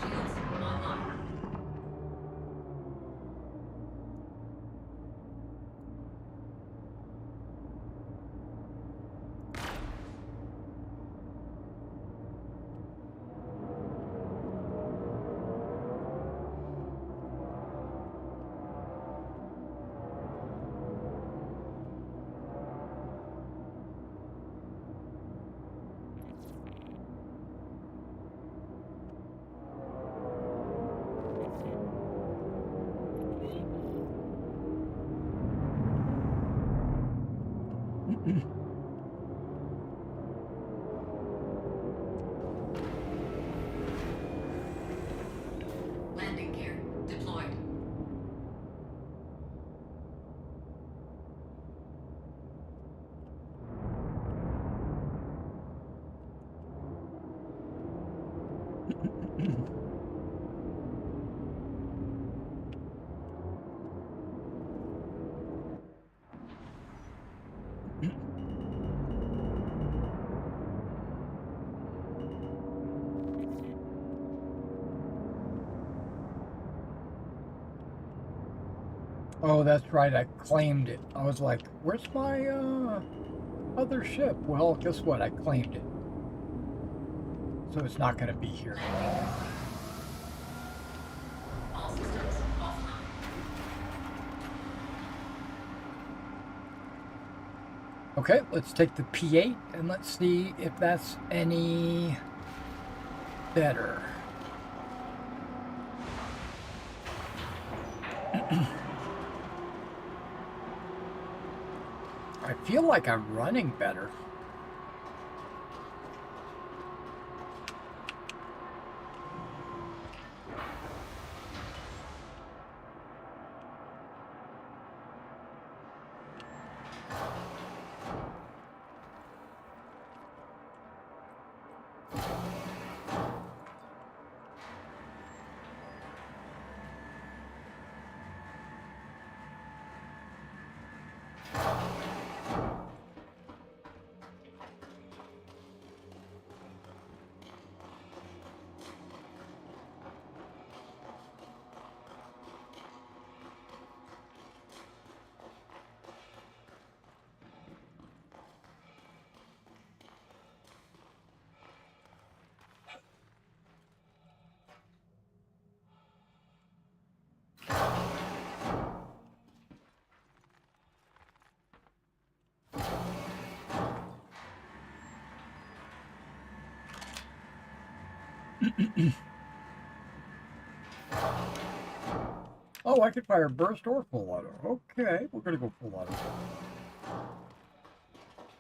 Shields online. Landing gear deployed. Oh, that's right. I claimed it. I was like, where's my other ship? Well, guess what? I claimed it. So it's not going to be here anymore. All systems offline. Okay, let's take the P8 and let's see if that's any better. I feel like I'm running better. Oh, I could fire burst or full auto. Okay, we're gonna go full auto.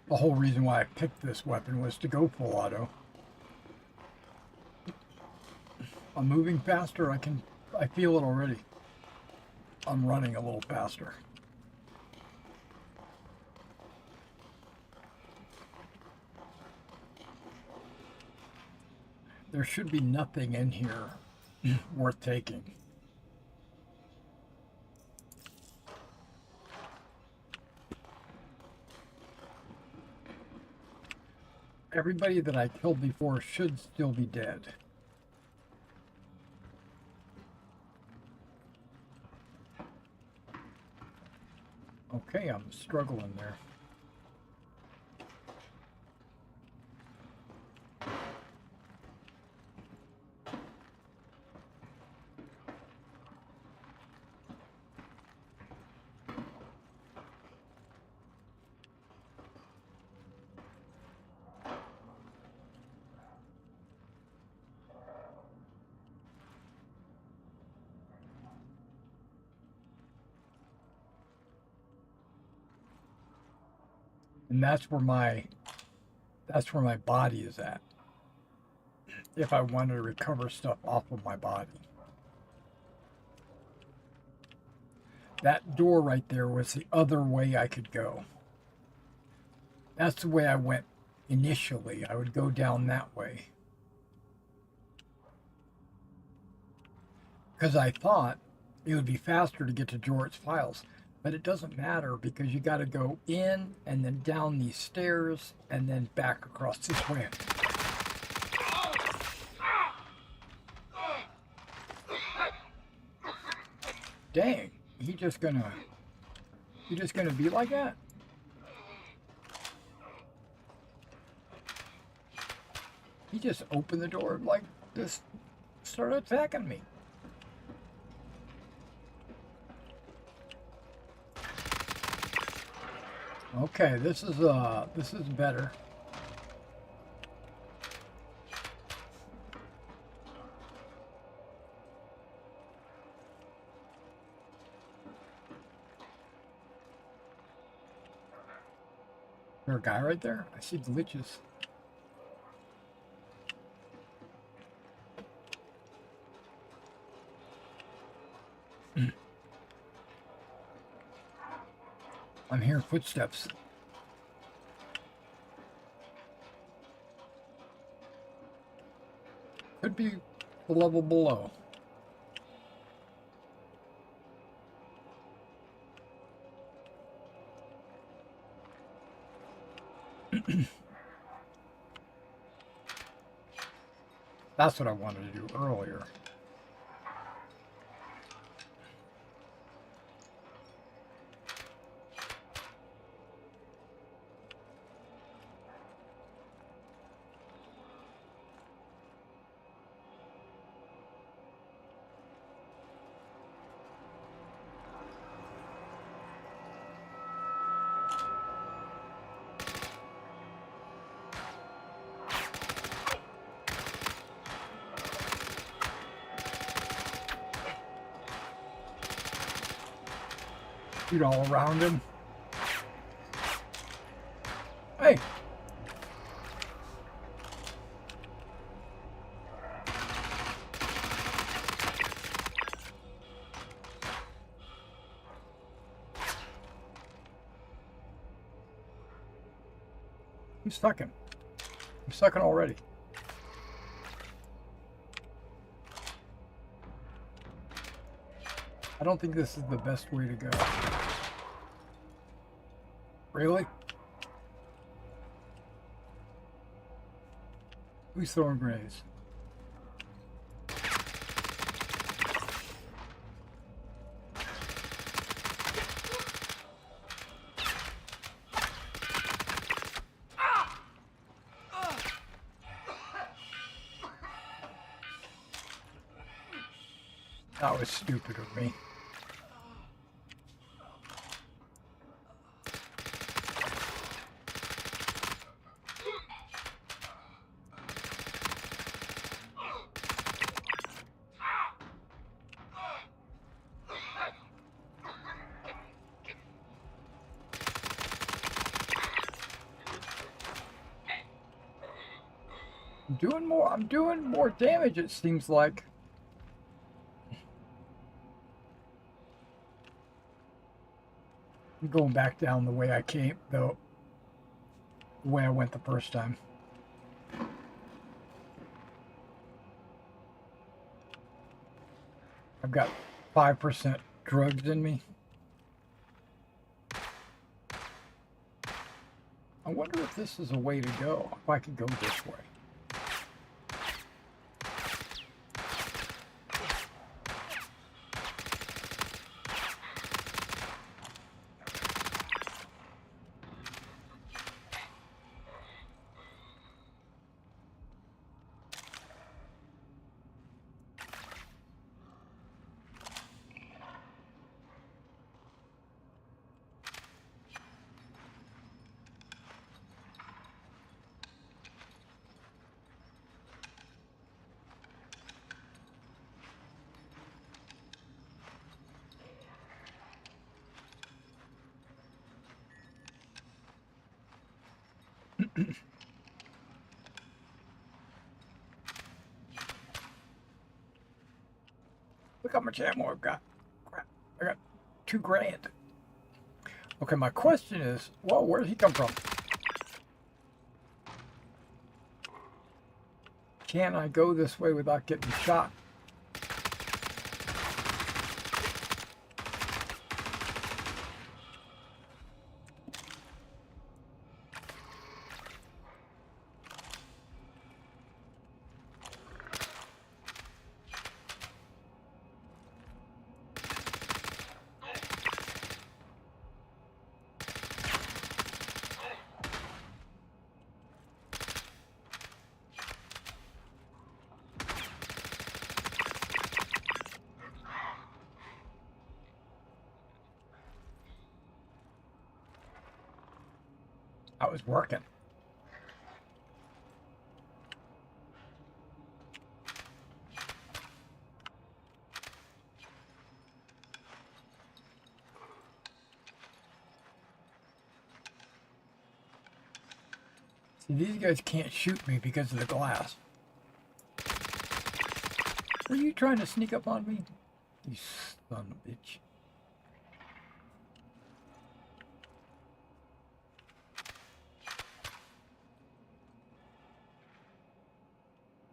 The whole reason why I picked this weapon was to go full auto. I'm moving faster. I feel it already. I'm running a little faster. There should be nothing in here worth taking. Everybody that I killed before should still be dead. Okay, I'm struggling there. And that's where my body is at. If I wanted to recover stuff off of my body. That door right there was the other way I could go. That's the way I went initially. I would go down that way. Because I thought it would be faster to get to Jorrit's files. But it doesn't matter because you got to go in and then down these stairs and then back across this way. Dang, he just gonna be like that? He just opened the door like this, started attacking me. Okay, this is better. Is there a guy right there? I see glitches. I'm hearing footsteps. Could be the level below. That's what I wanted to do earlier. Shoot all around him. Hey! I'm sucking. I'm sucking already. I don't think this is the best way to go. Really? Who's throwing grenades? That was stupid of me. I'm doing more damage, it seems like. I'm going back down the way I came, though. The way I went the first time. I've got 5% drugs in me. I wonder if this is a way to go. If I could go this way. Look how much ammo I've got. Crap. I got 2 grand. Okay, my question is, well, where did he come from? Can I go this way without getting shot? I was working. See, these guys can't shoot me because of the glass. Are you trying to sneak up on me? You son of a bitch.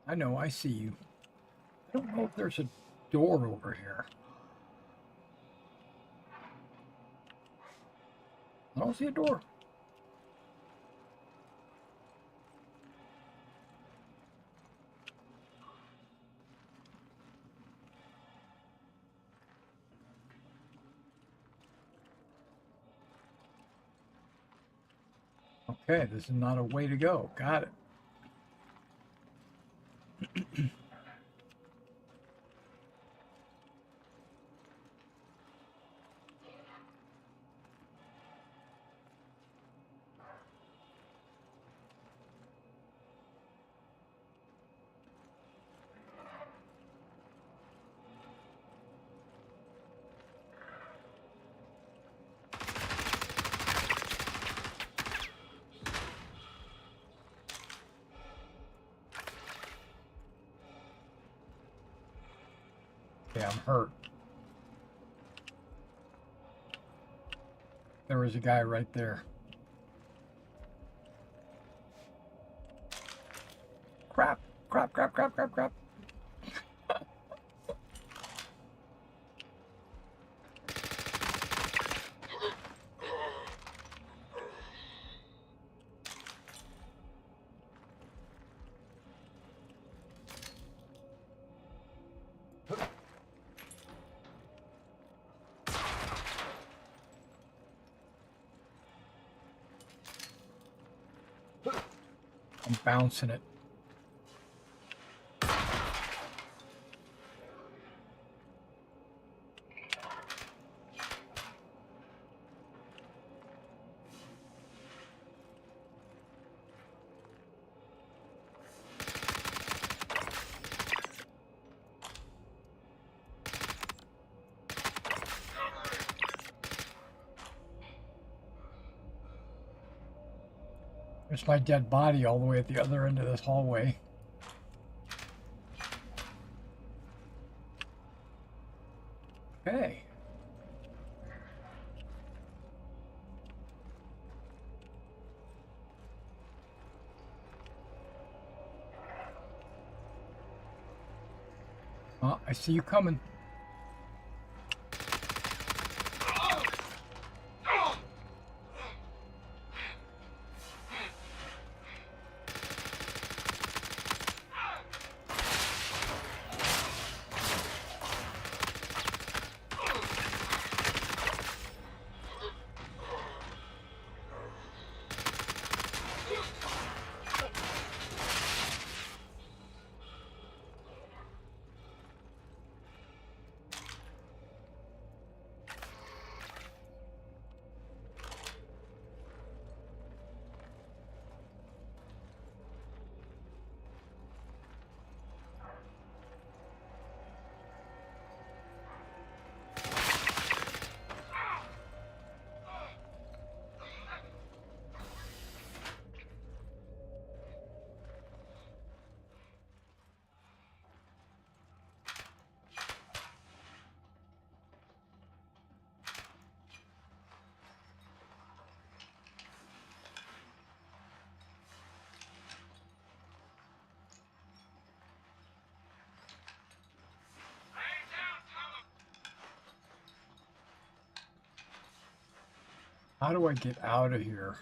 I know, I see you. I don't know if there's a door over here. I don't see a door. Okay, this is not a way to go. Got it. Yeah, I'm hurt. There was a guy right there. Crap, crap, crap, crap, crap, crap. I'm bouncing it. There's my dead body all the way at the other end of this hallway. Okay. I see you coming. How do I get out of here?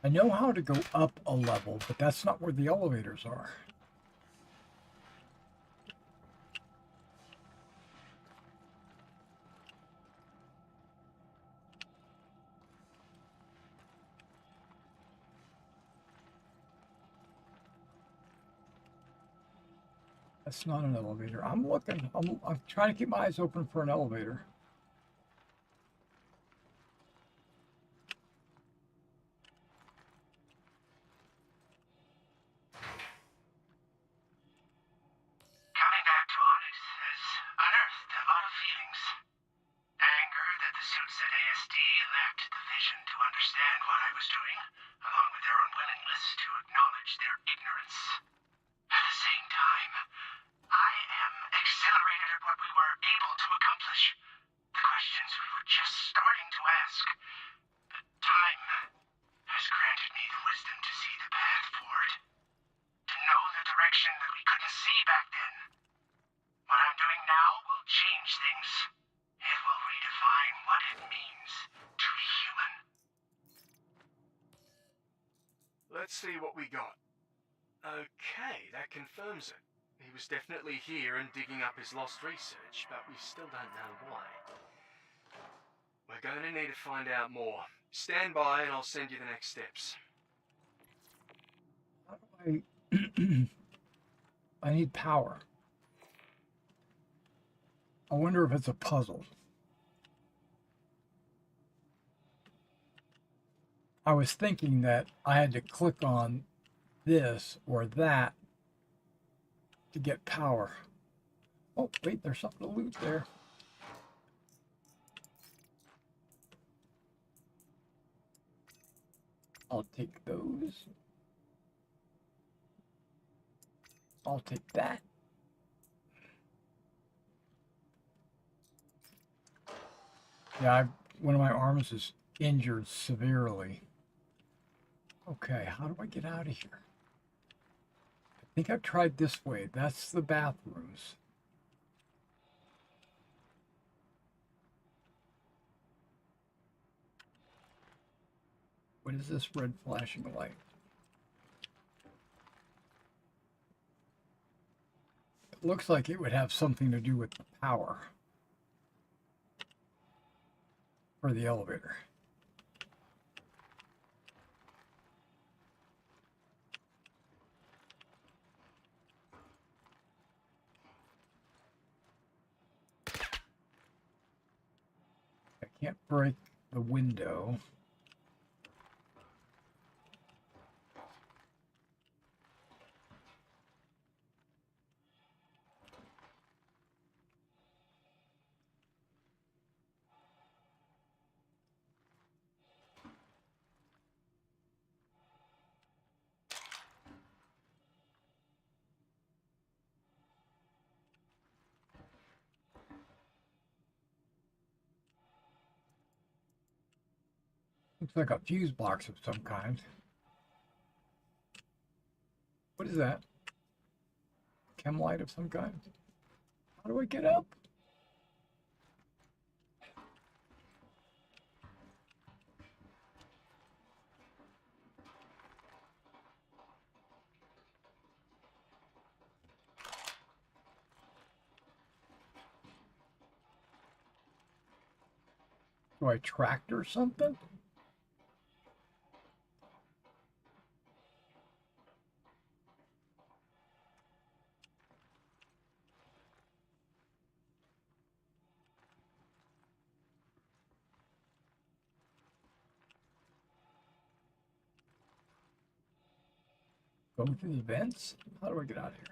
I know how to go up a level, but that's not where the elevators are. That's not an elevator. I'm looking. I'm trying to keep my eyes open for an elevator. Coming back to Onyx has unearthed a lot of feelings. Anger that the suits at ASD lacked the vision to understand what I was doing, along with their unwillingness to acknowledge their ignorance. At the same time, I am exhilarated at what we were able to accomplish. The questions we were just starting to ask. But time has granted me the wisdom to see the path forward. To know the direction that we couldn't see back then. What I'm doing now will change things. It will redefine what it means to be human. Let's see what we got. Okay, that confirms it. He was definitely here and digging up his lost research, but we still don't know why. We're going to need to find out more. Stand by and I'll send you the next steps. How do I need power. I wonder if it's a puzzle. I was thinking that I had to click on this or that to get power. Oh, wait, there's something to loot there. I'll take those. I'll take that. Yeah, one of my arms is injured severely. Okay, how do I get out of here? I think I've tried this way. That's the bathrooms. What is this red flashing light? It looks like it would have something to do with the power for the elevator. I can't break the window. Looks like a fuse box of some kind. What is that? Chem light of some kind? How do I get up? Do I tractor something? Going through the vents? How do I get out of here?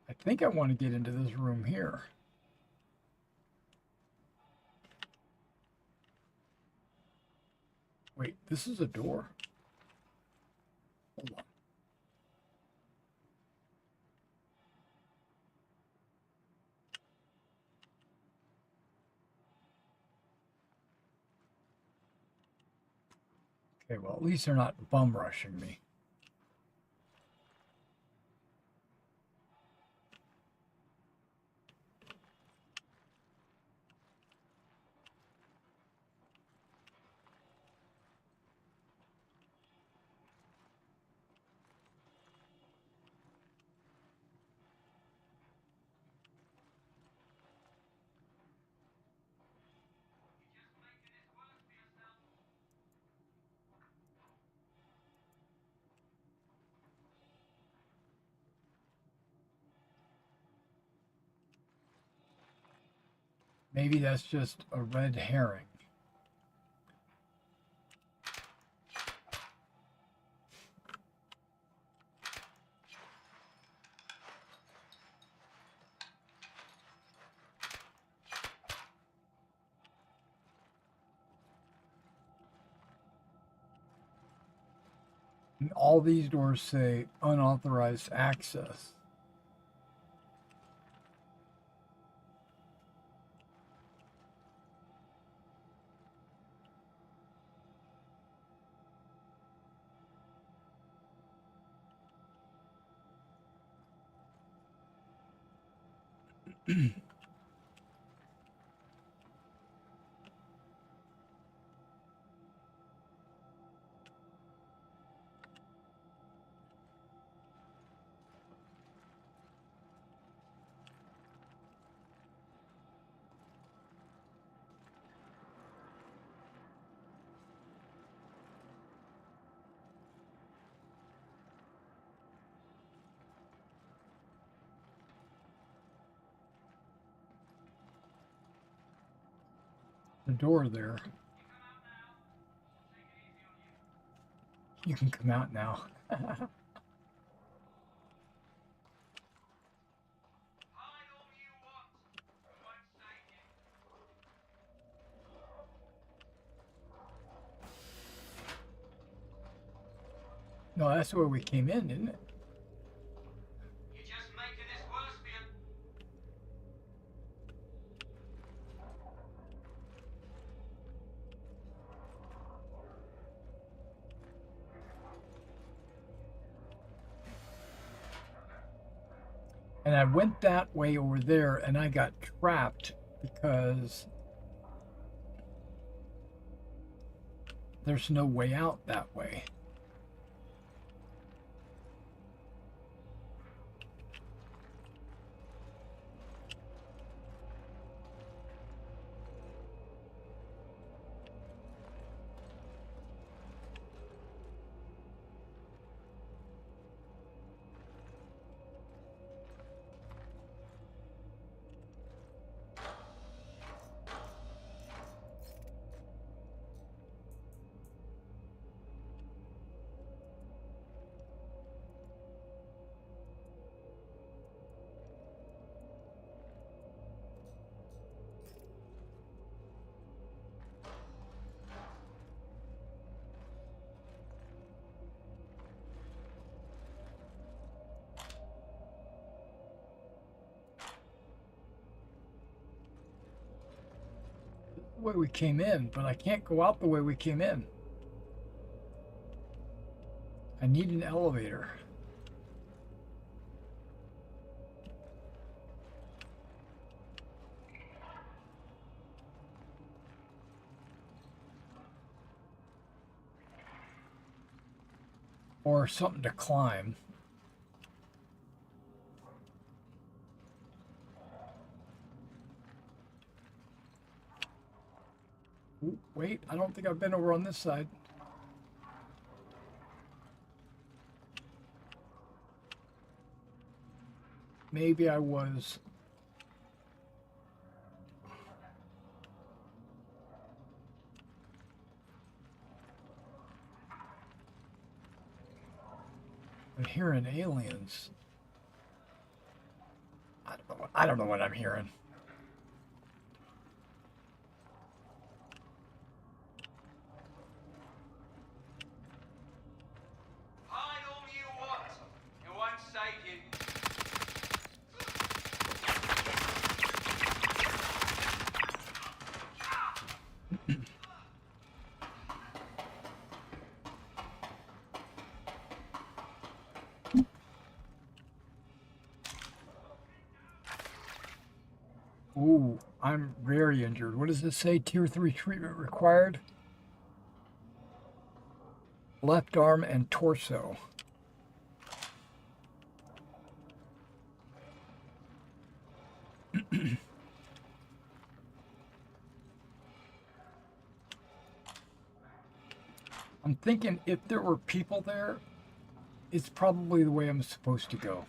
I think I want to get into this room here. Wait, this is a door? Hold on. Okay, well, at least they're not bum rushing me. Maybe that's just a red herring. And all these doors say unauthorized access. The door there. You can come out now. No, that's where we came in, didn't it? You're just making this worse for you. And I went that way over there and I got trapped because there's no way out that way. The way we came in, but I can't go out the way we came in. I need an elevator. Or something to climb. Ooh, wait, I don't think I've been over on this side. Maybe I was. I'm hearing aliens. I don't know what I'm hearing. Hide all you want. It won't save you. Ooh, I'm very injured. What does this say? Tier 3 treatment required? Left arm and torso. I'm thinking if there were people there, it's probably the way I'm supposed to go.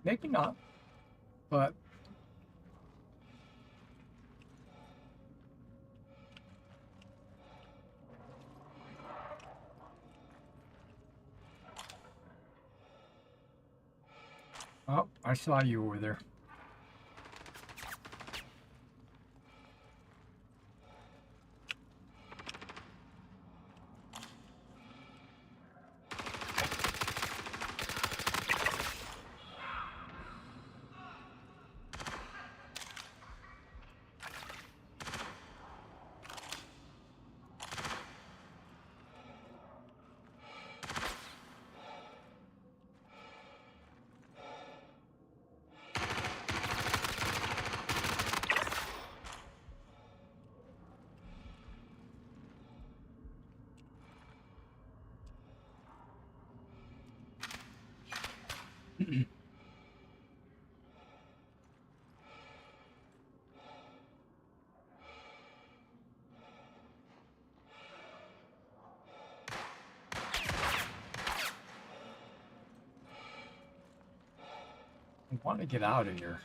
Maybe not, but oh, I saw you over there. I want to get out of here.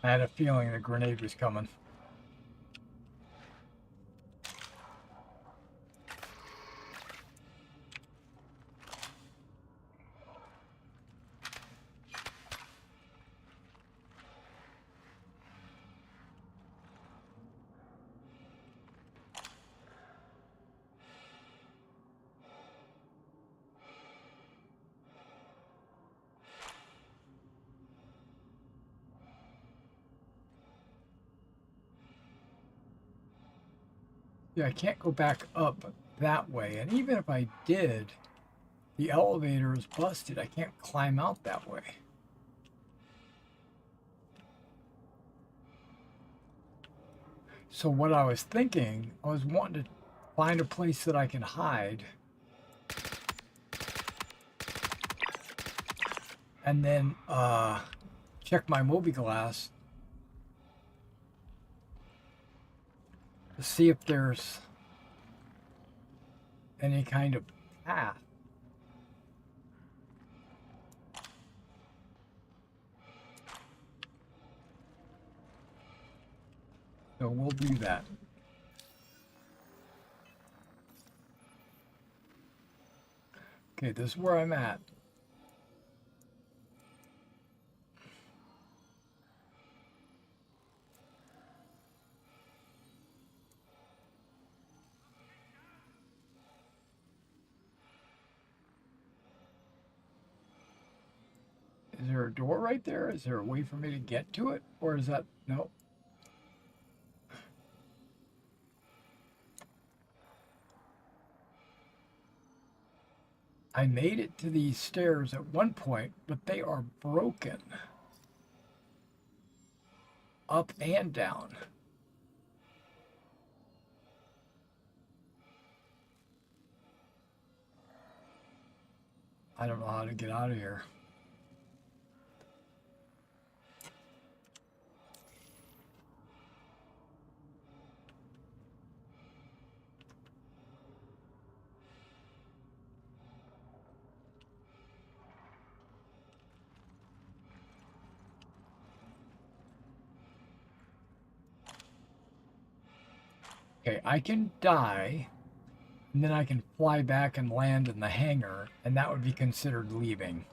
I had a feeling the grenade was coming. Yeah, I can't go back up that way. And even if I did, the elevator is busted. I can't climb out that way. So what I was thinking, I was wanting to find a place that I can hide. And then check my mobi-glass to see if there's any kind of path. So we'll do that. Okay, this is where I'm at. Is there a door right there? Is there a way for me to get to it? Or is that... No. I made it to these stairs at one point, but they are broken. Up and down. I don't know how to get out of here. Okay, I can die, and then I can fly back and land in the hangar, and that would be considered leaving.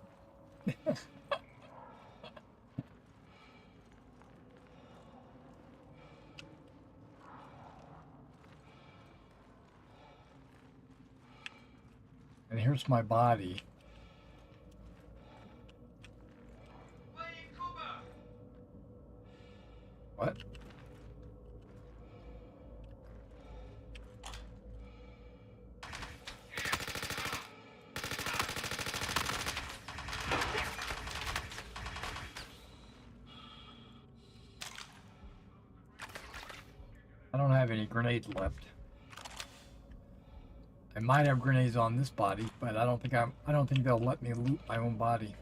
And here's my body. What? I don't have any grenades left. I might have grenades on this body, but I don't think they'll let me loot my own body.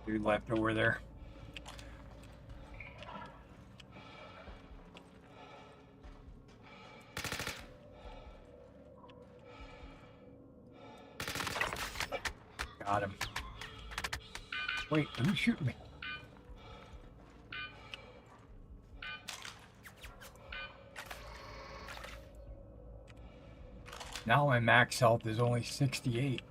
Dude left over there. Got him. Wait, who's shooting me? Now my max health is only 68.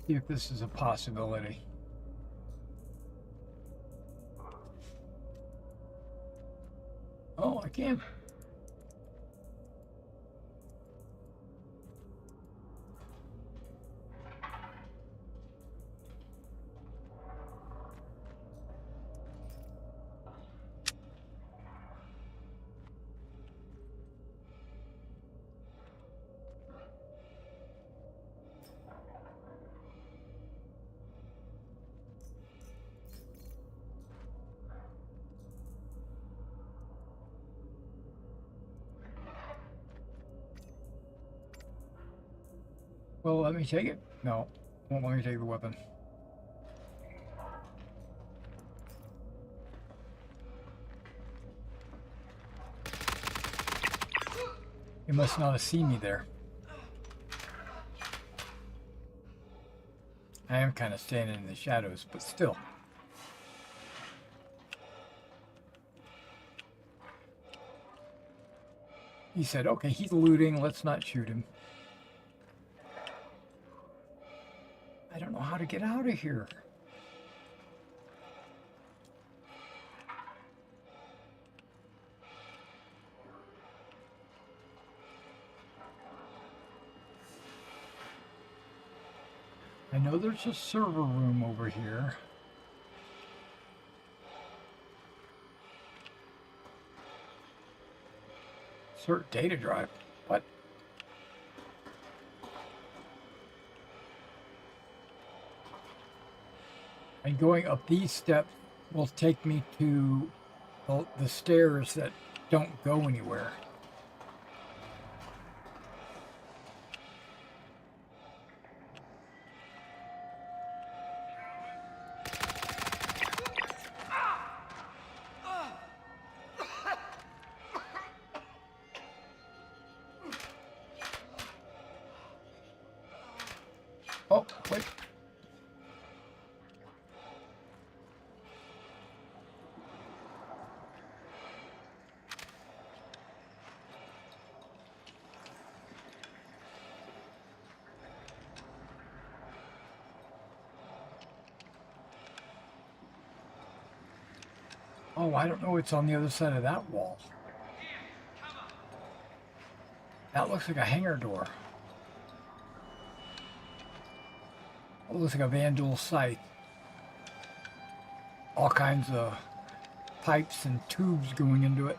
See if this is a possibility. Oh, I can. Well, let me take it. No, won't let me take the weapon. You must not have seen me there. I am kind of standing in the shadows, but still. He said, okay, he's looting, let's not shoot him. I don't know how to get out of here. I know there's a server room over here. Insert data drive. What? And going up these steps will take me to the stairs that don't go anywhere. Oh, wait. Oh, I don't know what's on the other side of that wall. That looks like a hangar door. It looks like a Vandal site. All kinds of pipes and tubes going into it.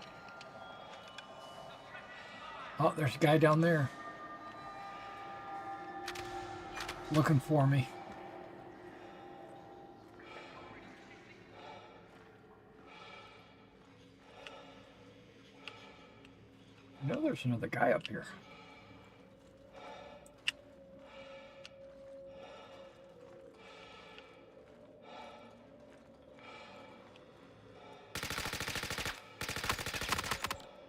Oh, there's a guy down there. Looking for me. I know there's another guy up here.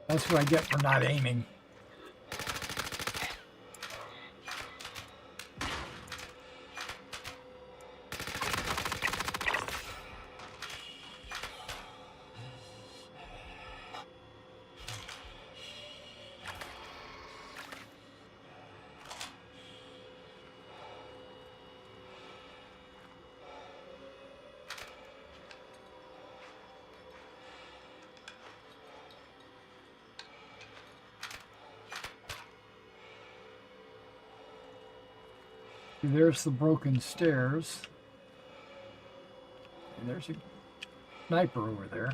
That's what I get for not aiming. There's the broken stairs. And there's a sniper over there.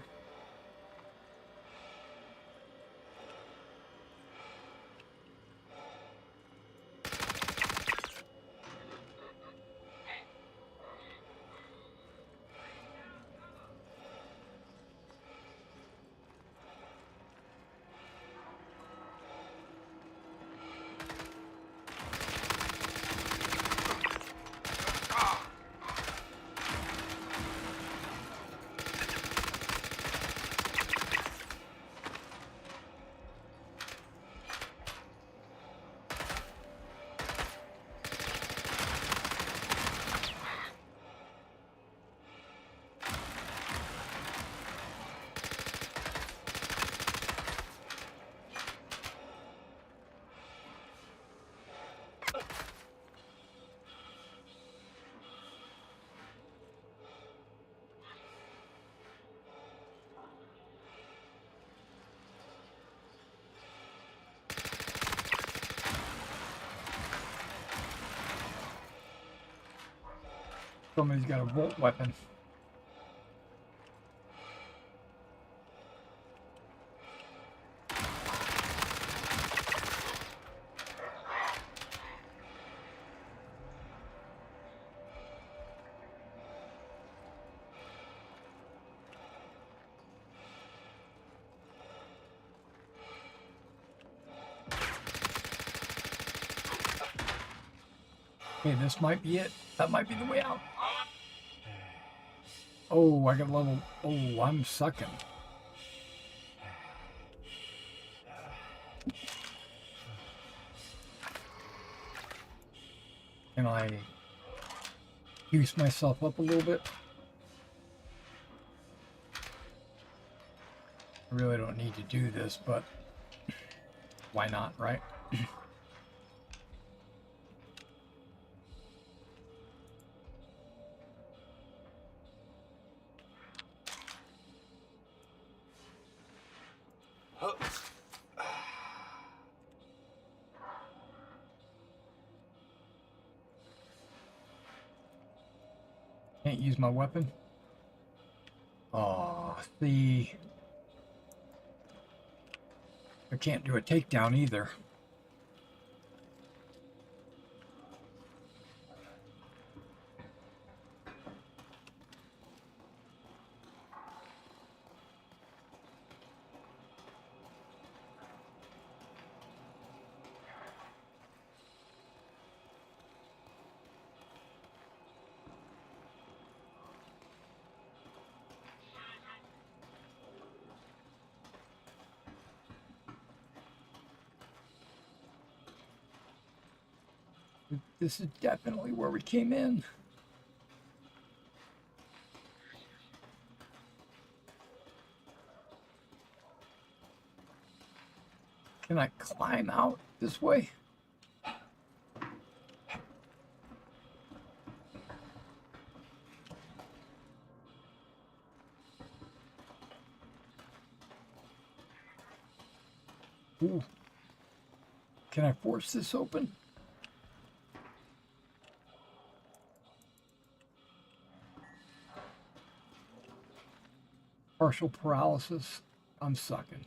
Somebody's got a bolt weapon. Okay, this might be it. That might be the way out. Oh, I got level. Oh, I'm sucking. Can I juice myself up a little bit? I really don't need to do this, but why not, right? Can't use my weapon. Oh, see. I can't do a takedown either. This is definitely where we came in. Can I climb out this way? Ooh. Can I force this open? Partial paralysis. I'm sucking.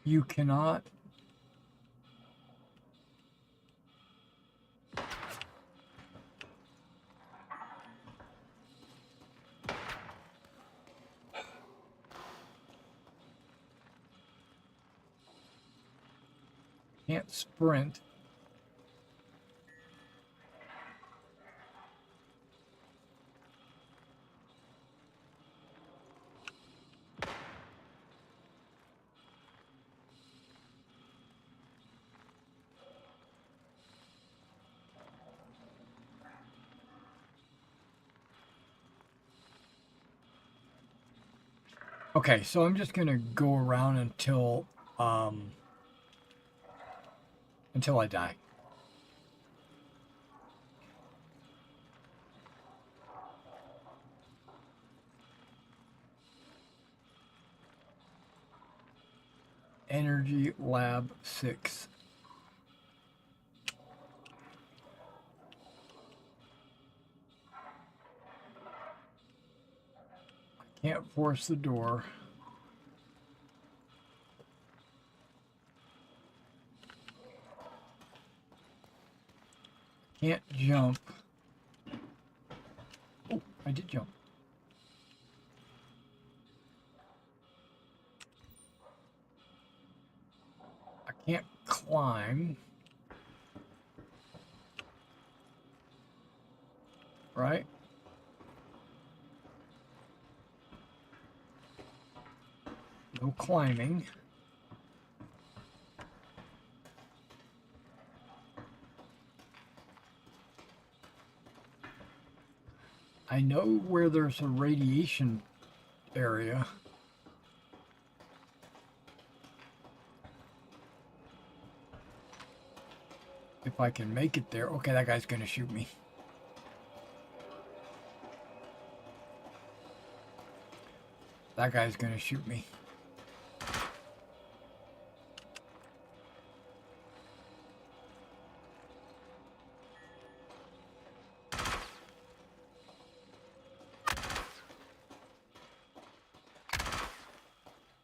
You cannot. Can't sprint. Okay, so I'm just gonna go around until I die. Energy Lab 6. I can't force the door. Can't jump. Oh, I did jump. I can't climb. Right? No climbing. I know where there's a radiation area. If I can make it there. Okay, that guy's gonna shoot me. That guy's gonna shoot me.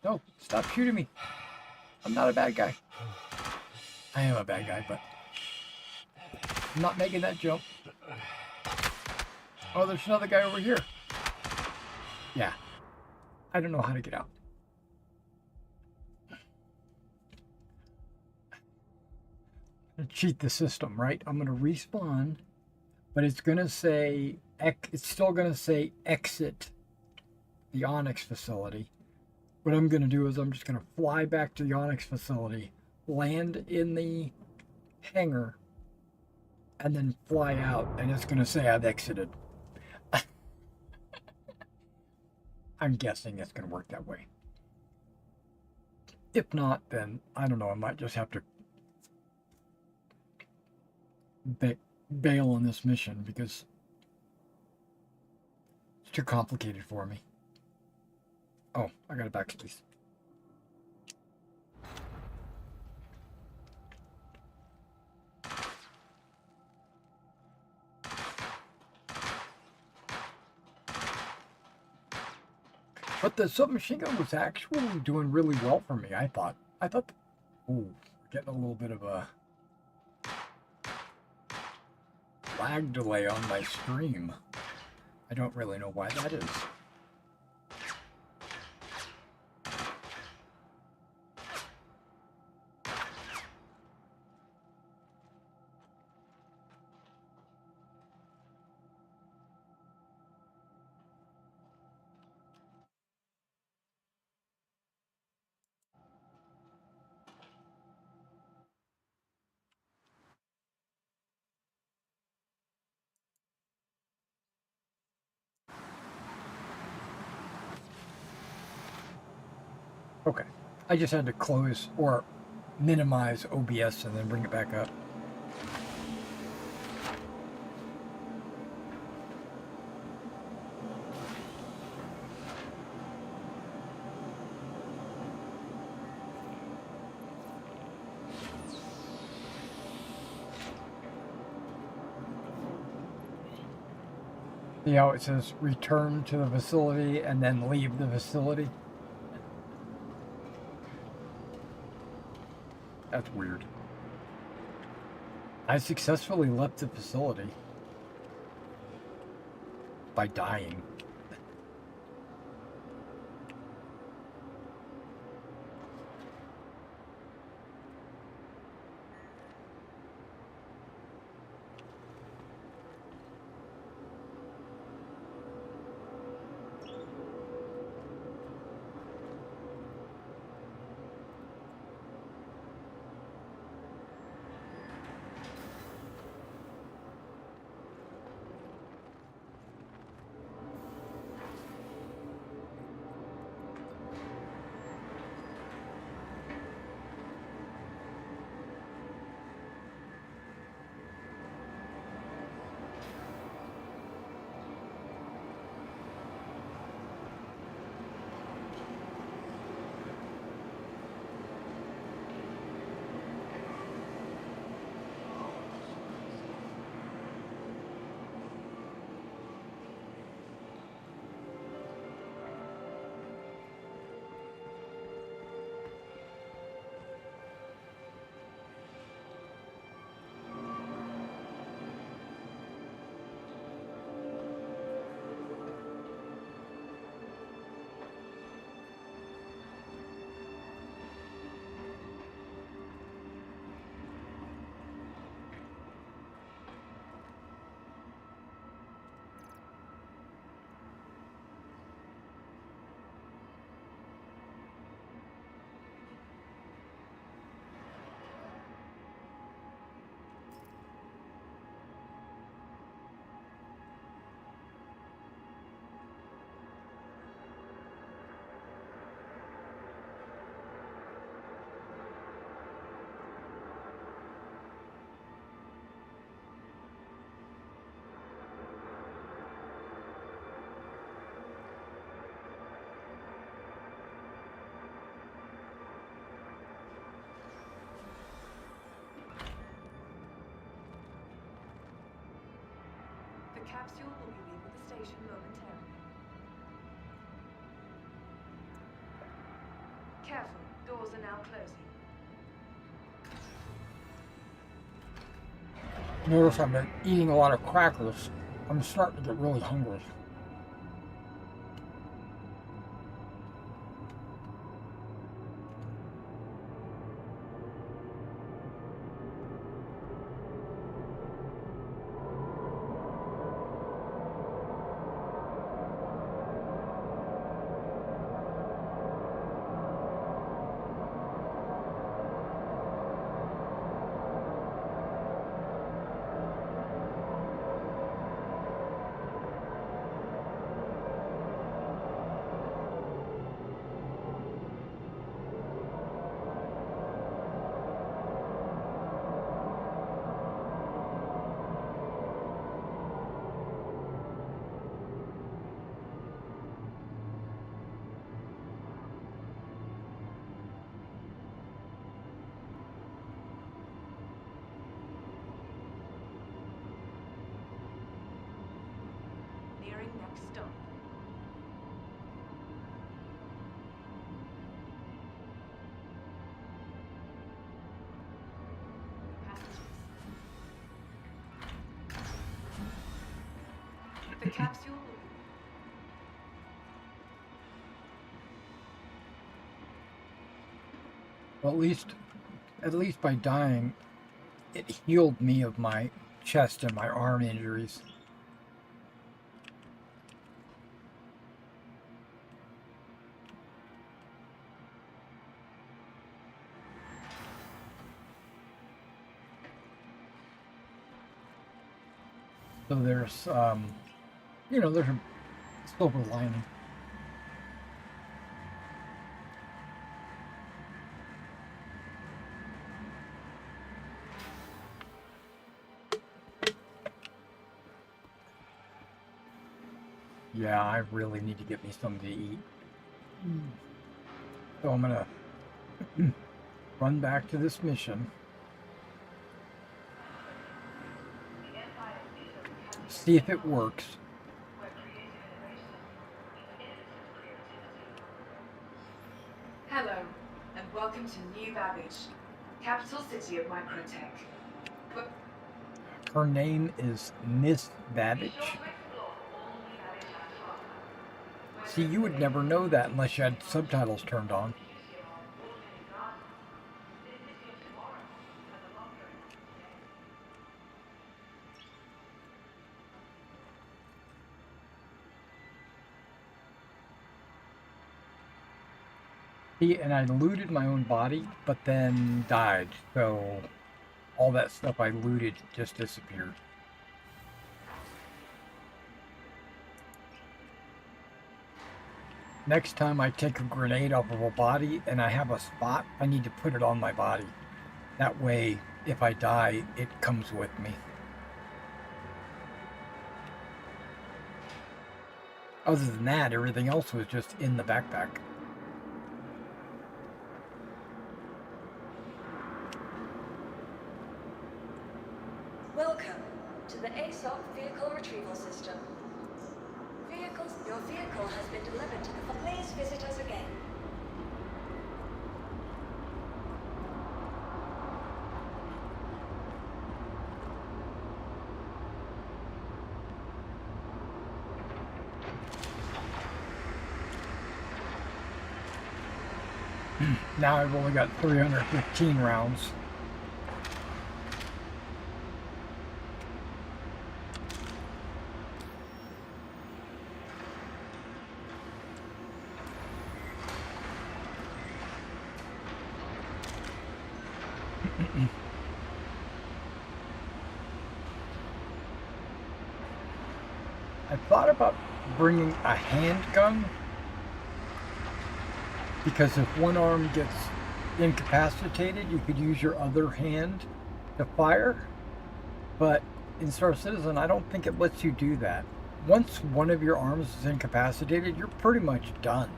No, stop shooting me. I'm not a bad guy. I am a bad guy, but I'm not making that jump. Oh, there's another guy over here. Yeah. I don't know how to get out. I'm gonna cheat the system, right? I'm gonna respawn, but it's gonna say it's still gonna say exit the Onyx facility. What I'm gonna do is I'm just gonna fly back to the Onyx facility, land in the hangar, and then fly out, and it's gonna say I've exited. I'm guessing it's gonna work that way. If not, then I don't know. I might just have to bail on this mission because it's too complicated for me. Oh, I got a backspace. But the submachine gun was actually doing really well for me, I thought. Ooh, getting a little bit of a lag delay on my stream. I don't really know why that is. Okay. I just had to close or minimize OBS and then bring it back up. See how it says return to the facility and then leave the facility? That's weird. I successfully left the facility by dying. The capsule will be leaving the station momentarily. Careful, doors are now closing. Notice I've been eating a lot of crackers. I'm starting to get really hungry. Nearing next stop. Passengers. The capsule will Well, at least by dying, it healed me of my chest and my arm injuries. So there's, there's a silver lining. Yeah, I really need to get me something to eat. So I'm gonna run back to this mission. See if it works. Hello, and welcome to New Babbage, capital city of Microtech. But Her name is Miss Babbage. See, you would never know that unless you had subtitles turned on. See, and I looted my own body, but then died, so all that stuff I looted just disappeared. Next time I take a grenade off of a body and I have a spot, I need to put it on my body. That way, if I die, it comes with me. Other than that, everything else was just in the backpack. Welcome to the ASOP Vehicle Retrieval System. Your vehicle has been delivered to the... Please visit us again. Now I've only got 315 rounds. I thought about bringing a handgun, because if one arm gets incapacitated, you could use your other hand to fire. But in Star Citizen, I don't think it lets you do that. Once one of your arms is incapacitated, you're pretty much done.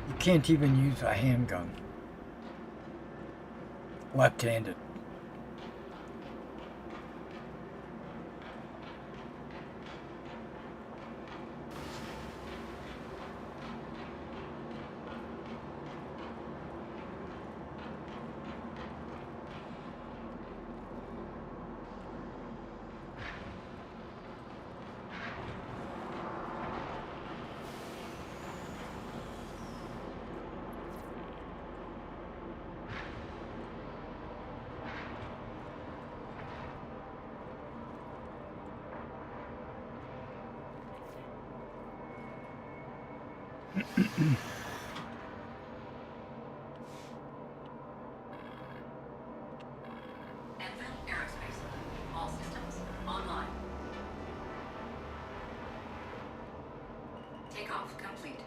You can't even use a handgun. Left-handed. Anvil Aerospace. All systems online. Takeoff complete.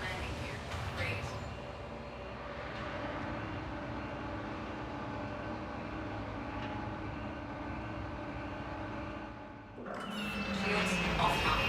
Landing gear raised. Shields offline.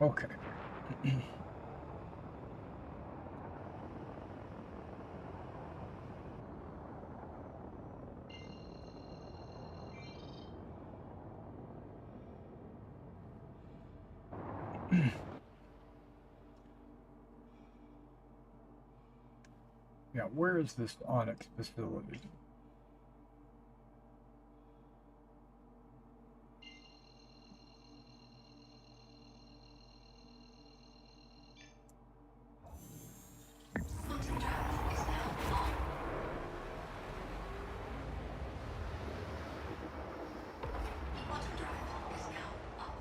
Okay. Yeah, where is this Onyx facility? Quantum drive is now on. Quantum drive is now off.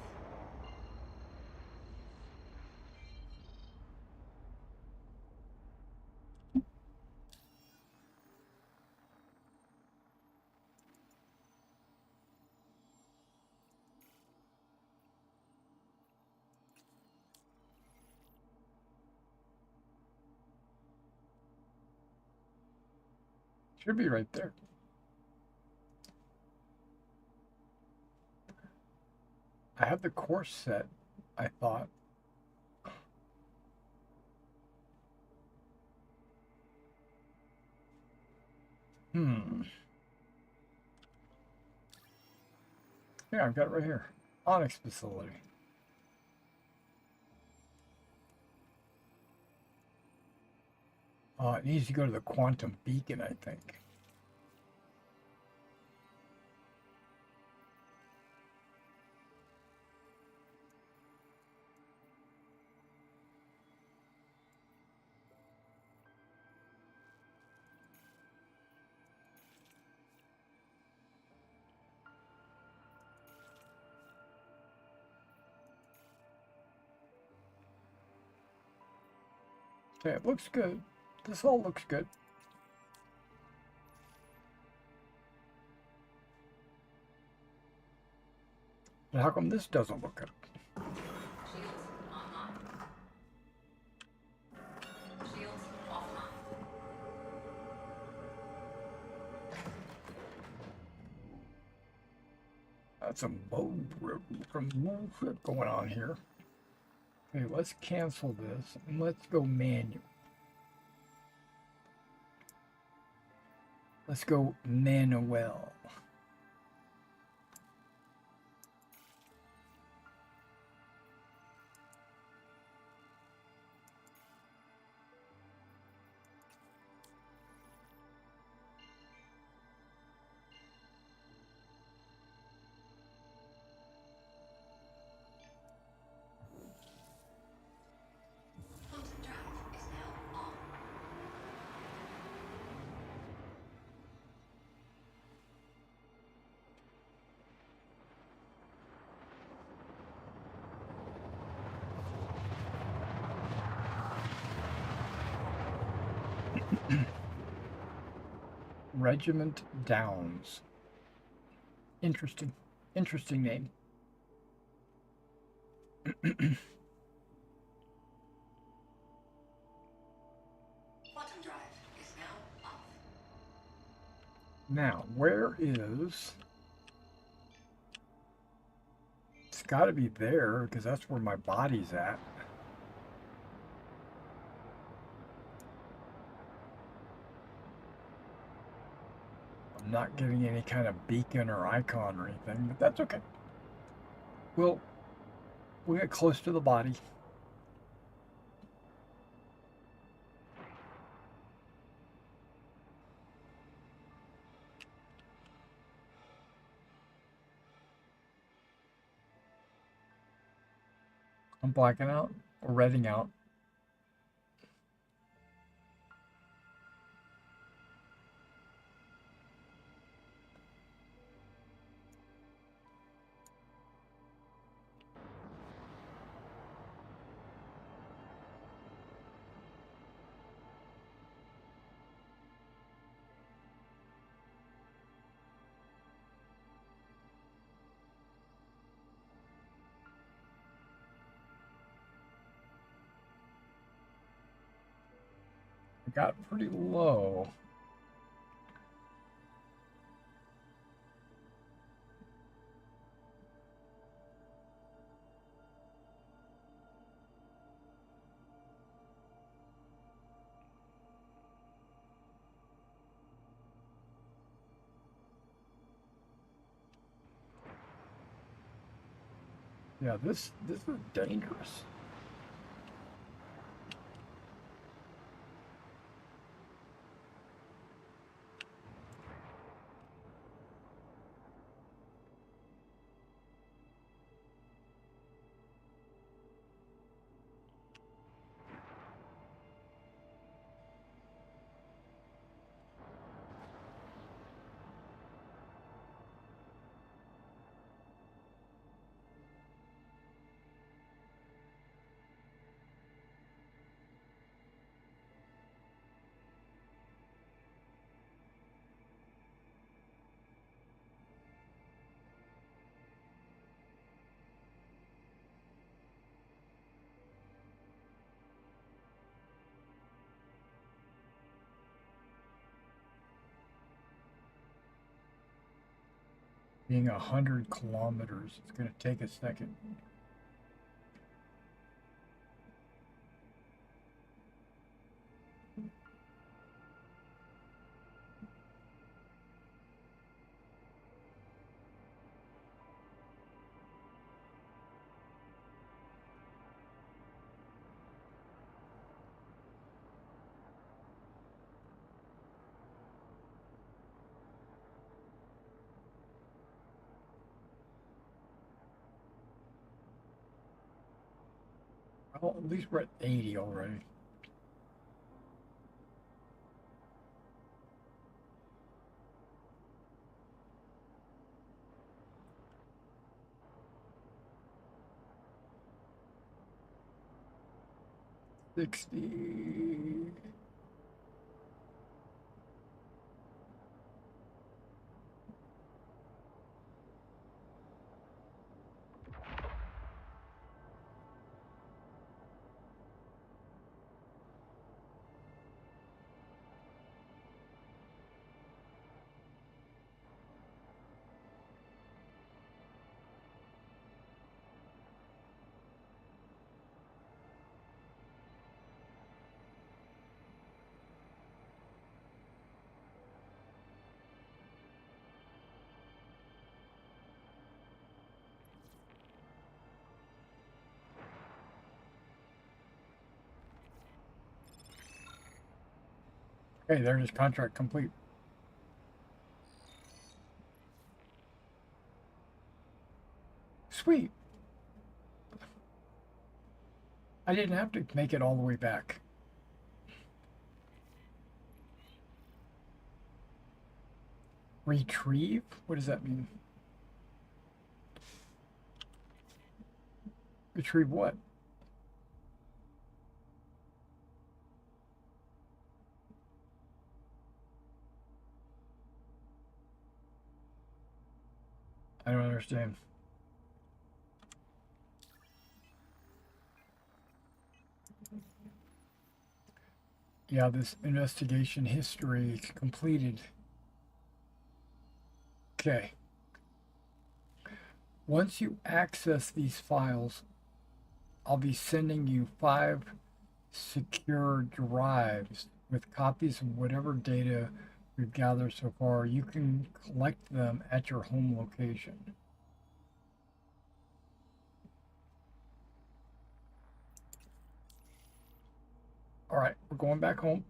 Should be right there. I have the course set, I thought. Yeah, I've got it right here. Onyx facility. It needs to go to the quantum beacon, I think. Okay, it looks good. This all looks good. But how come this doesn't look good? Shields online. Shields offline. That's some bullshit going on here. Okay, let's cancel this and let's go manual. Let's go manual. Quantum drive is now on. Regiment Downs. Interesting. Interesting name. Quantum drive is now off. Now, where is... It's got to be there, because that's where my body's at. I'm not getting any kind of beacon or icon or anything, but that's okay. We'll get close to the body. I'm blacking out or redding out. I got pretty low. Yeah, this is dangerous. Being 100 kilometers, it's going to take a second. Well, at least we're at 80 already. $60. Okay, there's his contract complete. Sweet. I didn't have to make it all the way back. Retrieve? What does that mean? Retrieve what? I don't understand. Yeah, this investigation history is completed. Okay. Once you access these files, I'll be sending you 5 secure drives with copies of whatever data we've gathered so far. You can collect them at your home location. All right, we're going back home.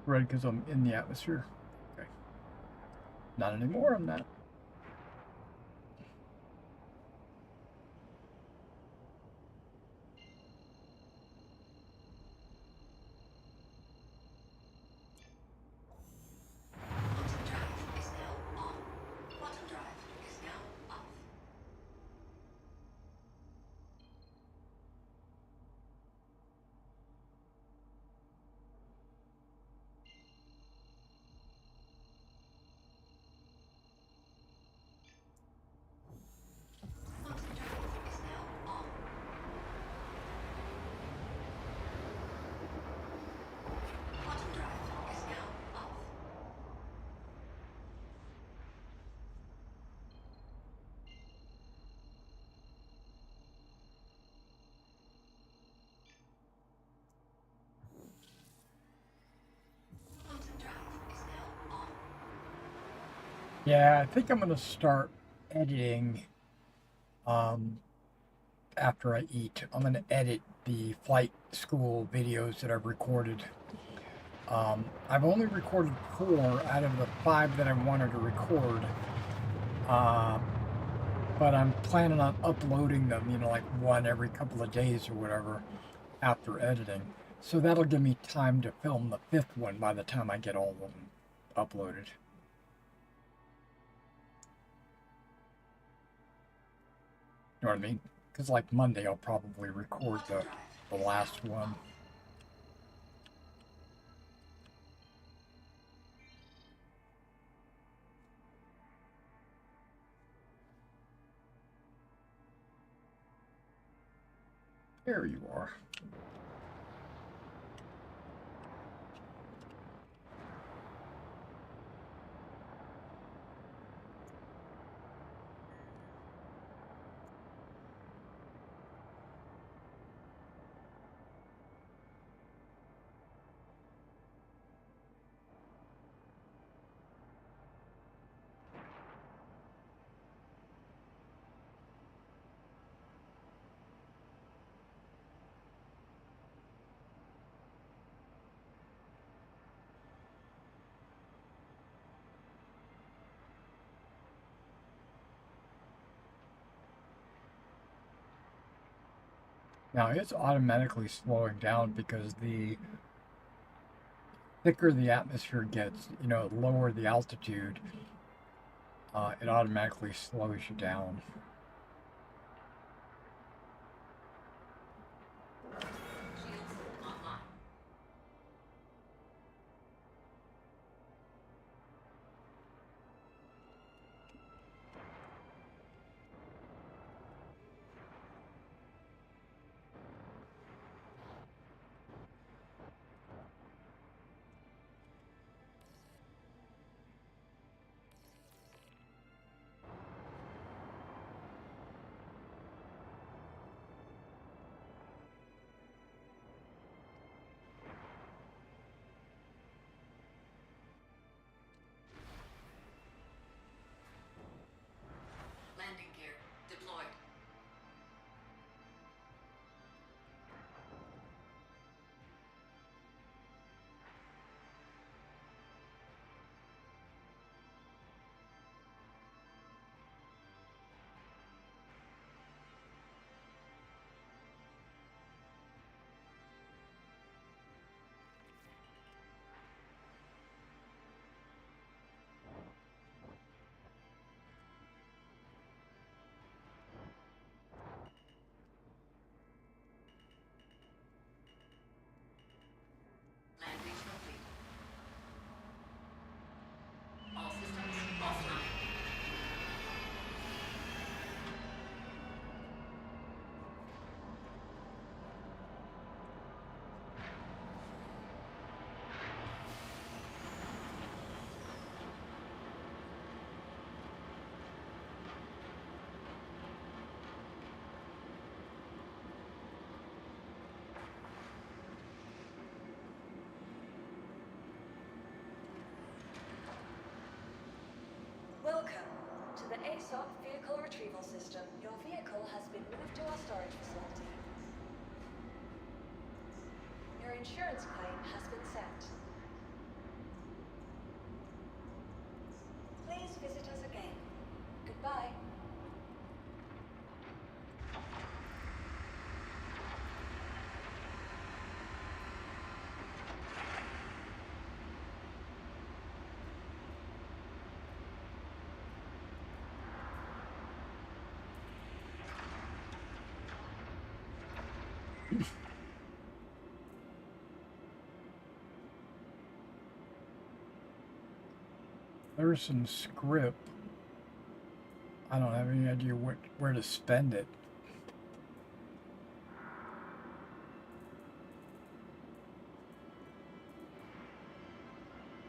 Right, because I'm in the atmosphere. Okay. Not anymore, I'm not. Quantum drive is now on. Quantum drive is now off. Quantum drive is now on. Quantum drive is now off. Quantum drive is now on. Yeah, I think I'm going to start editing after I eat. I'm going to edit the flight school videos that I've recorded. I've only recorded 4 out of the 5 that I wanted to record. But I'm planning on uploading them, you know, like one every couple of days or whatever after editing. So that'll give me time to film the 5th one by the time I get all of them uploaded. You know what I mean? Because like Monday, I'll probably record the last one. There you are. Now it's automatically slowing down because the thicker the atmosphere gets, you know, lower the altitude, it automatically slows you down. Shields online. to the ASOP vehicle retrieval system. Your vehicle has been moved to our storage facility. Your insurance claim has been sent. Please visit us again. Goodbye. There's some script. I don't have any idea where to spend it.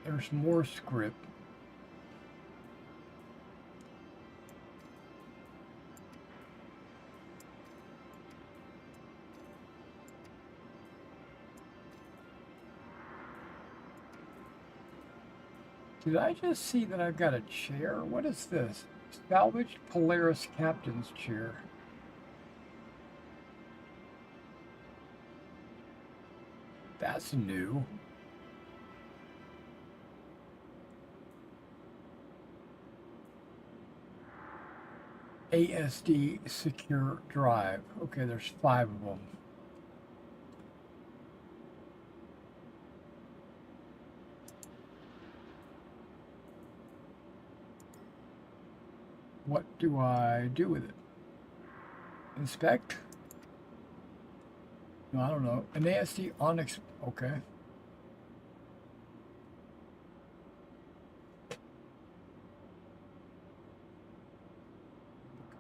There's more script. Did I just see that I've got a chair? What is this? Salvaged Polaris Captain's Chair. That's new. ASD secure drive. Okay, there's 5 of them. What do I do with it? Inspect? No, I don't know. An ASD Onyx. Okay.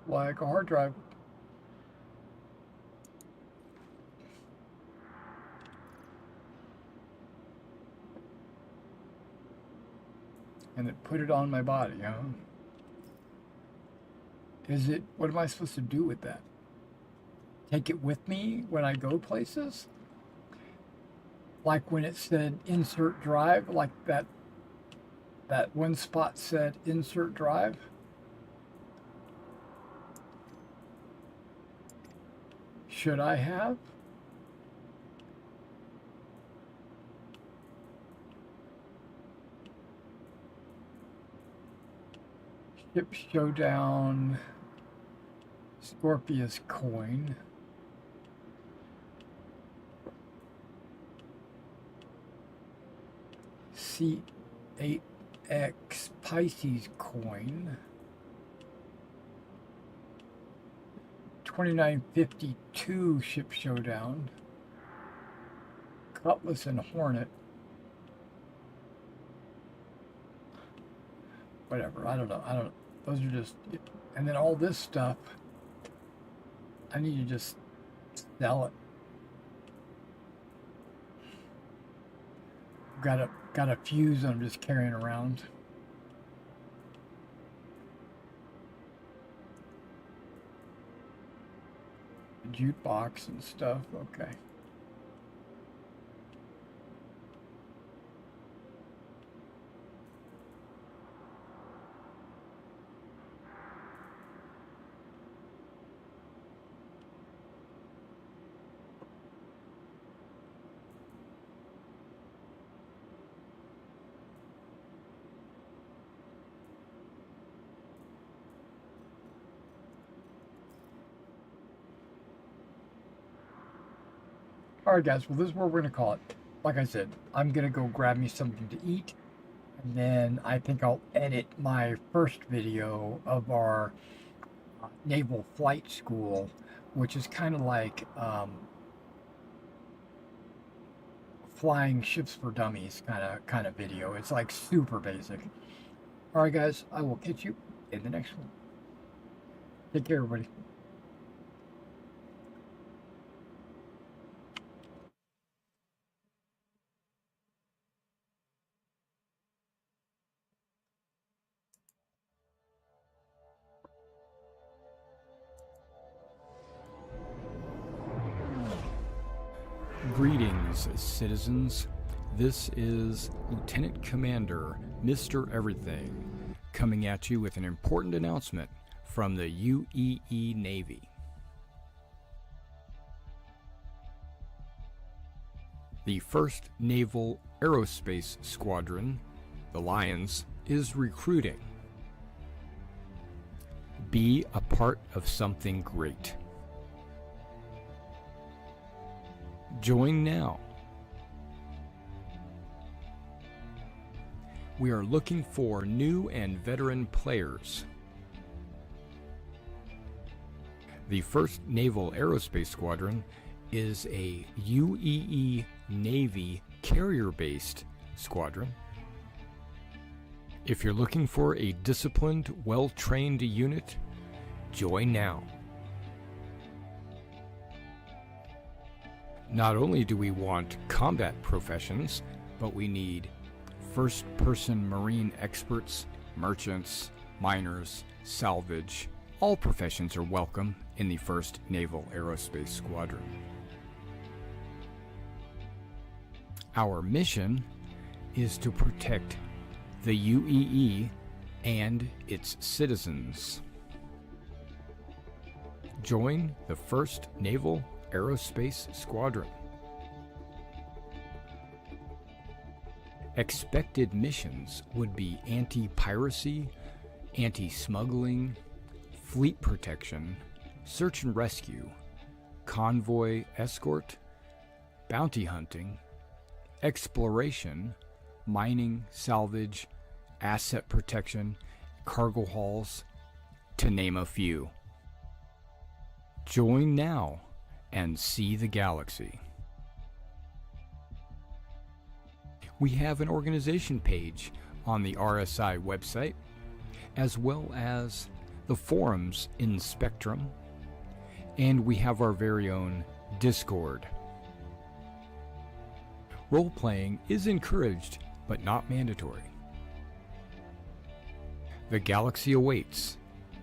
Like a hard drive. And it put it on my body, huh? Is it, what am I supposed to do with that? Take it with me when I go places? Like when it said insert drive, like that one spot said insert drive? Should I have? Ship Showdown, Scorpius coin. C8X Pisces coin. 2952 Ship Showdown. Cutlass and Hornet. Whatever, I don't know. Those are just, and then all this stuff, I need to just sell it. Got a fuse I'm just carrying around. A jukebox and stuff, okay. Alright guys, well this is what we're going to call it. Like I said, I'm going to go grab me something to eat. And then I think I'll edit my first video of our Naval Flight School. Which is kind of like flying ships for dummies kind of video. It's like super basic. Alright guys, I will catch you in the next one. Take care everybody. Greetings, citizens. This is Lieutenant Commander Mr. Everything coming at you with an important announcement from the UEE Navy. The 1st Naval Aerospace Squadron, the Lions, is recruiting. Be a part of something great. Join now. We are looking for new and veteran players. The 1st Naval Aerospace Squadron is a UEE Navy carrier-based squadron. If you're looking for a disciplined, well-trained unit, join now. Not only do we want combat professions, but we need first-person marine experts, merchants, miners, salvage. All professions are welcome in the 1st Naval Aerospace Squadron. Our mission is to protect the UEE and its citizens. Join the 1st Naval Aerospace Squadron. Expected missions would be anti-piracy, anti-smuggling, fleet protection, search and rescue, convoy escort, bounty hunting, exploration, mining, salvage, asset protection, cargo hauls, to name a few. Join now and see the galaxy. We have an organization page on the RSI website, as well as the forums in Spectrum, and we have our very own Discord. Role-playing is encouraged, but not mandatory. The galaxy awaits.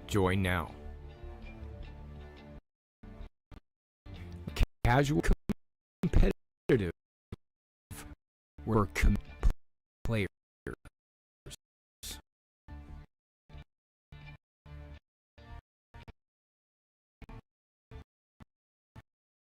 Join now. Casual competitive, we're players.